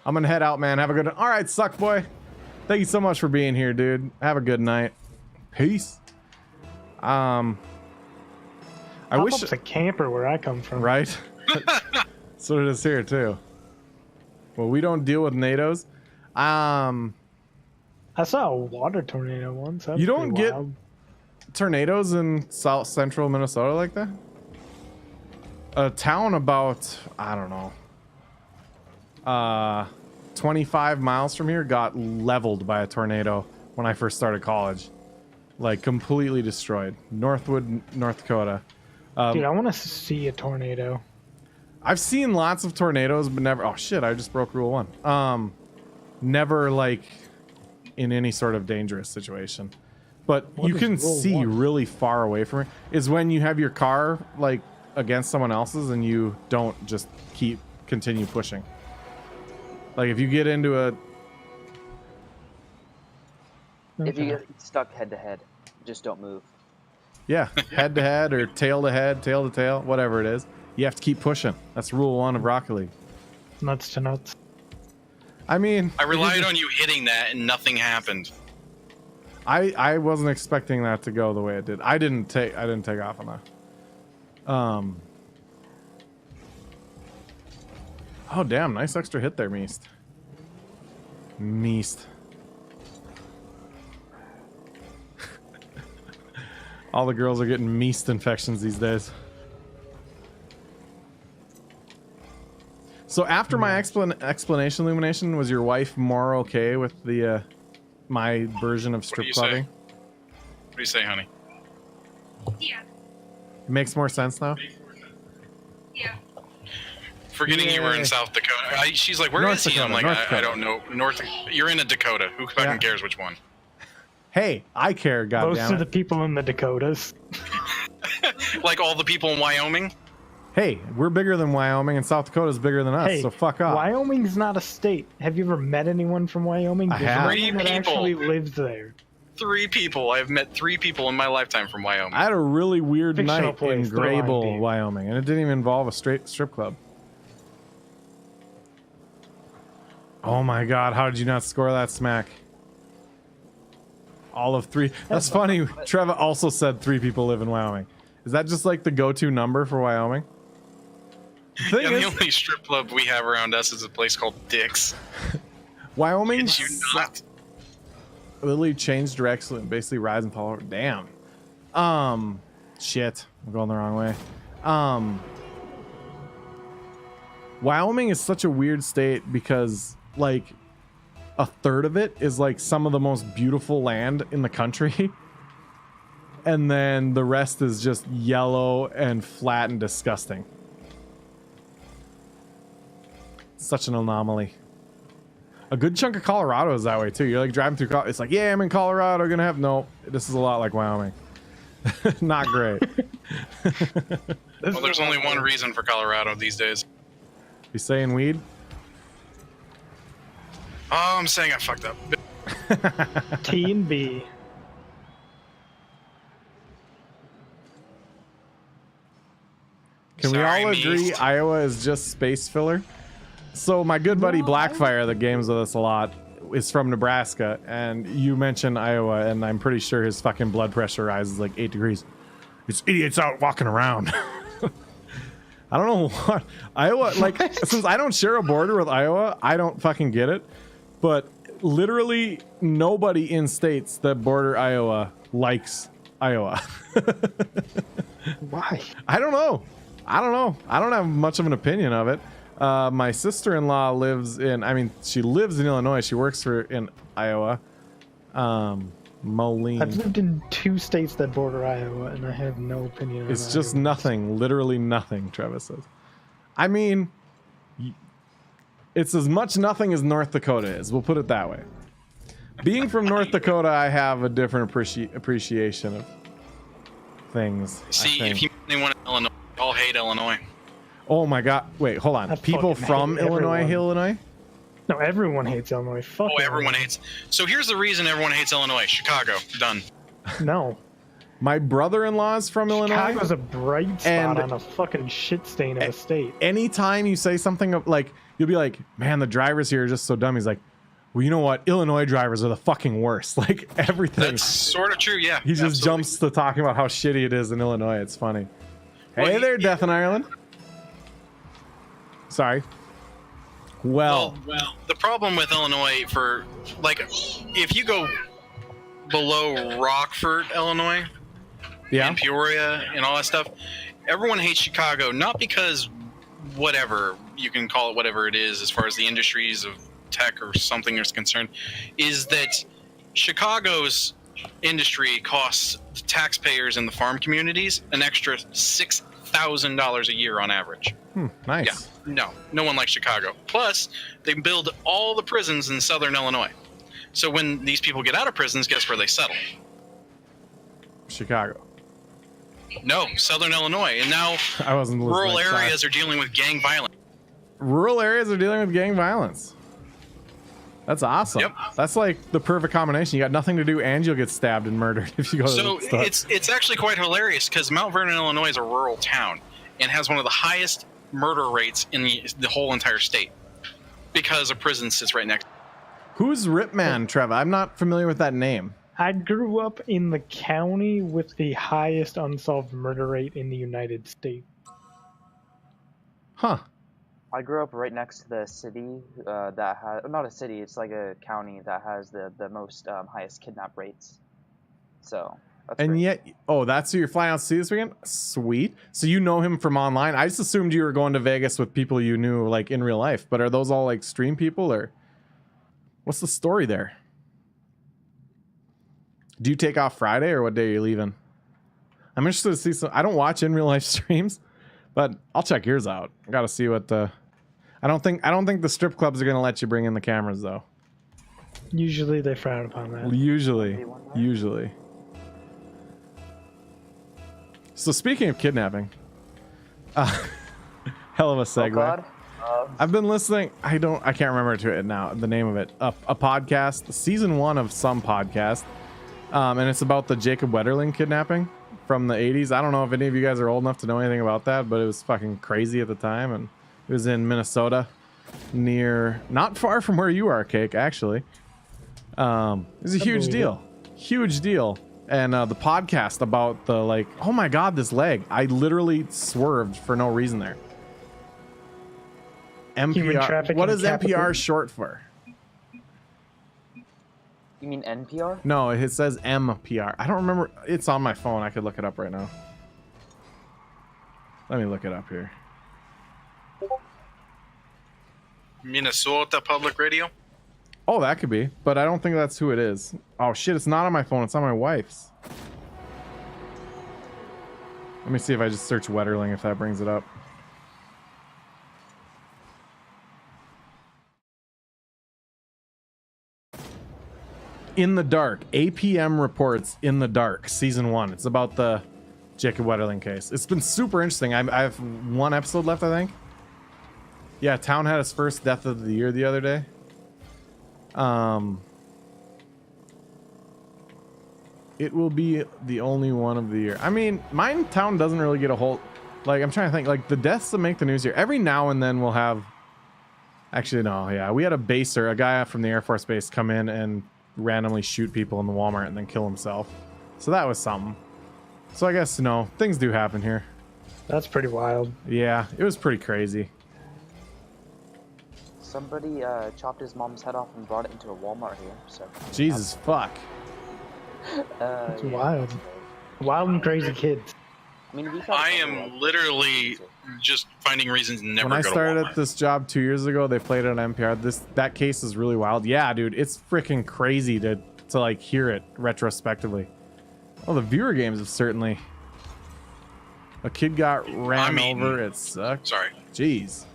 I'm gonna head out, man. Have a good. All right, suck boy. Thank you so much for being here, dude. Have a good night. Peace. I wish. Pop-up's a camper where I come from. Right. So it is here too. Well, we don't deal with NATOs. I saw a water tornado once. That was You don't pretty get- wild. Tornadoes in south central Minnesota like that. A town about, I don't know, 25 miles from here got leveled by a tornado when I first started college. Like completely destroyed. Northwood, North Dakota. Dude, I want to see a tornado. I've seen lots of tornadoes, but never. Oh shit! I just broke rule 1. Never like in any sort of dangerous situation. But What you is can rule see 1? really far away from it. Is when you have your car like against someone else's and you don't just continue pushing. Like if you get into a If you Okay. get stuck head to head, just don't move. head to head or tail to head, tail to tail, whatever it is, you have to keep pushing. That's rule 1 of Rocket League. Nuts to nuts. I mean, I relied on you hitting that and nothing happened. I wasn't expecting that to go the way it did. I didn't take off on that. Oh damn, nice extra hit there, Meast. All the girls are getting meast infections these days. So after my explanation, Illumination, was your wife more okay with the my version of strip clubbing? What do you say, honey? Yeah. It makes more sense now? Yeah. Forgetting you were in South Dakota. She's like, where is he? I'm like, I don't know. You're in a Dakota. Who fucking cares which one? Hey, I care, goddammit. Most of the people in the Dakotas. Like all the people in Wyoming? Hey, we're bigger than Wyoming, and South Dakota's bigger than us, Hey, so fuck off. Wyoming's not a state. Have you ever met anyone from Wyoming? I There's have. no one that 3 people. actually lives there. 3 people. I've met 3 people in my lifetime from Wyoming. I had a really weird Fictional night in place, they're lying to Grable, you. Wyoming, and it didn't even involve a straight strip club. Oh my god, how did you not score that smack? All of 3. That's funny. Trevor also said 3 people live in Wyoming. Is that just like the go-to number for Wyoming? The only strip club we have around us is a place called Dick's. Wyoming Did you not? literally changed direction and basically rise and fall. Damn. Shit. I'm going the wrong way. Wyoming is such a weird state because like a third of it is like some of the most beautiful land in the country. And then the rest is just yellow and flat and disgusting. Such an anomaly. A good chunk of Colorado is that way too. You're like driving through Colorado. It's like, yeah, I'm in Colorado. Gonna have no. This is a lot like Wyoming. Not great. Well, there's only one reason for Colorado these days. You saying weed? Oh, I'm saying I fucked up. T and B. Can Sorry, we all agree Meast. Iowa is just space filler? So my good buddy Blackfire that games with us a lot is from Nebraska, and you mentioned Iowa, and I'm pretty sure his fucking blood pressure rises like 8 degrees. It's idiots out walking around. I don't know what Iowa, like, since I don't share a border with Iowa, I don't fucking get it. But literally nobody in states that border Iowa likes Iowa. Why? I don't know. I don't have much of an opinion of it. My sister-in-law lives in, she lives in Illinois. She works in Iowa. Moline. I've lived in 2 states that border Iowa, and I have no opinion on It's just Iowa. nothing. Literally nothing, Travis says. I mean, it's as much nothing as North Dakota is. We'll put it that way. Being from North Dakota, I have a different appreciation of things. See, if you meet anyone in Illinois, they all hate Illinois. Oh my god. Wait, hold on. I People fucking from hate Illinois hate everyone. Illinois? No, everyone hates Illinois. Fuck Oh, everyone hates. So here's the reason everyone hates Illinois. Chicago. Done. No. My brother-in-law is from Illinois. Chicago's a bright spot And- on a fucking shit stain of a state. Anytime you say something like, you'll be like, man, the drivers here are just so dumb. He's like, well, you know what? Illinois drivers are the fucking worst. Like, everything. That's sort of true, yeah. He just absolutely. jumps to talking about how shitty it is in Illinois. It's funny. Hey Well, there, Death in Ireland. Sorry. Well, the problem with Illinois for, like, if you go below Rockford, Illinois, yeah. and Peoria and all that stuff, everyone hates Chicago, not because whatever, you can call it whatever it is as far as the industries of tech or something is concerned, is that Chicago's industry costs the taxpayers in the farm communities an extra $6,000 a year on average. Nice. Yeah, no one likes Chicago. Plus, they build all the prisons in southern Illinois. So when these people get out of prisons, guess where they settle? Chicago. No, southern Illinois. And now I wasn't listening. rural Sorry. areas are dealing with gang violence. Rural areas are dealing with gang violence. That's awesome. Yep. That's like the perfect combination. You got nothing to do and you'll get stabbed and murdered if you go So to that stuff. it's actually quite hilarious because Mount Vernon, Illinois is a rural town and has one of the highest murder rates in the whole entire state because a prison sits right next. Who's Ripman, Trevor? I'm not familiar with that name. I grew up in the county with the highest unsolved murder rate in the United States. Huh. I grew up right next to the city that has, not a city, it's like a county that has the most highest kidnap rates. So, that's And great. yet, oh, that's who you're flying out to see this weekend? Sweet. So you know him from online? I just assumed you were going to Vegas with people you knew, like, in real life. But are those all, like, stream people, or what's the story there? Do you take off Friday, or what day are you leaving? I'm interested to see some. I don't watch in real life streams, but I'll check yours out. I gotta see what the. I don't think the strip clubs are gonna let you bring in the cameras though. Usually they frown upon that. Usually. So speaking of kidnapping, hell of a segue. Oh God. I've been listening. I can't remember to it now. The name of it. A podcast, season 1 of some podcast, and it's about the Jacob Wetterling kidnapping from the 80s. I don't know if any of you guys are old enough to know anything about that, but it was fucking crazy at the time, and it was in Minnesota, not far from where you are, Cake. Actually, it was a huge deal. And the podcast about the, like, oh my God, this leg. I literally swerved for no reason there. NPR. What is NPR short for? You mean NPR? No, it says MPR. I don't remember. It's on my phone. I could look it up right now. Let me look it up here. Minnesota Public Radio. Oh, that could be, but I don't think that's who it is. Oh shit, it's not on my phone. It's on my wife's. Let me see if I just search Wetterling, if that brings it up. In the Dark. APM reports In the Dark, season 1. It's about the Jacob Wetterling case. It's been super interesting. I have 1 episode left, I think. Yeah, town had its first death of the year the other day. It will be the only one of the year. I mean, mine town doesn't really get a whole, like, I'm trying to think, like, the deaths that make the news here. Every now and then we'll have, actually, no, yeah, we had a baser, a guy from the Air Force Base come in and randomly shoot people in the Walmart and then kill himself. So that was something. So I guess, no, things do happen here. That's pretty wild. Yeah, it was pretty crazy. Somebody chopped his mom's head off and brought it into a Walmart here. So. Jesus fuck. It's wild. Wild and crazy kids. I mean, I am literally just finding reasons to never When I go started to Walmart. at this job 2 years ago, they played it on NPR. That case is really wild. Yeah, dude, it's freaking crazy to like hear it retrospectively. Oh, the viewer games have certainly. A kid got ran over. It sucked. Sorry. Jeez.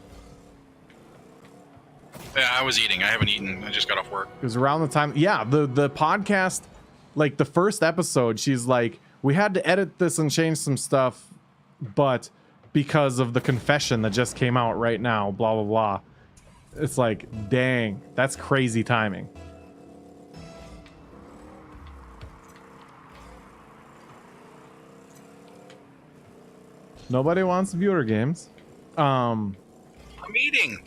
Yeah, I was eating. I haven't eaten. I just got off work. It was around the time. Yeah, the podcast, like the first episode, she's like, we had to edit this and change some stuff, but because of the confession that just came out right now, blah, blah, blah. It's like, dang, that's crazy timing. Nobody wants viewer games. I'm eating.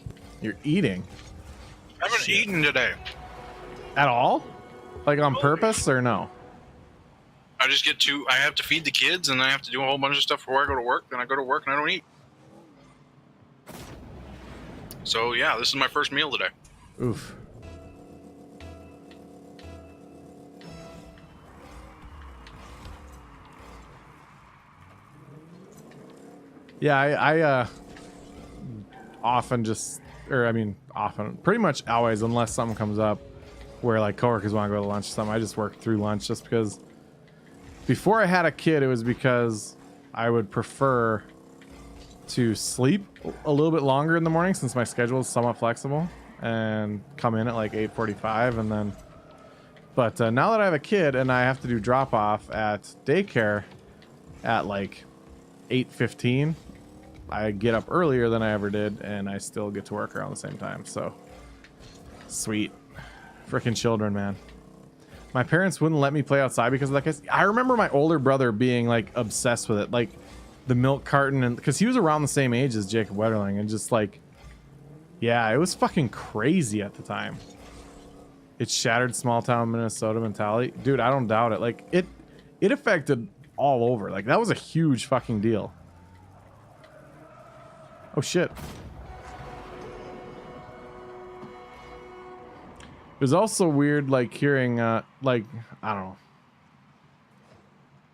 You're eating? I haven't eaten today. At all? Like on purpose or no? I have to feed the kids and I have to do a whole bunch of stuff before I go to work. Then I go to work and I don't eat. So yeah, this is my first meal today. Oof. Yeah, I often pretty much always, unless something comes up where like coworkers want to go to lunch or something, I just work through lunch just because before I had a kid, it was because I would prefer to sleep a little bit longer in the morning since my schedule is somewhat flexible and come in at like 8:45 and then, but now that I have a kid and I have to do drop off at daycare at like 8:15, I get up earlier than I ever did and I still get to work around the same time. So sweet. Freaking children, man. My parents wouldn't let me play outside because of that case. I remember my older brother being like obsessed with it, like the milk carton, and because he was around the same age as Jacob Wetterling, and just like, yeah, it was fucking crazy at the time. It shattered small town Minnesota mentality. Dude, I don't doubt it. Like it affected all over. Like that was a huge fucking deal. Oh shit. It was also weird, like hearing, like, I don't know.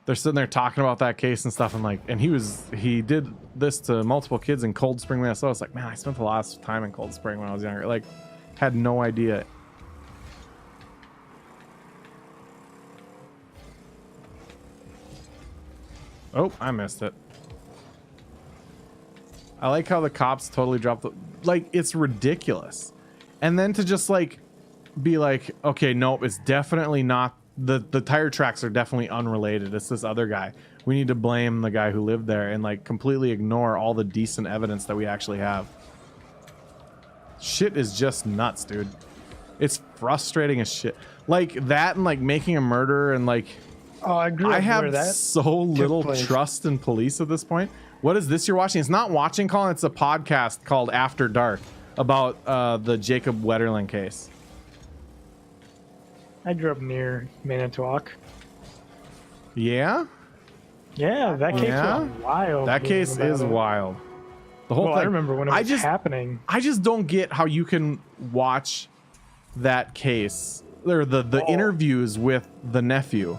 They're sitting there talking about that case and stuff, and like, and he did this to multiple kids in Cold Spring, Minnesota. It's like, man, I spent a lot of time in Cold Spring when I was younger. Like, had no idea. Oh, I missed it. I like how the cops totally dropped the, like, it's ridiculous. And then to just like be like, okay, nope, it's definitely not, the tire tracks are definitely unrelated. It's this other guy. We need to blame the guy who lived there and like completely ignore all the decent evidence that we actually have. Shit is just nuts, dude. It's frustrating as shit. Like that and like making a murder and like, Oh, I grew up I have where that so little place. trust in police at this point. What is this you're watching? It's not watching, Colin. It's a podcast called After Dark about the Jacob Wetterling case. I grew up near Manitowoc. Yeah? Yeah, that case Yeah? was wild. That hearing case about is it. wild. The whole Well, thing. I remember when it was happening. I just don't get how you can watch that case or the interviews with the nephew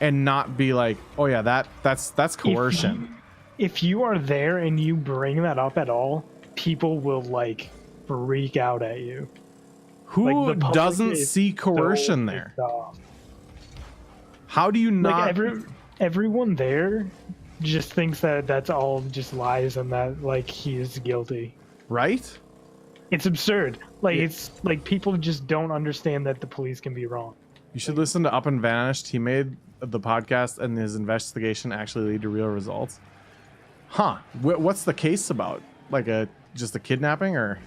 and not be like, oh yeah, that's coercion. If you are there and you bring that up at all, people will like freak out at you. Who Like, the public doesn't is see coercion so there? pissed off. How do you not? Like everyone there just thinks that that's all just lies and that like he is guilty. Right? It's absurd. Like it's like people just don't understand that the police can be wrong. You should listen to Up and Vanished. He made the podcast and his investigation actually lead to real results. Huh. What's the case about? Like just a kidnapping or?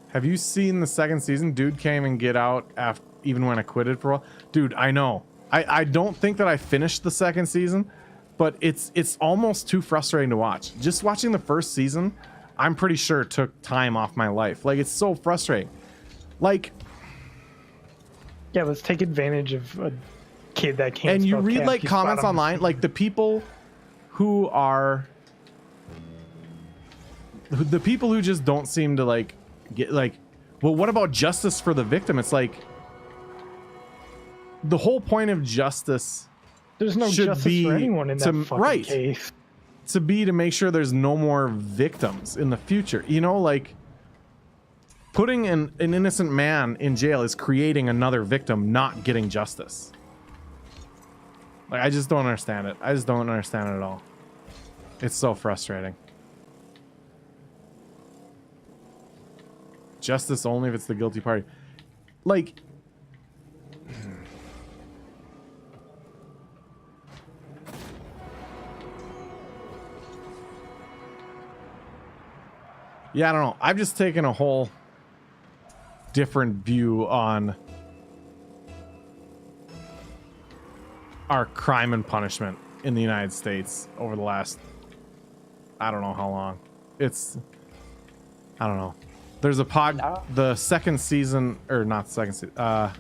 Have you seen the second season? Dude came and get out after, even when acquitted for a while. Dude, I know. I don't think that I finished the second season, but it's almost too frustrating to watch. Just watching the first season, I'm pretty sure took time off my life. Like, it's so frustrating. Like, Yeah, let's take advantage of a kid that can't. and you spell read cat, like he's comments bottom. online, like the people who just don't seem to like get like, well, what about justice for the victim? It's like the whole point of justice There's no should justice be for anyone in that to- fucking right. case. to be to make sure there's no more victims in the future. You know, like putting an innocent man in jail is creating another victim not getting justice. Like, I just don't understand it. I just don't understand it at all. It's so frustrating. Justice only if it's the guilty party. Like, yeah, I don't know. I've just taken a whole different view on our crime and punishment in the United States over the last, I don't know how long. I don't know. There's a the second season, or not the second season,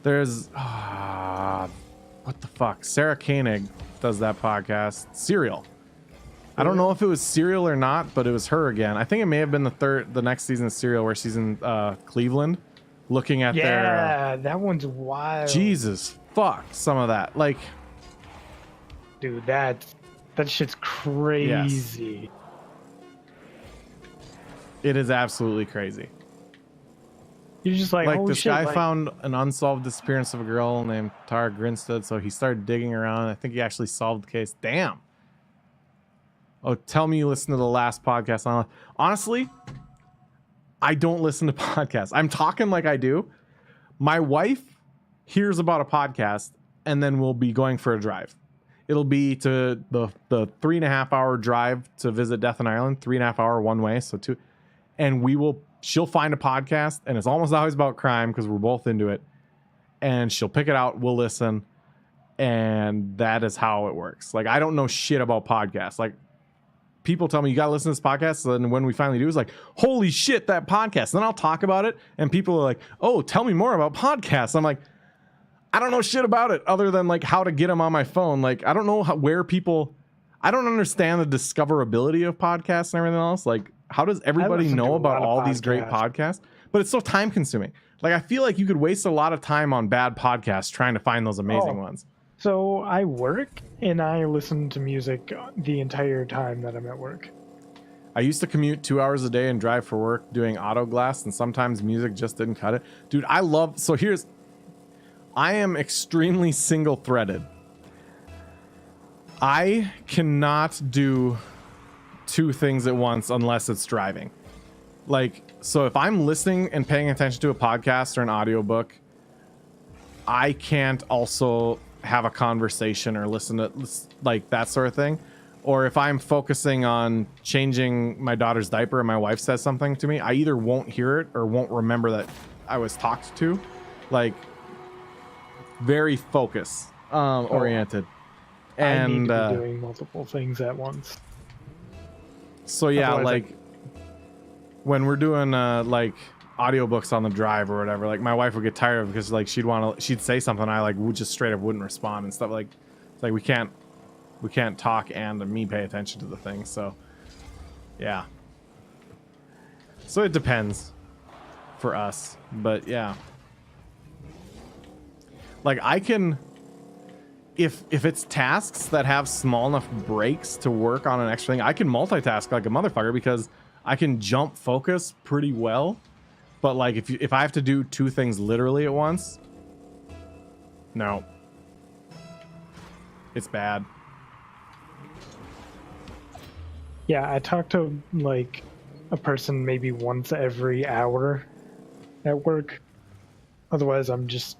there's, what the fuck? Sarah Koenig does that podcast, Serial. I don't know if it was Serial or not, but it was her again. I think it may have been the next season of Serial where she's in Cleveland looking at their... Yeah, that one's wild. Jesus, fuck, some of that. Like... Dude, that shit's crazy. It is absolutely crazy. You're just like, oh this shit, guy like, found an unsolved disappearance of a girl named Tara Grinstead, so he started digging around. I think he actually solved the case. Damn. Oh, tell me you listen to the last podcast. Honestly, I don't listen to podcasts. I'm talking like I do. My wife hears about a podcast and then we'll be going for a drive. It'll be to the 3.5 hour drive to visit Death and Ireland, 3.5 hour one way, so 2. And she'll find a podcast, and it's almost always about crime because we're both into it. And she'll pick it out, we'll listen, and that is how it works. Like, I don't know shit about podcasts. Like, people tell me you gotta listen to this podcast, and when we finally do, it's like, holy shit, that podcast. And then I'll talk about it, and people are like, oh, tell me more about podcasts. I'm like, I don't know shit about it other than like how to get them on my phone. Like, I don't know where people. I don't understand the discoverability of podcasts and everything else. Like, how does everybody listen to know a about lot of all these great podcasts? But it's so time consuming. Like, I feel like you could waste a lot of time on bad podcasts trying to find those amazing ones. So I work and I listen to music the entire time that I'm at work. I used to commute 2 hours a day and drive for work doing auto glass, and sometimes music just didn't cut it. Dude, I am extremely single threaded. I cannot do two things at once unless it's driving. Like, so if I'm listening and paying attention to a podcast or an audiobook, I can't also have a conversation or listen to like that sort of thing. Or if I'm focusing on changing my daughter's diaper and my wife says something to me, I either won't hear it or won't remember that I was talked to. Like, very focus oriented. I need And to be doing multiple things at once. so yeah, Otherwise, like when we're doing like audiobooks on the drive or whatever, like my wife would get tired of it because like she'd say something, I like would just straight up wouldn't respond and stuff. Like it's like we can't talk and me pay attention to the thing. So yeah, so it depends for us, but yeah, like I can, if it's tasks that have small enough breaks to work on an extra thing, I can multitask like a motherfucker because I can jump focus pretty well. But like if I have to do two things literally at once, no, it's bad. Yeah, I talk to like a person maybe once every hour at work. Otherwise, I'm just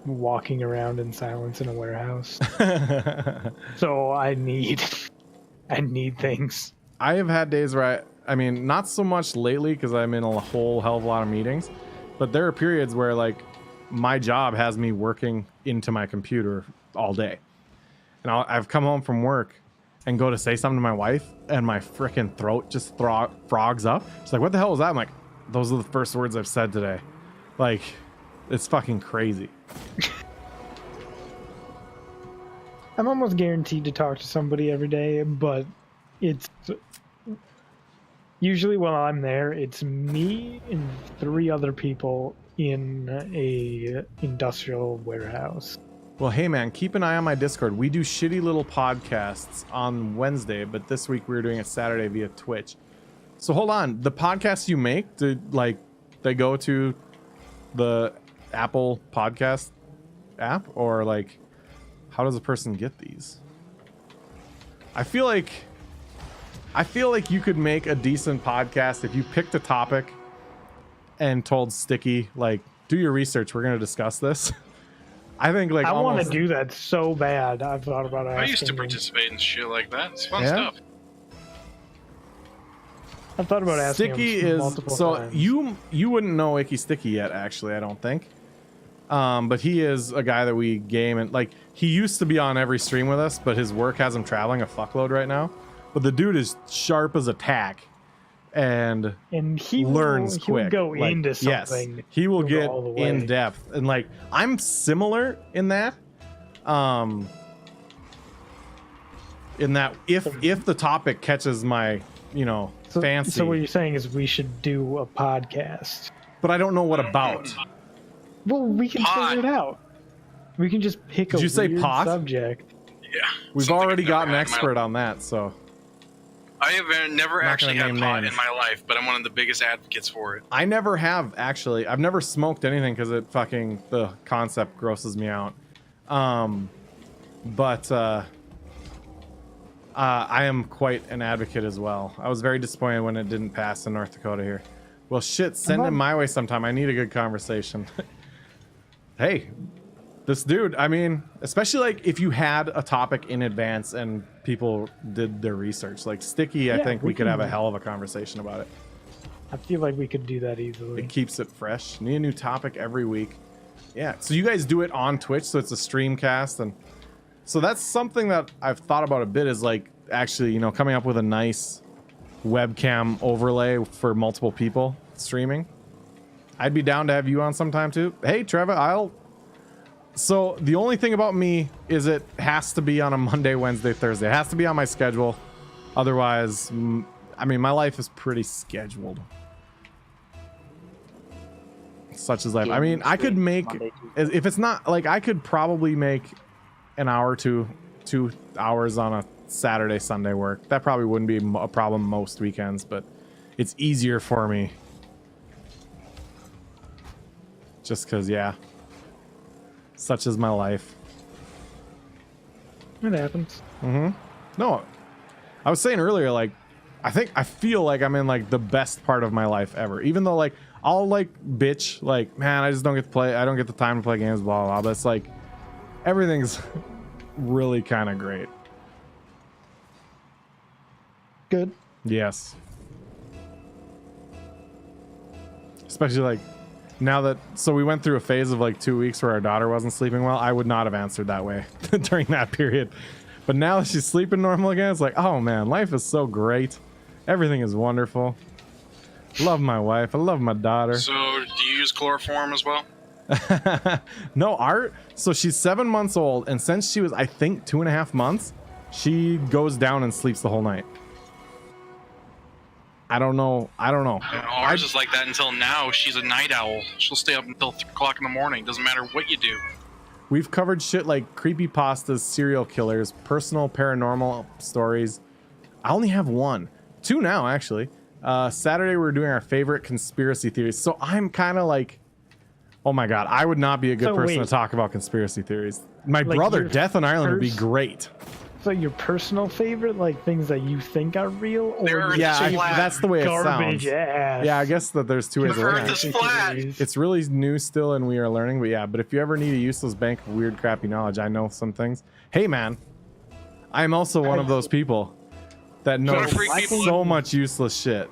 walking around in silence in a warehouse. So I need things. I have had days where I mean, not so much lately because I'm in a whole hell of a lot of meetings, but there are periods where like my job has me working into my computer all day. And I've come home from work and go to say something to my wife and my freaking throat just frogs up. She's like, what the hell was that? I'm like, those are the first words I've said today. Like, it's fucking crazy. I'm almost guaranteed to talk to somebody every day, but it's usually while I'm there, it's me and 3 other people in a industrial warehouse. Well, hey man, keep an eye on my Discord. We do shitty little podcasts on Wednesday, but this week we're doing it Saturday via Twitch. So hold on, the podcasts you make, they go to the Apple Podcast app, or like, how does a person get these? I feel like you could make a decent podcast if you picked a topic and told Sticky, like, do your research, we're going to discuss this. I think like I want to do that so bad. I've thought about it. I used to participate in shit like that. It's fun Yeah? stuff. I've thought about asking Sticky him is multiple so times. you wouldn't know Icky Sticky yet, actually, I don't think. But he is a guy that we game, and like he used to be on every stream with us, but his work has him traveling a fuckload right now. But the dude is sharp as a tack, and he learns will, quick. He'll go Like, into yes, something. he will He'll go get all the way. in depth, and like I'm similar in that. In that if the topic catches my fancy, So what you're saying is we should do a podcast. but I don't know what about. Well, we can figure it out. We can just pick Did a you say weird pot? subject. Yeah. We've Something already I've got an never had in my expert on that, so I have never Not actually gonna had name pot names. in my life, but I'm one of the biggest advocates for it. I never have actually. I've never smoked anything because the concept grosses me out. But I am quite an advocate as well. I was very disappointed when it didn't pass in North Dakota here. Well, shit, send him my way sometime. I need a good conversation. Hey, this dude, I mean, especially like if you had a topic in advance and people did their research, like Sticky, I Yeah, think we we could have a can- hell of a conversation about it. I feel like we could do that easily. It keeps it fresh. Need a new topic every week. Yeah, so you guys do it on Twitch, so it's a stream cast, and so that's something that I've thought about a bit, is like actually, you know, coming up with a nice webcam overlay for multiple people streaming. I'd be down to have you on sometime too. Hey, Trevor, so the only thing about me is it has to be on a Monday, Wednesday, Thursday. It has to be on my schedule. Otherwise, I mean, my life is pretty scheduled. Such as life. I mean, I could make, if it's not like, I could probably make an hour to 2 hours on a Saturday, Sunday work. That probably wouldn't be a problem most weekends, but it's easier for me. Just because, yeah. Such is my life. It happens. No, I was saying earlier, like, I feel like I'm in like the best part of my life ever. Even though like I'll like bitch, like, man, I just don't get to play. I don't get the time to play games, blah, blah, blah. But it's like everything's really kind of great. Good. Yes. Especially like now that, so we went through a phase of like 2 weeks where our daughter wasn't sleeping well. I would not have answered that way during that period. But now that she's sleeping normal again, it's like, oh man, life is so great. Everything is wonderful. Love my wife. I love my daughter. So, do you use chloroform as well? No, so she's 7 months old, and since she was, I think, 2.5 months, she goes down and sleeps the whole night. I don't know. Ours is like that until now. She's a night owl. She'll stay up until 3 o'clock in the morning. Doesn't matter what you do. We've covered shit like creepypastas, serial killers, personal paranormal stories. I only have 2 now, actually. Saturday, we're doing our favorite conspiracy theories. So I'm kind of like, oh my God, I would not be a good person to talk about conspiracy theories. My Like brother, your Death on Ireland, would be great. So your personal favorite, like things that you think are real, or Yeah, that's the way it garbage sounds. ass? Yeah, I guess that there's 2 ways to look at it. flat. It's really new still, and we are learning. But yeah, but if you ever need a useless bank of weird, crappy knowledge, I know some things. Hey, man, I'm also one of those people that knows so much useless shit.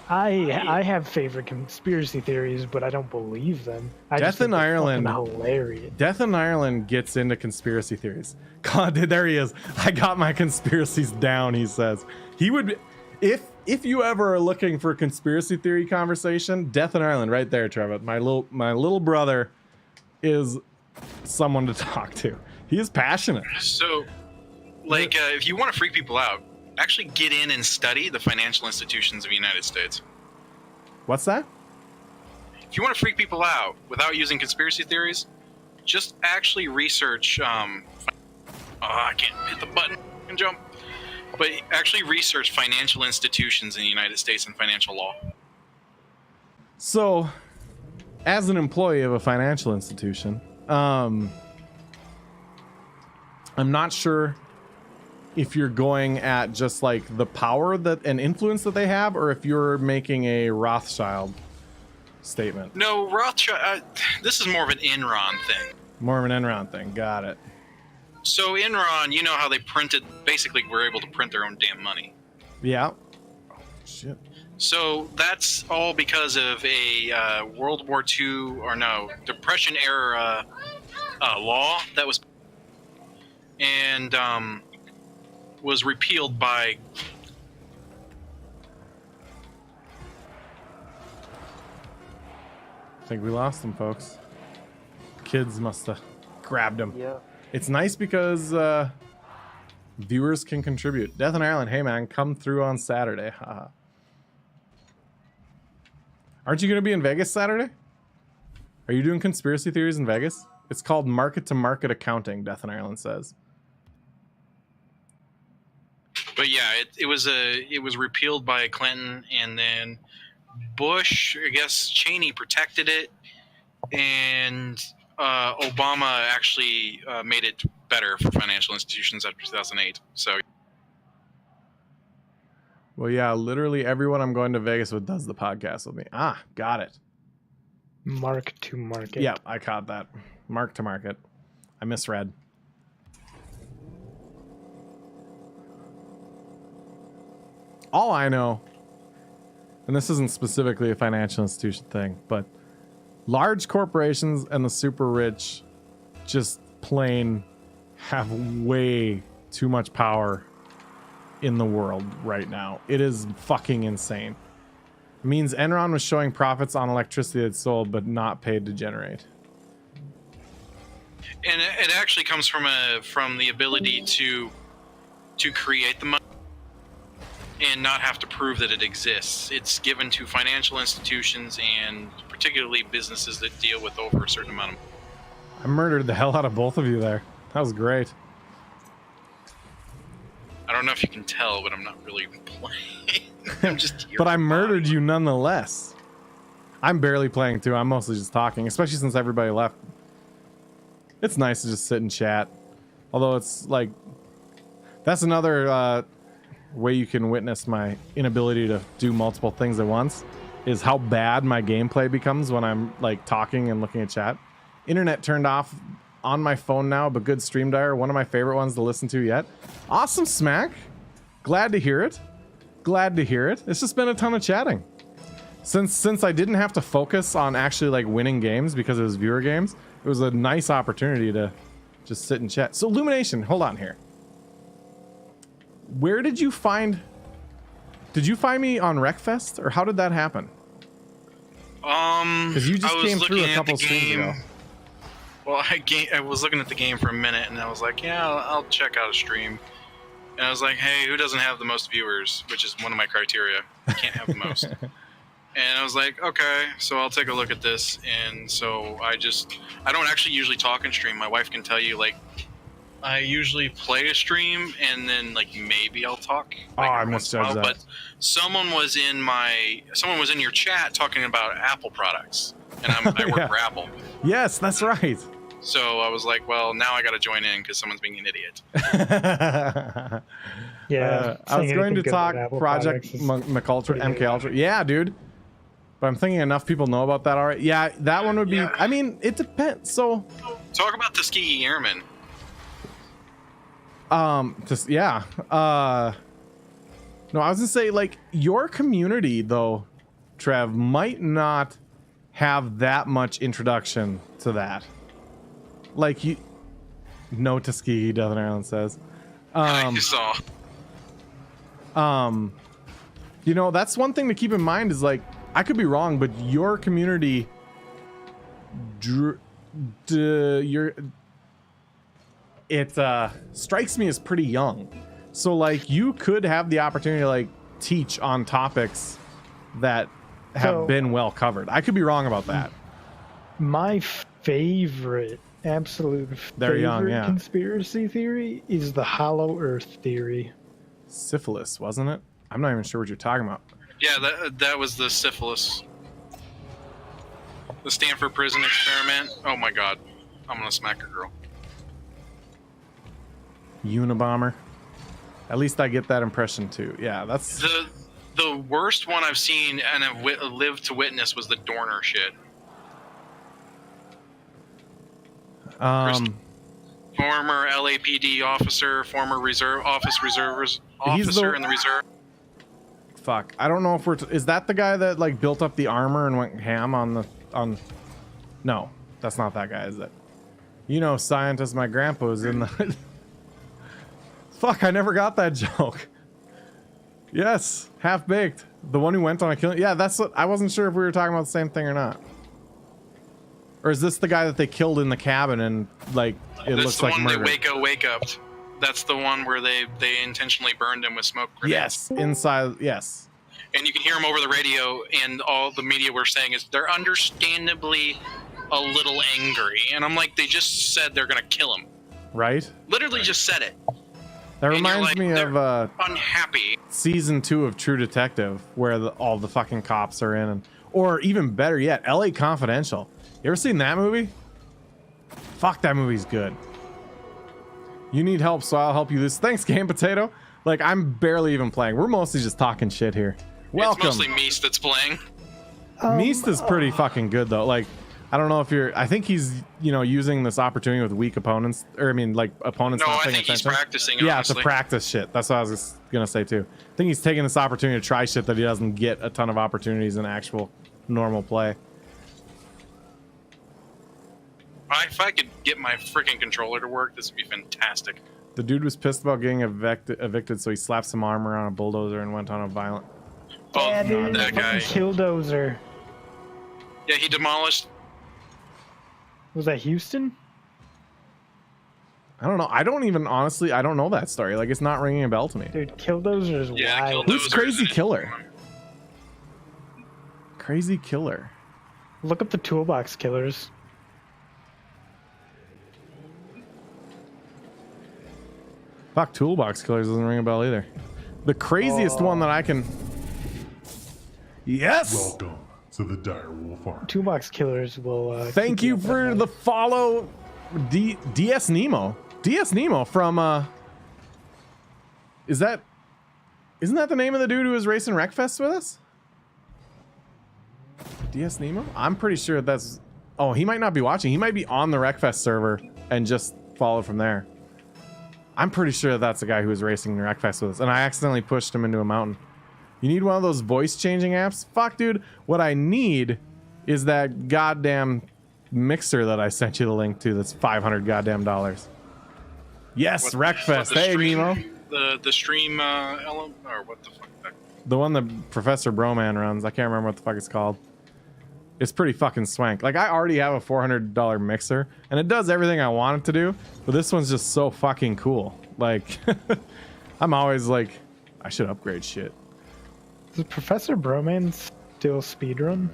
I have favorite conspiracy theories, but I don't believe them. Death in Ireland. Hilarious. Death in Ireland gets into conspiracy theories. God, there he is. I got my conspiracies down, he says. He would, if you ever are looking for conspiracy theory conversation, Death in Ireland right there, Trevor. My little brother is someone to talk to. He is passionate. So, like, if you want to freak people out, actually get in and study the financial institutions of the United States. What's that? If you want to freak people out without using conspiracy theories, just actually research. I can't hit the button and jump. But actually research financial institutions in the United States and financial law. So, as an employee of a financial institution, I'm not sure if you're going at just like the power that and influence that they have, or if you're making a Rothschild statement. No, Rothschild. This is more of an Enron thing. More of an Enron thing. Got it. So Enron, you know how they basically were able to print their own damn money. Yeah. Oh, shit. So that's all because of a World War II, or no, Depression era law that was, and was repealed by. I think we lost him, folks. Kids must have grabbed him. Yeah. It's nice because viewers can contribute. Death in Ireland, hey man, come through on Saturday. Haha. Aren't you going to be in Vegas Saturday? Are you doing conspiracy theories in Vegas? It's called market to market accounting, Death in Ireland says. But yeah, it was repealed by Clinton, and then Bush, I guess Cheney protected it, and Obama actually made it better for financial institutions after 2008. So. Well, yeah, literally everyone I'm going to Vegas with does the podcast with me. Ah, got it. Mark to market. Yeah, I caught that. Mark to market. I misread. All I know, and this isn't specifically a financial institution thing, but large corporations and the super rich just plain have way too much power in the world right now. It is fucking insane. It means Enron was showing profits on electricity that's sold but not paid to generate. And it actually comes from the ability to create the money and not have to prove that it exists. It's given to financial institutions and particularly businesses that deal with over a certain amount of money. I murdered the hell out of both of you there. That was great. I don't know if you can tell, but I'm not really playing. I'm just here. But I murdered you nonetheless. I'm barely playing too. I'm mostly just talking, especially since everybody left. It's nice to just sit and chat. Although it's like, that's another way you can witness my inability to do multiple things at once, is how bad my gameplay becomes when I'm like talking and looking at chat. Internet turned off on my phone now, but good stream diary, one of my favorite ones to listen to yet. Awesome, Smack. Glad to hear it. Glad to hear it. It's just been a ton of chatting. Since I didn't have to focus on actually like winning games because it was viewer games, it was a nice opportunity to just sit and chat. So Illumination, hold on here. Where did you find me on Wreckfest, or how did that happen? Because you just came through a couple streams ago. Well, I was looking at the game for a minute, and I was like, yeah, I'll check out a stream. And I was like, hey, who doesn't have the most viewers? Which is one of my criteria. I can't have the most. And I was like, okay, so I'll take a look at this. And so I don't actually usually talk and stream. My wife can tell you, like, I usually play a stream and then like maybe I'll talk. Like, I misjudged that. But someone was in your chat talking about Apple products, and I work for Apple. Yes, that's right. So I was like, well, now I got to join in because someone's being an idiot. Yeah, I was going to talk Project MK Ultra. Yeah, dude. But I'm thinking enough people know about that already. Yeah, that one would be. I mean, it depends. So talk about Tuskegee Airmen. Just yeah. No, I was gonna say, like, your community though, Trev, might not have that much introduction to that. Like, you no Tuskegee, Devon Ireland says. I saw. You know, that's one thing to keep in mind is, like, I could be wrong, but your community it strikes me as pretty young. So, like, you could have the opportunity to, like, teach on topics that have been well covered. I could be wrong about that. My favorite, absolute favorite conspiracy theory is the Hollow Earth theory. Syphilis, wasn't it? I'm not even sure what you're talking about. Yeah, that was the syphilis. The Stanford prison experiment. Oh my god. I'm gonna smack a girl. Unabomber. At least I get that impression too. Yeah, that's the worst one I've seen and have lived to witness was the Dorner shit. Former LAPD officer, former officer in the reserve. Fuck, I don't know if is that the guy that like built up the armor and went ham on No, that's not that guy, is it? You know, scientist, my grandpa was in the. Fuck, I never got that joke. Yes, Half Baked, the one who went on a killing. Yeah, that's what I wasn't sure if we were talking about the same thing or not. Or is this the guy that they killed in the cabin and like it looks like murder? That's the one that wake up. That's the one where they intentionally burned him with smoke grenades. Yes, inside. Yes. And you can hear him over the radio, and all the media were saying is they're understandably a little angry. And I'm like, they just said they're gonna kill him. Right. Literally just said it. That reminds me of unhappy season 2 of True Detective, where all the fucking cops are in, or even better yet, LA Confidential. You ever seen that movie? Fuck, that movie's good. You need help, so I'll help you. Thanks, Game Potato. Like, I'm barely even playing. We're mostly just talking shit here. Welcome. It's mostly Meese that's playing. Meese is pretty fucking good though. Like, I don't know if I think he's, you know, using this opportunity with weak opponents, or I mean, like opponents. No, not I paying think attention. he's practicing. Yeah, honestly. to practice shit. That's what I was gonna say too. I think he's taking this opportunity to try shit that he doesn't get a ton of opportunities in actual normal play. If I could get my freaking controller to work, this would be fantastic. The dude was pissed about getting evicted, so he slapped some armor on a bulldozer and went on a violent. Oh, Yeah, dude, that guy. Killdozer. Yeah, he demolished. Was that Houston? I don't know. I don't know that story. Like, it's not ringing a bell to me. Dude, Killdozer is Yeah, wild. Who's Killdozer Crazy is- Killer? Crazy Killer. Look up the Toolbox Killers. Fuck, Toolbox Killers doesn't ring a bell either. The craziest one that I can... Yes! Welcome to the Direwolf Army. Toolbox Killers will. Thank keep you up at for night. the follow, DS Nemo. DS Nemo from isn't that the name of the dude who was racing Wreckfest with us? DS Nemo? I'm pretty sure that's... Oh, he might not be watching. He might be on the Wreckfest server and just follow from there. I'm pretty sure that's the guy who was racing the Wreckfest with us, and I accidentally pushed him into a mountain. You need one of those voice changing apps? Fuck, dude. What I need is that goddamn mixer that I sent you the link to that's $500 goddamn dollars. Yes, Wreckfest. the Hey, stream- Nemo. The stream element, or what the fuck? The one that Professor Broman runs. I can't remember what the fuck it's called. It's pretty fucking swank. Like, I already have a $400 mixer, and it does everything I want it to do, but this one's just so fucking cool. Like, I'm always like, I should upgrade shit. Does Professor Broman still speedrun?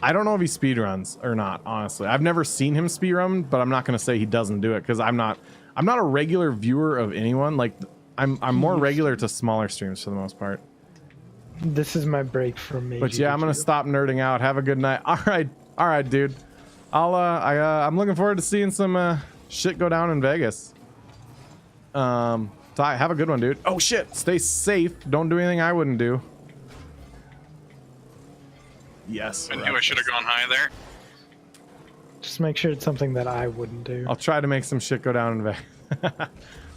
I don't know if he speedruns or not, honestly. I've never seen him speedrun, but I'm not going to say he doesn't do it, because I'm not a regular viewer of anyone. Like, I'm more regular to smaller streams for the most part. This is my break from me. But yeah, I'm gonna stop nerding out. Have a good night. All right, dude. I'm looking forward to seeing some shit go down in Vegas. Ty, have a good one, dude. Oh shit, stay safe. Don't do anything I wouldn't do. Yes. I knew I should have gone high there. Just make sure it's something that I wouldn't do. I'll try to make some shit go down in Vegas.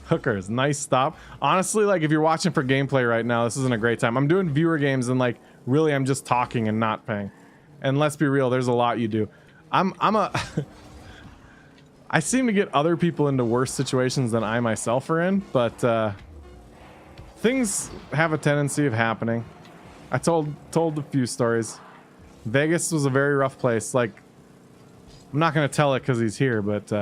Hookers, nice stop. Honestly, like, if you're watching for gameplay right now, this isn't a great time. I'm doing viewer games, and like, really, I'm just talking and not paying. And let's be real, there's a lot you do. I seem to get other people into worse situations than I myself are in, but things have a tendency of happening. I told a few stories. Vegas was a very rough place. Like, I'm not gonna tell it because he's here, but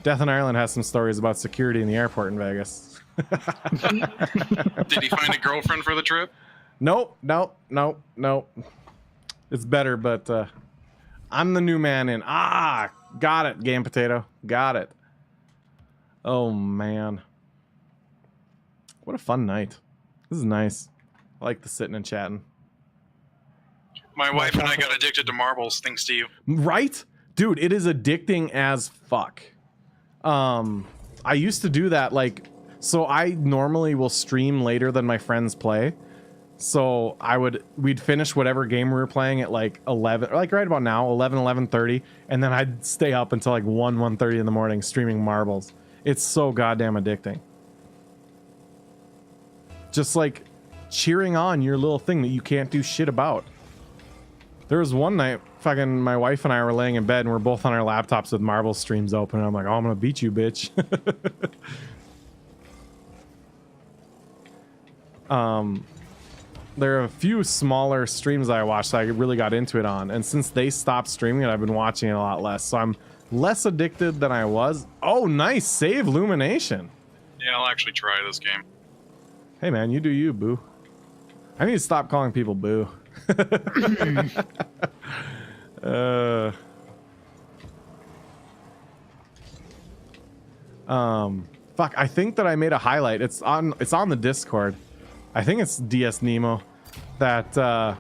Death in Ireland has some stories about security in the airport in Vegas. Did he find a girlfriend for the trip? Nope. It's better, but I'm the new man in. Got it, Game Potato. Got it. Oh, man. What a fun night. This is nice. I like the sitting and chatting. My wife and I got addicted to marbles thanks to you. Right? Dude, it is addicting as fuck. I used to do that, like, so I normally will stream later than my friends play. So we'd finish whatever game we were playing at like 11, like right about now, 11:30, and then I'd stay up until like 1:30 in the morning streaming marbles. It's so goddamn addicting. Just like cheering on your little thing that you can't do shit about. There was one night, fucking my wife and I were laying in bed and we're both on our laptops with marble streams open. And I'm like, oh, I'm gonna beat you, bitch. There are a few smaller streams I watched that I really got into it on, and since they stopped streaming it, I've been watching it a lot less. So I'm less addicted than I was. Oh, nice save, Lumination. Yeah, I'll actually try this game. Hey man, you do you, boo. I need to stop calling people boo. Fuck, I think that I made a highlight. It's on the Discord. I think it's DS Nemo that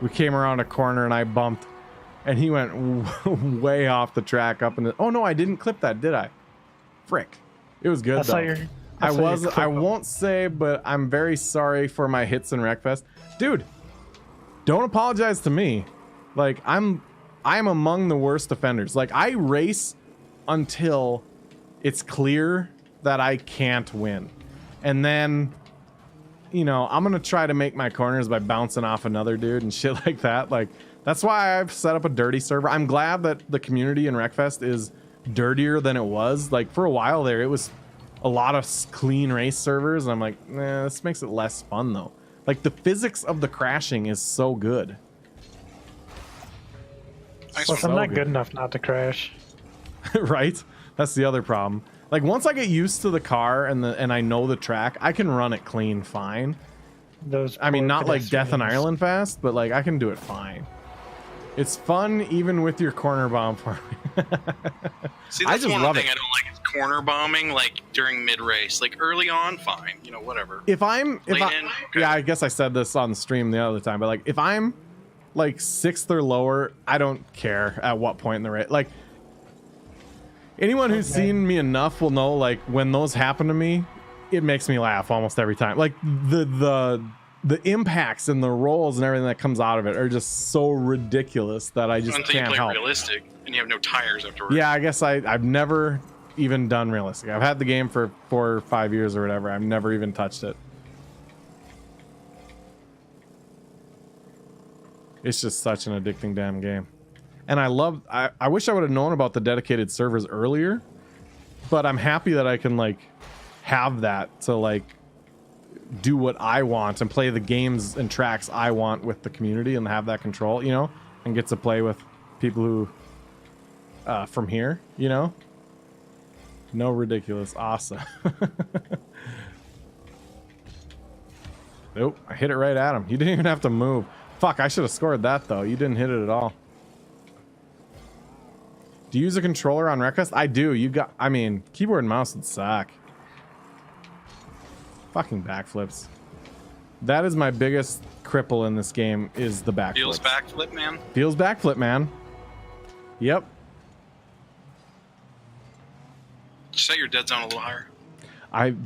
we came around a corner and I bumped and he went way off the track up in the... Oh no, I didn't clip that, did I? Frick. It was good though. I won't say, but I'm very sorry for my hits in Wreckfest. Dude, don't apologize to me. Like, I'm among the worst offenders. Like, I race until it's clear that I can't win. And then, you know, I'm going to try to make my corners by bouncing off another dude and shit like that. Like, that's why I've set up a dirty server. I'm glad that the community in Wreckfest is dirtier than it was. Like, for a while there, it was a lot of clean race servers, and I'm like, nah, this makes it less fun though. Like the physics of the crashing is so good. Plus, I'm not good enough not to crash. Right? That's the other problem. Like once I get used to the car and I know the track, I can run it clean fine. I mean, not like Death on Ireland fast, but like I can do it fine. It's fun even with your corner bomb farming. See, I that's just one love thing it. I don't like is corner bombing, like during mid race. Like early on, fine, you know, whatever. If I'm, Late in, okay. yeah, I guess I said this on stream the other time, but like if I'm like 6th or lower, I don't care at what point in the race. Like anyone who's seen me enough will know, like when those happen to me, it makes me laugh almost every time. Like the impacts and the rolls and everything that comes out of it are just so ridiculous that I just Until can't you play help. realistic and you have no tires afterwards. Yeah, I guess I've never even done realistic. I've had the game for 4 or 5 years or whatever. I've never even touched it. It's just such an addicting damn game. And I wish I would have known about the dedicated servers earlier, but I'm happy that I can like have that to like do what I want and play the games and tracks I want with the community and have that control, you know, and get to play with people who from here, you know. No ridiculous. Awesome. Nope, I hit it right at him. You didn't even have to move. Fuck, I should have scored that though. You didn't hit it at all. Do you use a controller on Wreckfest? I do. I mean, keyboard and mouse would suck. Fucking backflips. That is my biggest cripple in this game is the backflip. Feels backflip, man. Feels backflip, man. Yep. Set your dead zone a little higher.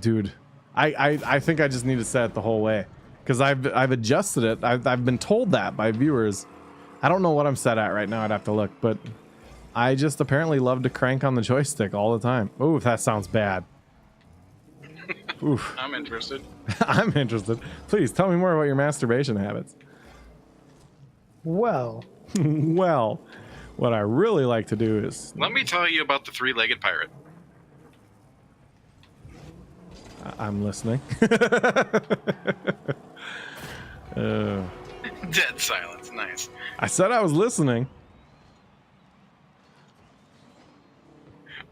Dude, I think I just need to set it the whole way because I've adjusted it. I've been told that by viewers. I don't know what I'm set at right now. I'd have to look, but I just apparently love to crank on the joystick all the time. Ooh, that sounds bad. Oof. I'm interested. I'm interested. Please tell me more about your masturbation habits. Well, Well, what I really like to do is Let me tell you about the three-legged pirate. I'm listening. Dead silence. Nice. I said I was listening.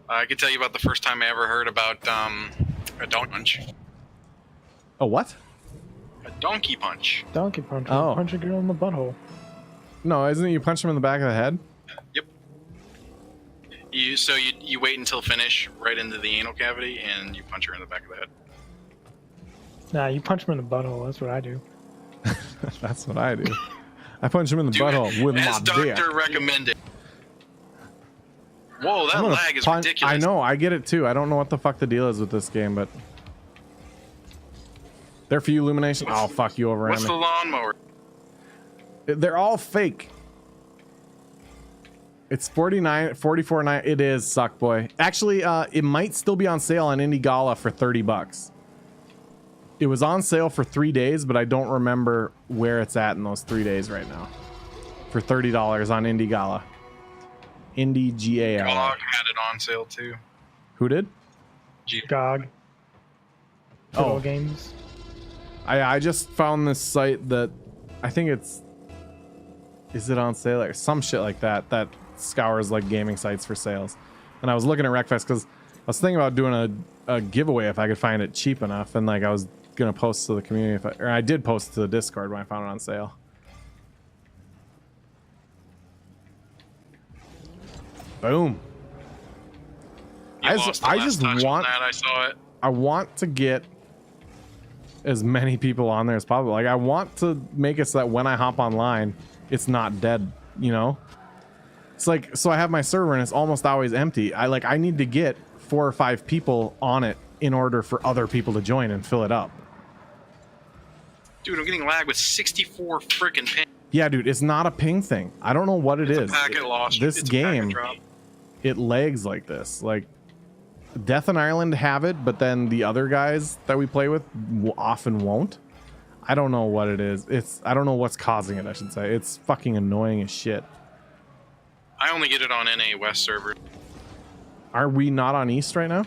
I could tell you about the first time I ever heard about a donkey punch. A what? A donkey punch. donkey punch. Oh. Punch a girl in the butthole. No, isn't it you punch him in the back of the head? Yep. You wait until finish right into the anal cavity and you punch her in the back of the head. Nah, you punch him in the butthole. That's what I do. That's what I do. I punch him in the Do it butthole with as my dick. doctor recommended. Whoa, that I'm gonna lag is punch- ridiculous. I know, I get it too. I don't know what the fuck the deal is with this game, but they're for you, Illumination. Oh, fuck you over What's the me. lawnmower? They're all fake. It's 44.9. It is, suck boy. Actually, it might still be on sale on Indie Gala for $30. It was on sale for 3 days, but I don't remember where it's at in those 3 days right now. For $30 on Indie Gala. Indie GAL. GOG had it on sale too. Who did? GOG. Oh. Little games. I just found this site that I think is it on sale or some shit like that scours like gaming sites for sales. And I was looking at Wreckfest because I was thinking about doing a giveaway if I could find it cheap enough, and like I was gonna post to the community or I did post to the Discord when I found it on sale. Boom. You I lost the I last just touch on want that. I saw it. I want to get as many people on there as possible. Like I want to make it so that when I hop online, it's not dead, you know? It's like, so I have my server and it's almost always empty. I need to get 4 or 5 people on it in order for other people to join and fill it up. Dude, I'm getting lag with 64 freaking ping. Yeah, dude, it's not a ping thing. I don't know what it is. Packet loss. This It's a packet game, drop. it lags like this. Like Death on Ireland have it, but then the other guys that we play with often won't. I don't know what it is. I don't know what's causing it, I should say. It's fucking annoying as shit. I only get it on NA West server. Are we not on East right now?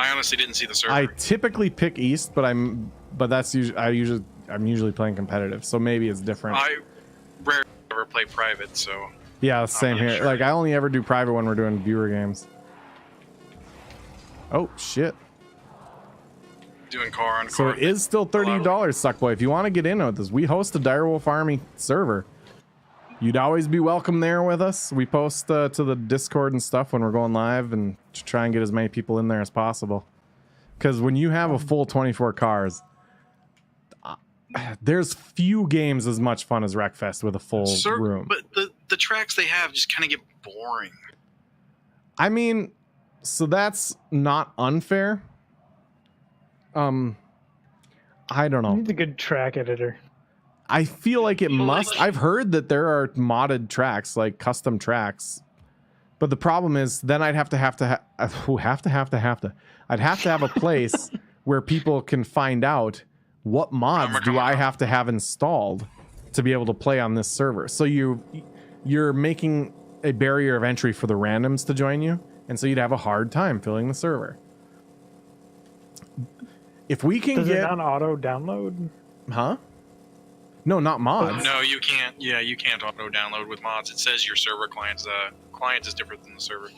I honestly didn't see the server. I typically pick East, but I'm usually playing competitive, so maybe it's different. I rarely ever play private, so Yeah, same not here. sure. Like I only ever do private when we're doing viewer games. Oh shit. doing car on So car. it is still $30, Suckboy. If you want to get in with this, we host a Direwolf Army server. You'd always be welcome there with us. We post to the Discord and stuff when we're going live and to try and get as many people in there as possible. Because when you have a full 24 cars, there's few games as much fun as Wreckfest with a full room. But the tracks they have just kind of get boring. I mean, so that's not unfair. I don't You know. need a good track editor. I feel like it must. I've heard that there are modded tracks, like custom tracks. But the problem is, then I'd have to have a place where people can find out what mods do I have to have installed to be able to play on this server. So you're making a barrier of entry for the randoms to join you, and so you'd have a hard time filling the server. If we can Does get it not auto download? Huh? No, not mods. No, you can't. Yeah, you can't auto download with mods. It says your server client is different than the server.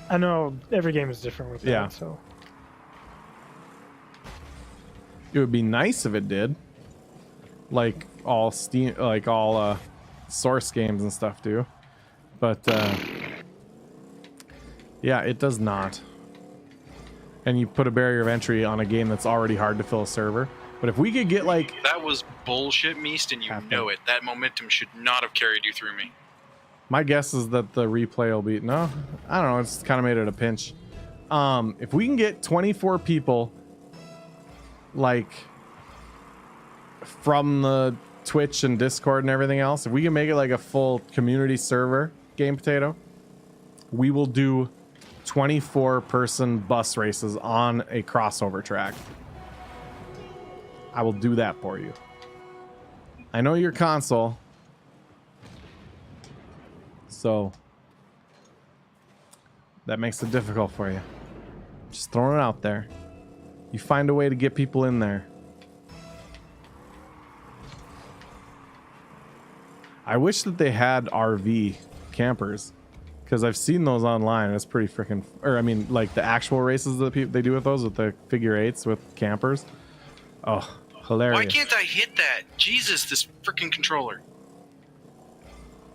I know every game is different with Yeah. that, so It would be nice if it did. Like all Steam, like all Source games and stuff do. But yeah, it does not. And you put a barrier of entry on a game that's already hard to fill a server. But if we could get like... That was bullshit, Meast, and you know it. That momentum should not have carried you through me. My guess is that the replay will be... No, I don't know. It's kind of made it a pinch. If we can get 24 people, like, from the Twitch and Discord and everything else, if we can make it like a full community server, Game Potato, we will do 24-person bus races on a crossover track. I will do that for you. I know your console, so that makes it difficult for you. Just throwing it out there. You find a way to get people in there. I wish that they had RV campers, because I've seen those online. It's pretty freaking... Or, I mean, like the actual races that they do with those, with the figure eights with campers. Oh, hilarious. Why can't I hit that? Jesus, this freaking controller.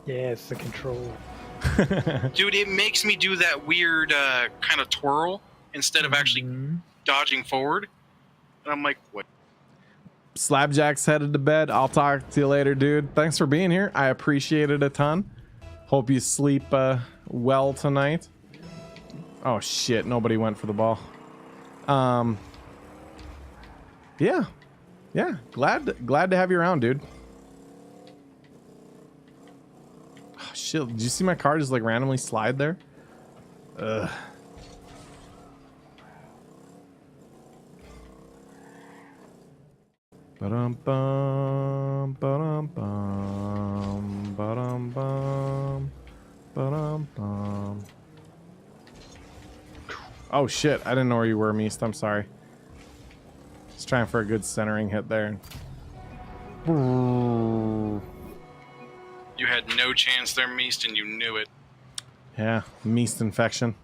yeah, it's the control. Dude, it makes me do that weird kind of twirl instead of actually dodging forward. And I'm like, what? Slabjack's headed to bed. I'll talk to you later, dude. Thanks for being here. I appreciate it a ton. Hope you sleep well tonight. Oh shit, nobody went for the ball. Yeah. Glad to have you around, dude. Oh, shit, did you see my car just like randomly slide there? Ugh. Ba-dum-bum, ba-dum-bum, ba-dum-bum, ba-dum-bum. Oh shit, I didn't know where you were, Meast. I'm sorry. Just trying for a good centering hit there. You had no chance there, Meast, and you knew it. Yeah, Meast infection.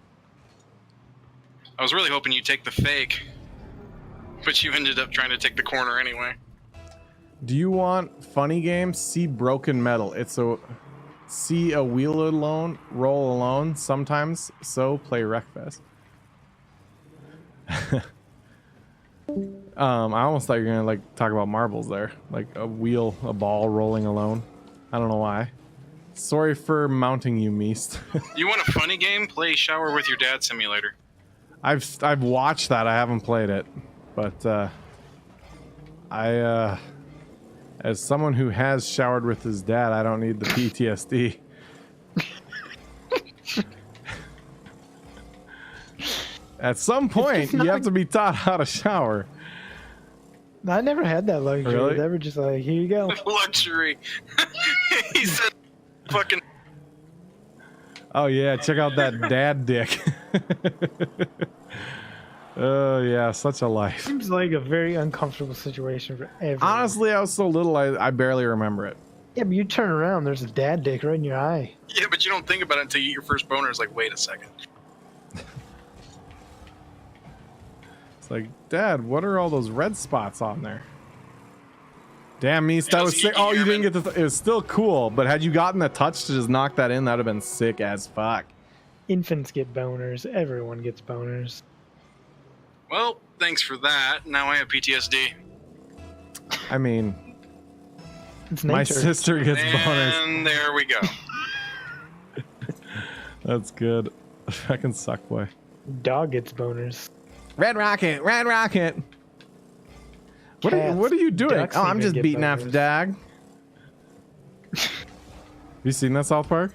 I was really hoping you'd take the fake, but you ended up trying to take the corner anyway. Do you want funny games? See Broken Metal. See a wheel alone, roll alone. Sometimes so play Wreckfest. I almost thought you were gonna like talk about marbles there, like a ball rolling alone. I don't know why. Sorry for mounting you, Meast. You want a funny game? Play Shower with Your Dad Simulator. I've watched that. I haven't played it, but as someone who has showered with his dad, I don't need the PTSD. At some point, you have to be taught how to shower. I never had that luxury. Really? They were just like, here you go. Luxury. He said fucking... Oh yeah, check out that dad dick. Oh yeah, such a life. Seems like a very uncomfortable situation for everyone. Honestly, I was so little, I barely remember it. Yeah, but you turn around, there's a dad dick right in your eye. Yeah, but you don't think about it until you get your first boner. It's like, wait a second. It's like, Dad, what are all those red spots on there? Damn, Meese, that was sick. Oh, you didn't get the. It was still cool, but had you gotten the touch to just knock that in, that'd have been sick as fuck. Infants get boners. Everyone gets boners. Well, thanks for that. Now I have PTSD. I mean, It's my nature. sister gets boners. And there we go. That's good. Fucking suck boy. Dog gets boners. Red Rocket, Red Rocket. What Cats, are you doing? ducks Oh, I'm even just get beating after boners. Dag. Have you seen that South Park?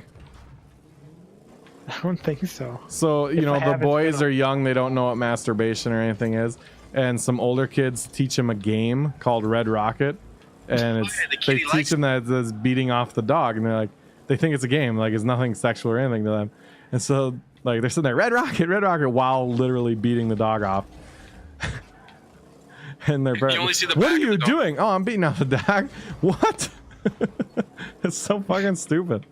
I don't think so. So, you If know, I the have, it's boys been are young. They don't know what masturbation or anything is. And some older kids teach them a game called Red Rocket. And it's, yeah, the they kitty teach likes them that it's beating off the dog. And they're like, they think it's a game. Like, it's nothing sexual or anything to them. And so, like, they're sitting there, Red Rocket, while literally beating the dog off. And they're only see the what back are of you the dog." doing? Oh, I'm beating off the dog. What? It's so fucking stupid.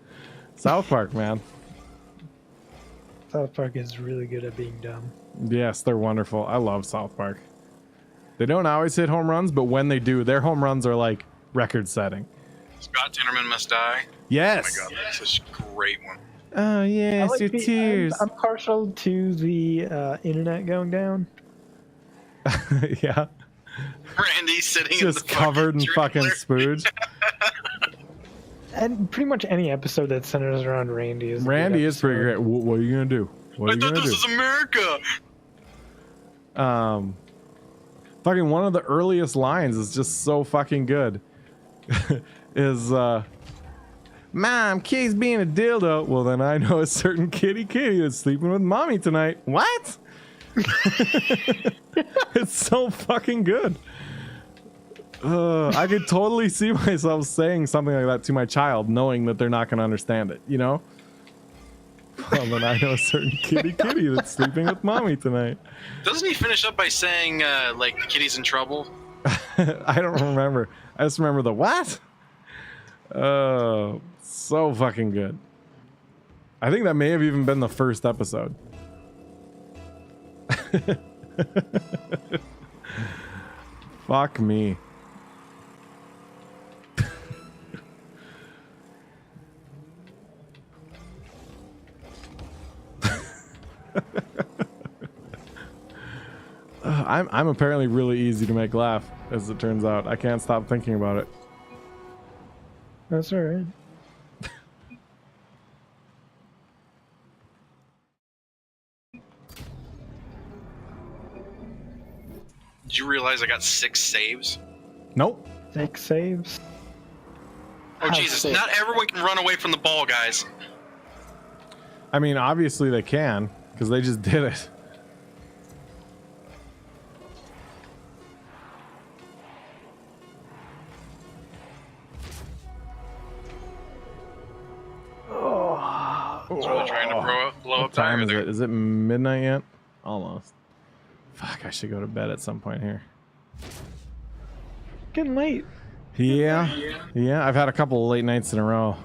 South Park, man. South Park is really good at being dumb. Yes, they're wonderful. I love South Park. They don't always hit home runs, but when they do, their home runs are like record setting. Scott Tinnerman Must Die. Yes. Oh my god, that's such a great one. Oh I yes, like your the- tears. I'm partial to the internet going down. Yeah, Randy sitting just in the covered in fucking trailer. spooge. And pretty much any episode that centers around Randy is. a good Randy is pretty episode. great. What are you gonna do? What I are you thought gonna this do? was America. Fucking one of the earliest lines is just so fucking good. Is Mom, Kitty's being a dildo. Well, then I know a certain kitty that's sleeping with mommy tonight. What? It's so fucking good. I could totally see myself saying something like that to my child, knowing that they're not going to understand it, you know? Well, then I know a certain kitty that's sleeping with mommy tonight. Doesn't he finish up by saying, like, the kitty's in trouble? I don't remember. I just remember the what? Oh, so fucking good. I think that may have even been the first episode. Fuck me. I'm apparently really easy to make laugh, as it turns out. I can't stop thinking about it. That's alright. Did you realize I got 6 saves? Nope. 6 saves. Oh, How Jesus. sick. Not everyone can run away from the ball, guys. I mean, obviously they can, because they just did it. It's really trying to blow up What time tire is there. it? Is it midnight yet? Almost. Fuck, I should go to bed at some point here. Getting late. Yeah. Yeah, I've had a couple of late nights in a row.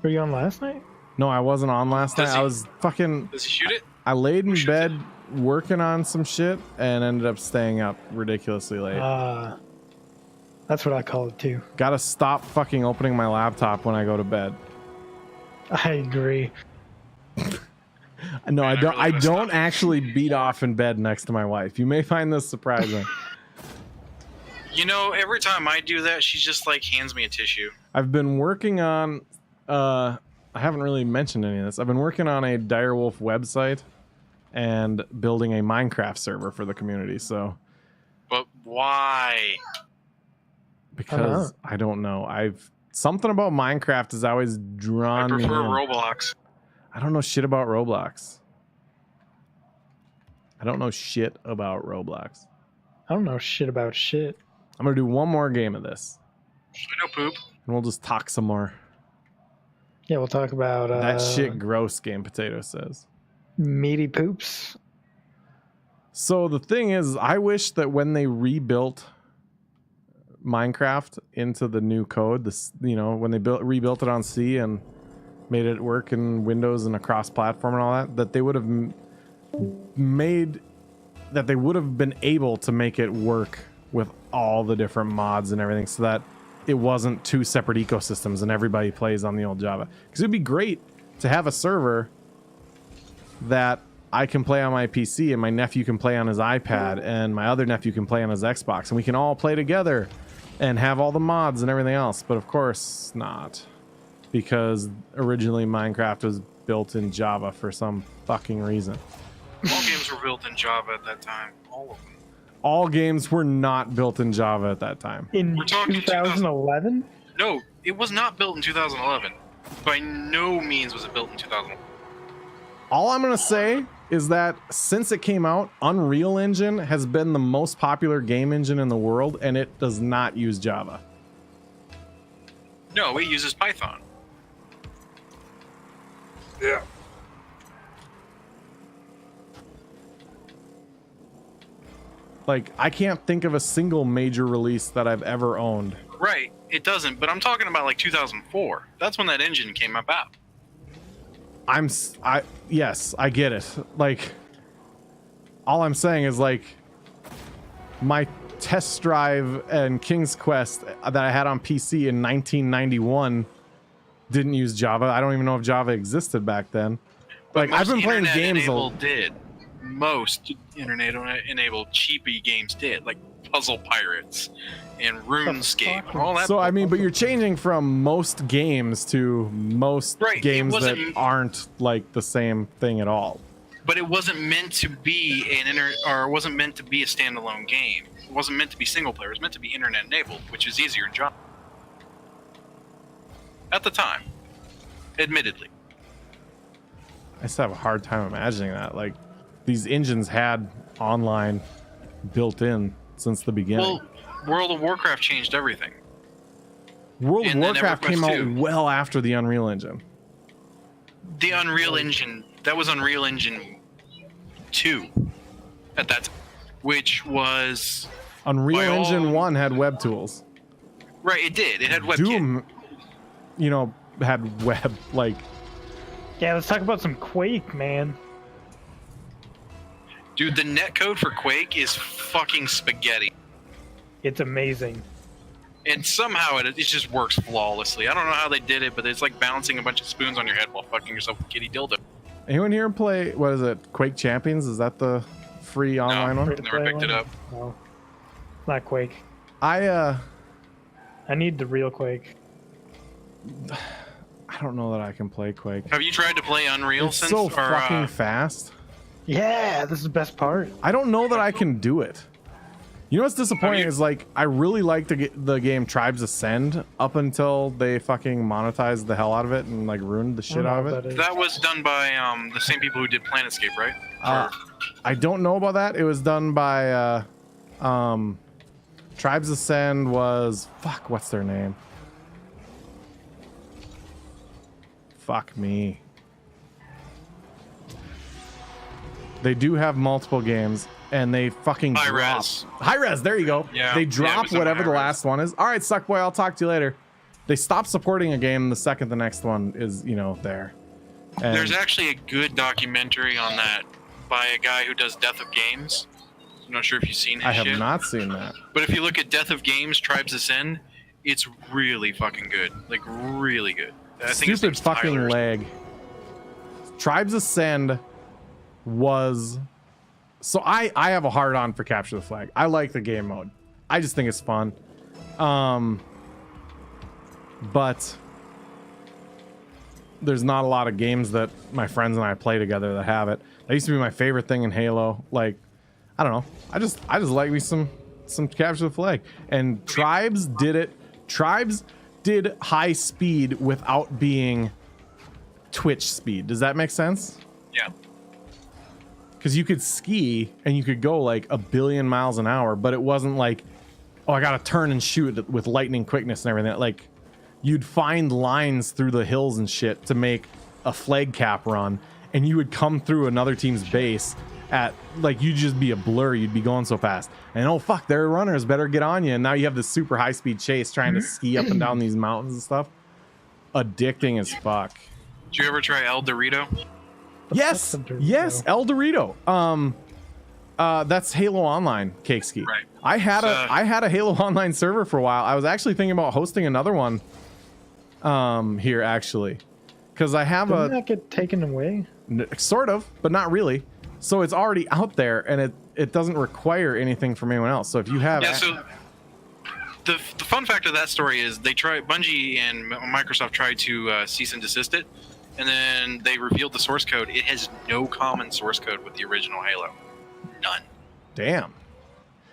Were you on last night? No, I wasn't on last night. Does I he- was fucking... Does he shoot it? I laid in shoots bed working on some shit and ended up staying up ridiculously late. That's what I call it too. Gotta stop fucking opening my laptop when I go to bed. I agree. No, I don't. really I gotta don't stop. actually beat off in bed next to my wife. You may find this surprising. You know, every time I do that, she just, like, hands me a tissue. I've been working on. I haven't really mentioned any of this. I've been working on a Direwolf website and building a Minecraft server for the community. So But why? because I don't know, I've something about Minecraft has always I drawn me prefer in. Roblox. I don't know shit about Roblox. I don't know shit about Roblox. I don't know shit about shit. I'm gonna do one more game of this, I know poop. and we'll just talk some more. Yeah, we'll talk about That shit gross, Game Potato says. meaty poops. So the thing is, I wish that when they rebuilt Minecraft into the new code, this, you know, when they rebuilt it on C and made it work in Windows and across platform and all that, that they would have been able to make it work with all the different mods and everything, so that it wasn't two separate ecosystems and everybody plays on the old Java. Because it'd be great to have a server that I can play on my PC and my nephew can play on his iPad and my other nephew can play on his Xbox, and we can all play together and have all the mods and everything else. But of course not, because originally Minecraft was built in Java for some fucking reason. All games were built in Java at that time. All of them. All games were not built in Java at that time. In We're talking 2011? No, it was not built in 2011. By no means was it built in 2011. All I'm going to say is that since it came out, Unreal Engine has been the most popular game engine in the world, and it does not use Java. No, it uses Python. Yeah. Like, I can't think of a single major release that I've ever owned. Right, it doesn't, but I'm talking about like 2004. That's when that engine came about. Yes, I get it. Like, all I'm saying is, like, my test drive and King's Quest that I had on PC in 1991 didn't use Java. I don't even know if Java existed back then. But Like, I've been playing games. Did. Most internet-enabled cheapy games did, like Puzzle Pirates and RuneScape and all that. So I mean, but you're changing from most games to most Right, it games that wasn't- aren't like the same thing at all. But it wasn't meant to be it wasn't meant to be a standalone game. It wasn't meant to be single player. It was meant to be internet-enabled, which is easier in Java. At the time, admittedly. I just have a hard time imagining that. Like, these engines had online built in since the beginning. Well, World of Warcraft changed everything. World of and then Warcraft came EverQuest out 2. well after the Unreal Engine. The Unreal Engine, that was Unreal Engine 2 at that time, which was... Unreal by all- Engine 1 had web tools. Right, it did. It had WebKit. Doom, you know, had web, like... Yeah, let's talk about some Quake, man. Dude, the netcode for Quake is fucking spaghetti. It's amazing. And somehow it just works flawlessly. I don't know how they did it, but it's like balancing a bunch of spoons on your head while fucking yourself with kitty dildo. Anyone here play, what is it, Quake Champions? Is that the free online one? Never picked it up. No, not Quake. I need the real Quake. I don't know that I can play Quake. Have you tried to play Unreal It's since? so or, fucking fast. Yeah, this is the best part. I don't know that I can do it. You know what's disappointing is, like, I really liked the game Tribes Ascend up until they fucking monetized the hell out of it and like ruined the shit out of it. That was done by the same people who did Planetscape, right? I don't know about that. It was done by Tribes Ascend was what's their name? Fuck me. They do have multiple games, and they fucking drop. Hi-Res, there you go. Yeah, They yeah, it drop was on whatever the Hi-Res. last one is. All right, Suckboy, I'll talk to you later. They stop supporting a game the second the next one is, you know, there. And There's actually a good documentary on that by a guy who does Death of Games. I'm not sure if you've seen his I have shit. not seen that. But if you look at Death of Games, Tribes Ascend, it's really fucking good. Like, really good. I think his Stupid name's fucking Tyler. leg. Tribes Ascend was... So I have a hard on for Capture the Flag. I like the game mode. I just think it's fun. But there's not a lot of games that my friends and I play together that have it. That used to be my favorite thing in Halo. Like, I don't know. I just like me some Capture the Flag. And Tribes did it. Tribes did high speed without being Twitch speed. Does that make sense? Yeah. Because you could ski and you could go like 1 billion miles an hour, but it wasn't like, oh, I gotta turn and shoot with lightning quickness and everything. Like, you'd find lines through the hills and shit to make a flag cap run, and you would come through another team's base at like you'd just be a blur. You'd be going so fast, and oh fuck, there are runners. Better get on you. And now you have this super high speed chase trying to ski up and down these mountains and stuff. Addicting as fuck. Did you ever try El Dorito? Yes, fuck's a Dorito? yes, El Dorito. That's Halo Online, Cakeski. Right. I had a Halo Online server for a while. I was actually thinking about hosting another one here actually, because I have Didn't that get taken away? sort of, but not really. So it's already out there, and it doesn't require anything from anyone else. So if you have, Yeah. So the fun fact of that story is Bungie and Microsoft tried to cease and desist it, and then they revealed the source code. It has no common source code with the original Halo. None. damn,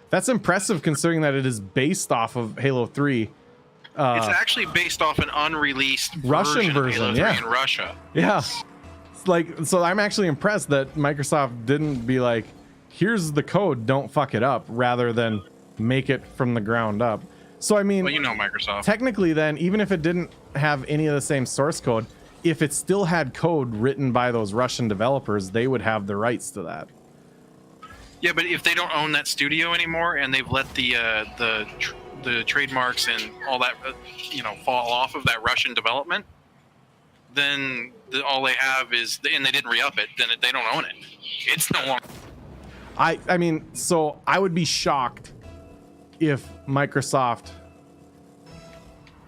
that's impressive considering that it is based off of Halo 3. It's actually based off an unreleased Russian version of Halo 3 yeah. in Russia. Yeah. It's like, so I'm actually impressed that Microsoft didn't be like, here's the code, don't fuck it up, rather than make it from the ground up. So I mean, Well, you know Microsoft. technically then, even if it didn't have any of the same source code, if it still had code written by those Russian developers, they would have the rights to that. Yeah, but if they don't own that studio anymore and they've let the trademarks and all that, fall off of that Russian development, then all they have is, and they didn't re-up it, then they don't own it. It's no longer. I mean, so I would be shocked if Microsoft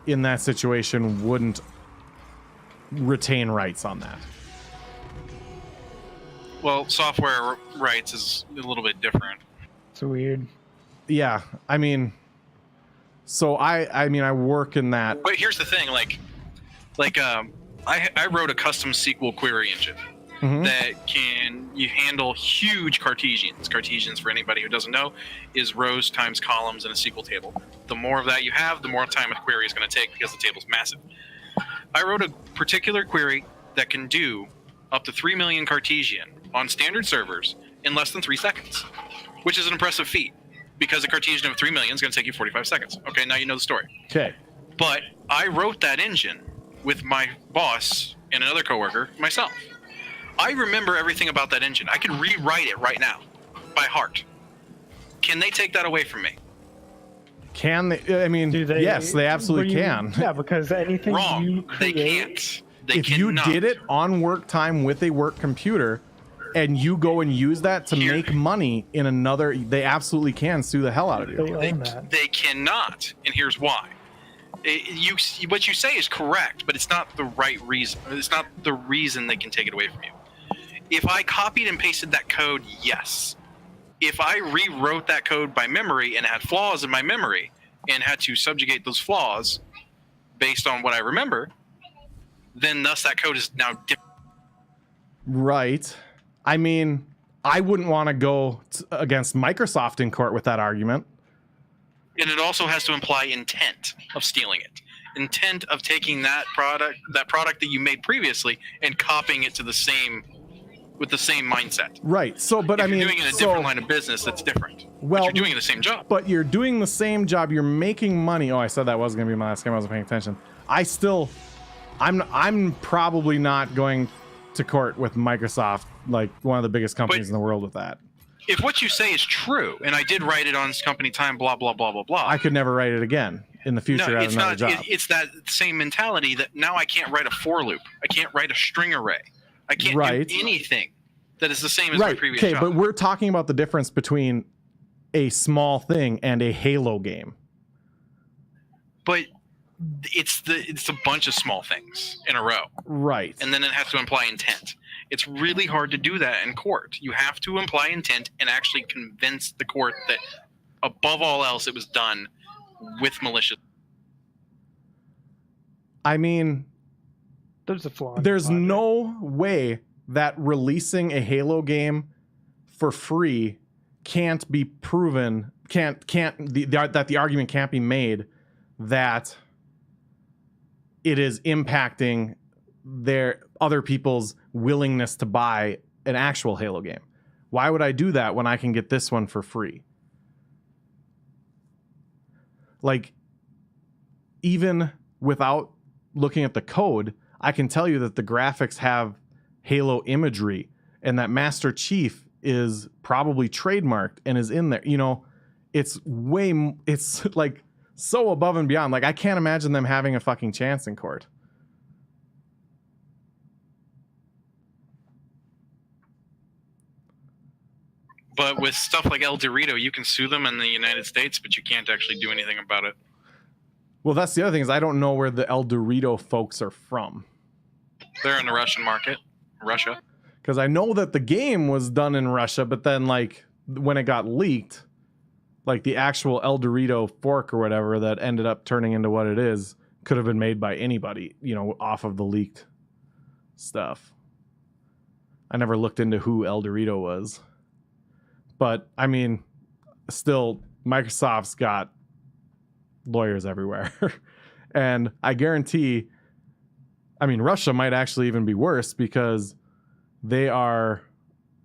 in that situation wouldn't retain rights on that. Well, software rights is a little bit different. It's weird. Yeah, I mean, so I work in that. But here's the thing, I wrote a custom SQL query engine that you handle huge Cartesians. Cartesians, for anybody who doesn't know, is rows times columns in a SQL table. The more of that you have, the more time a query is going to take because the table's massive. I wrote a particular query that can do up to 3 million Cartesian on standard servers in less than 3 seconds, which is an impressive feat because a Cartesian of 3 million is going to take you 45 seconds. Okay, now you know the story. Okay. But I wrote that engine with my boss and another coworker, myself. I remember everything about that engine. I could rewrite it right now by heart. Can they take that away from me? Can they? I mean, Do they? yes, they absolutely can. Yeah, because anything Wrong. you They create, can't. They If cannot. you did it on work time with a work computer and you go and use that to Here- make money in another, they absolutely can sue the hell out of they you. own that. They cannot, and here's why. What you say is correct, but it's not the right reason. It's not the reason they can take it away from you. If I copied and pasted that code, yes. If I rewrote that code by memory and had flaws in my memory and had to subjugate those flaws based on what I remember, then thus that code is now different. Right. I mean, I wouldn't want to go against Microsoft in court with that argument. And it also has to imply intent of stealing it. Intent of taking that product that you made previously and copying it to with the same mindset. Right. So, but If I mean, you're doing it in a different line of business, that's different. Well, but you're doing the same job. But you're doing the same job. You're making money. Oh, I said that was going to be my last game. I wasn't paying attention. I'm probably not going to court with Microsoft, like one of the biggest companies in the world with that. If what you say is true, and I did write it on company time, blah, blah, blah, blah, blah. I could never write it again in the future No, at it's another not. job. It's that same mentality that now I can't write a for loop. I can't write a string array. I can't Right. do anything that is the same as my Right. previous Okay, job. but we're talking about the difference between a small thing and a Halo game. But it's a bunch of small things in a row. Right. And then it has to imply intent. It's really hard to do that in court. You have to imply intent and actually convince the court that above all else it was done with malicious. I mean, There's a flaw. in there's the logic. no way that releasing a Halo game for free can't be proven, that the argument can't be made that it is impacting their other people's willingness to buy an actual Halo game. Why would I do that when I can get this one for free? Like, even without looking at the code, I can tell you that the graphics have Halo imagery and that Master Chief is probably trademarked and is in there. You know, it's like so above and beyond. Like, I can't imagine them having a fucking chance in court. But with stuff like El Dorito, you can sue them in the United States, but you can't actually do anything about it. Well, that's the other thing, is I don't know where the El Dorito folks are from. They're in the Russian market. Russia. Because I know that the game was done in Russia, but then, like, when it got leaked, like, the actual El Dorito fork or whatever that ended up turning into what it is could have been made by anybody, you know, off of the leaked stuff. I never looked into who El Dorito was. But, I mean, still, Microsoft's got lawyers everywhere. And I guarantee, I mean, Russia might actually even be worse because they are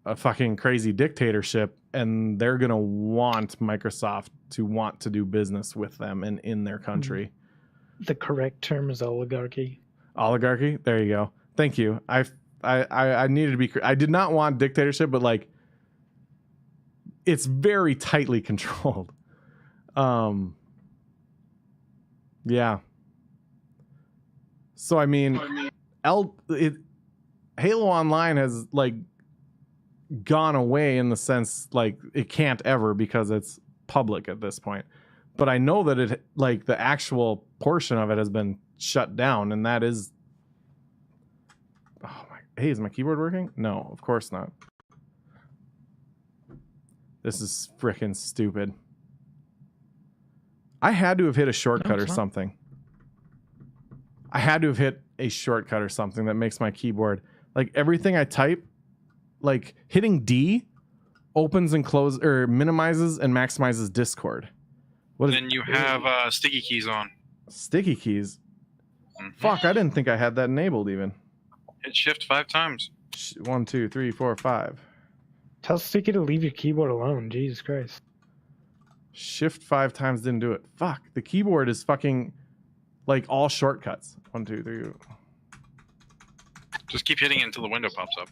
a fucking crazy dictatorship and they're going to want Microsoft to want to do business with them and in their country. The correct term is oligarchy. Oligarchy? There you go. Thank you. I needed to be, I did not want dictatorship, but like, it's very tightly controlled. Yeah. So I mean, Halo Online has like gone away in the sense like it can't ever because it's public at this point. But I know that it, like, the actual portion of it has been shut down, and that is, oh my, hey, is my keyboard working? No, of course not. This is freaking stupid. I had to have hit a shortcut or something. I had to have hit a shortcut or something that makes my keyboard, like, everything I type, like, hitting D opens and closes or minimizes and maximizes Discord. What is, then you have sticky keys on. Sticky keys? Mm-hmm. Fuck, I didn't think I had that enabled even. Hit shift 5 times. 1, 2, 3, 4, 5. Tell Sticky to leave your keyboard alone. Jesus Christ. Shift 5 times didn't do it. Fuck, the keyboard is fucking like all shortcuts. 1, 2, 3. Just keep hitting it until the window pops up.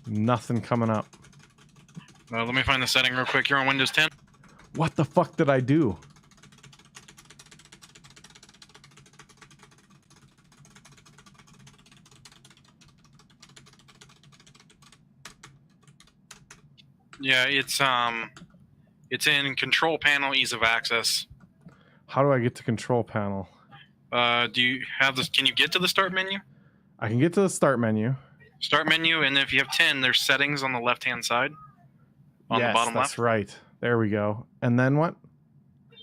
Nothing coming up. Let me find the setting real quick. You're on Windows 10? What the fuck did I do? Yeah, it's in Control Panel, Ease of Access. How do I get to Control Panel? Do you have this? Can you get to the Start menu? I can get to the Start menu. Start menu, and if you have 10, there's Settings on the left-hand side. On the bottom left. That's right. There we go. And then what?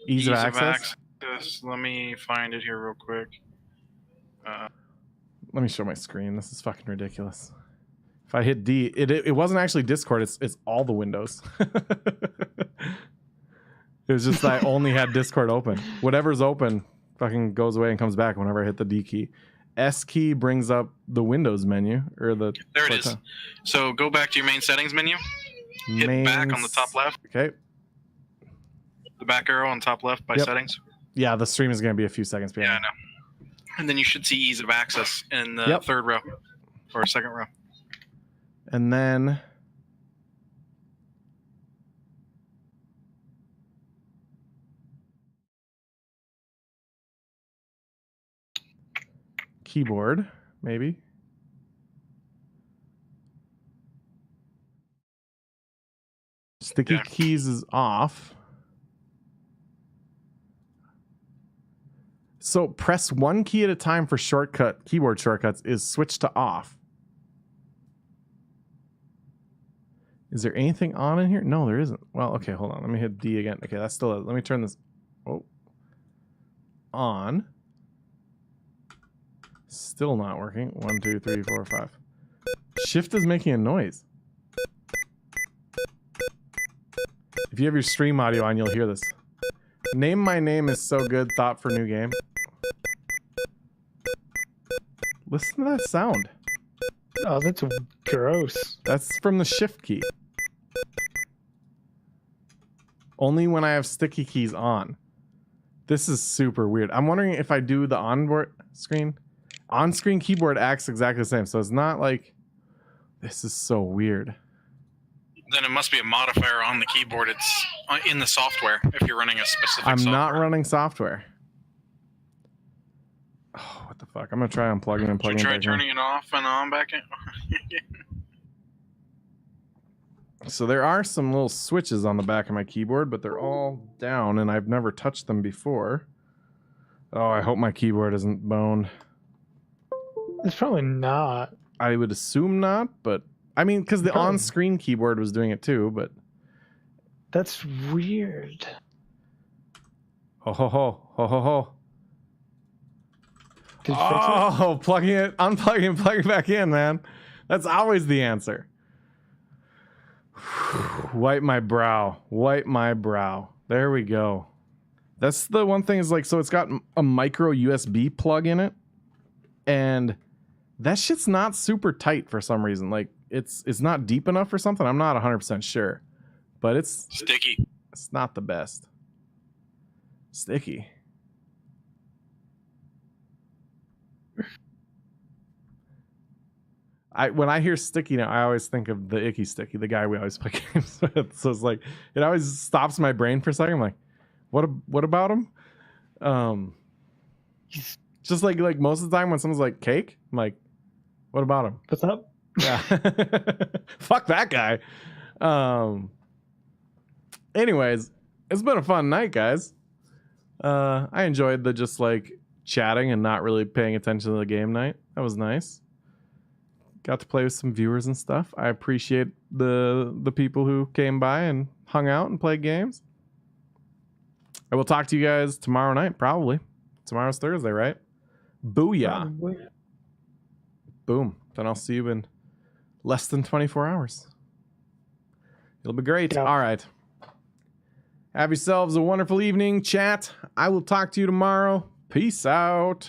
Ease of access? Let me find it here real quick. Let me show my screen. This is fucking ridiculous. If I hit D, it wasn't actually Discord. It's all the windows. It was just I only had Discord open. Whatever's open fucking goes away and comes back whenever I hit the D key. S key brings up the Windows menu or the. There it is. So go back to your main settings menu. Hit back on the top left. Okay. The back arrow on top left by settings. Yeah, the stream is going to be a few seconds behind. Yeah, I know. And then you should see ease of access in the third row or second row. And then keyboard, maybe. Sticky keys is off. So press one key at a time for keyboard shortcuts is switch to off. Is there anything on in here? No, there isn't. Well, okay, hold on. Let me hit D again. Okay, that's still let me turn this on. Still not working. 1, 2, 3, 4, 5. Shift is making a noise. If you have your stream audio on, you'll hear this. Name My Name is so good. Thought for new game. Listen to that sound. Oh, that's gross. That's from the shift key. Only when I have sticky keys on. This is super weird. I'm wondering if I do the onboard screen On-screen keyboard acts exactly the same, so it's not like. This is so weird. Then it must be a modifier on the keyboard. It's in the software if you're running a specific I'm software. not running software. Oh, what the fuck? I'm gonna try unplugging and plugging. Try turning it off and on back in. So there are some little switches on the back of my keyboard, but they're all down, and I've never touched them before. Oh, I hope my keyboard isn't boned. It's probably not. I would assume not, but I mean, because the Probably. on-screen keyboard was doing it too, but That's weird. ho ho ho ho ho ho. Did you fix it? Oh, plugging it, unplugging, and plugging back in, man. That's always the answer. Wipe my brow. Wipe my brow. There we go. That's the one thing is like, so it's got a micro USB plug in it, and that shit's not super tight for some reason. Like it's not deep enough or something. I'm not 100% sure, but it's Sticky. It's not the best. Sticky. When I hear sticky now, I always think of the Icky Sticky, the guy we always play games with. So it's like it always stops my brain for a second. I'm like, what about him? Just like most of the time when someone's like cake, I'm like, what about him? What's up? Yeah. Fuck that guy. Anyways, it's been a fun night, guys. I enjoyed the just like chatting and not really paying attention to the game night. That was nice. Got to play with some viewers and stuff. I appreciate the people who came by and hung out and played games. I will talk to you guys tomorrow night, probably. Tomorrow's Thursday, right? Booyah. Probably. Boom. Then I'll see you in less than 24 hours. It'll be great. Yeah. All right. Have yourselves a wonderful evening, chat. I will talk to you tomorrow. Peace out.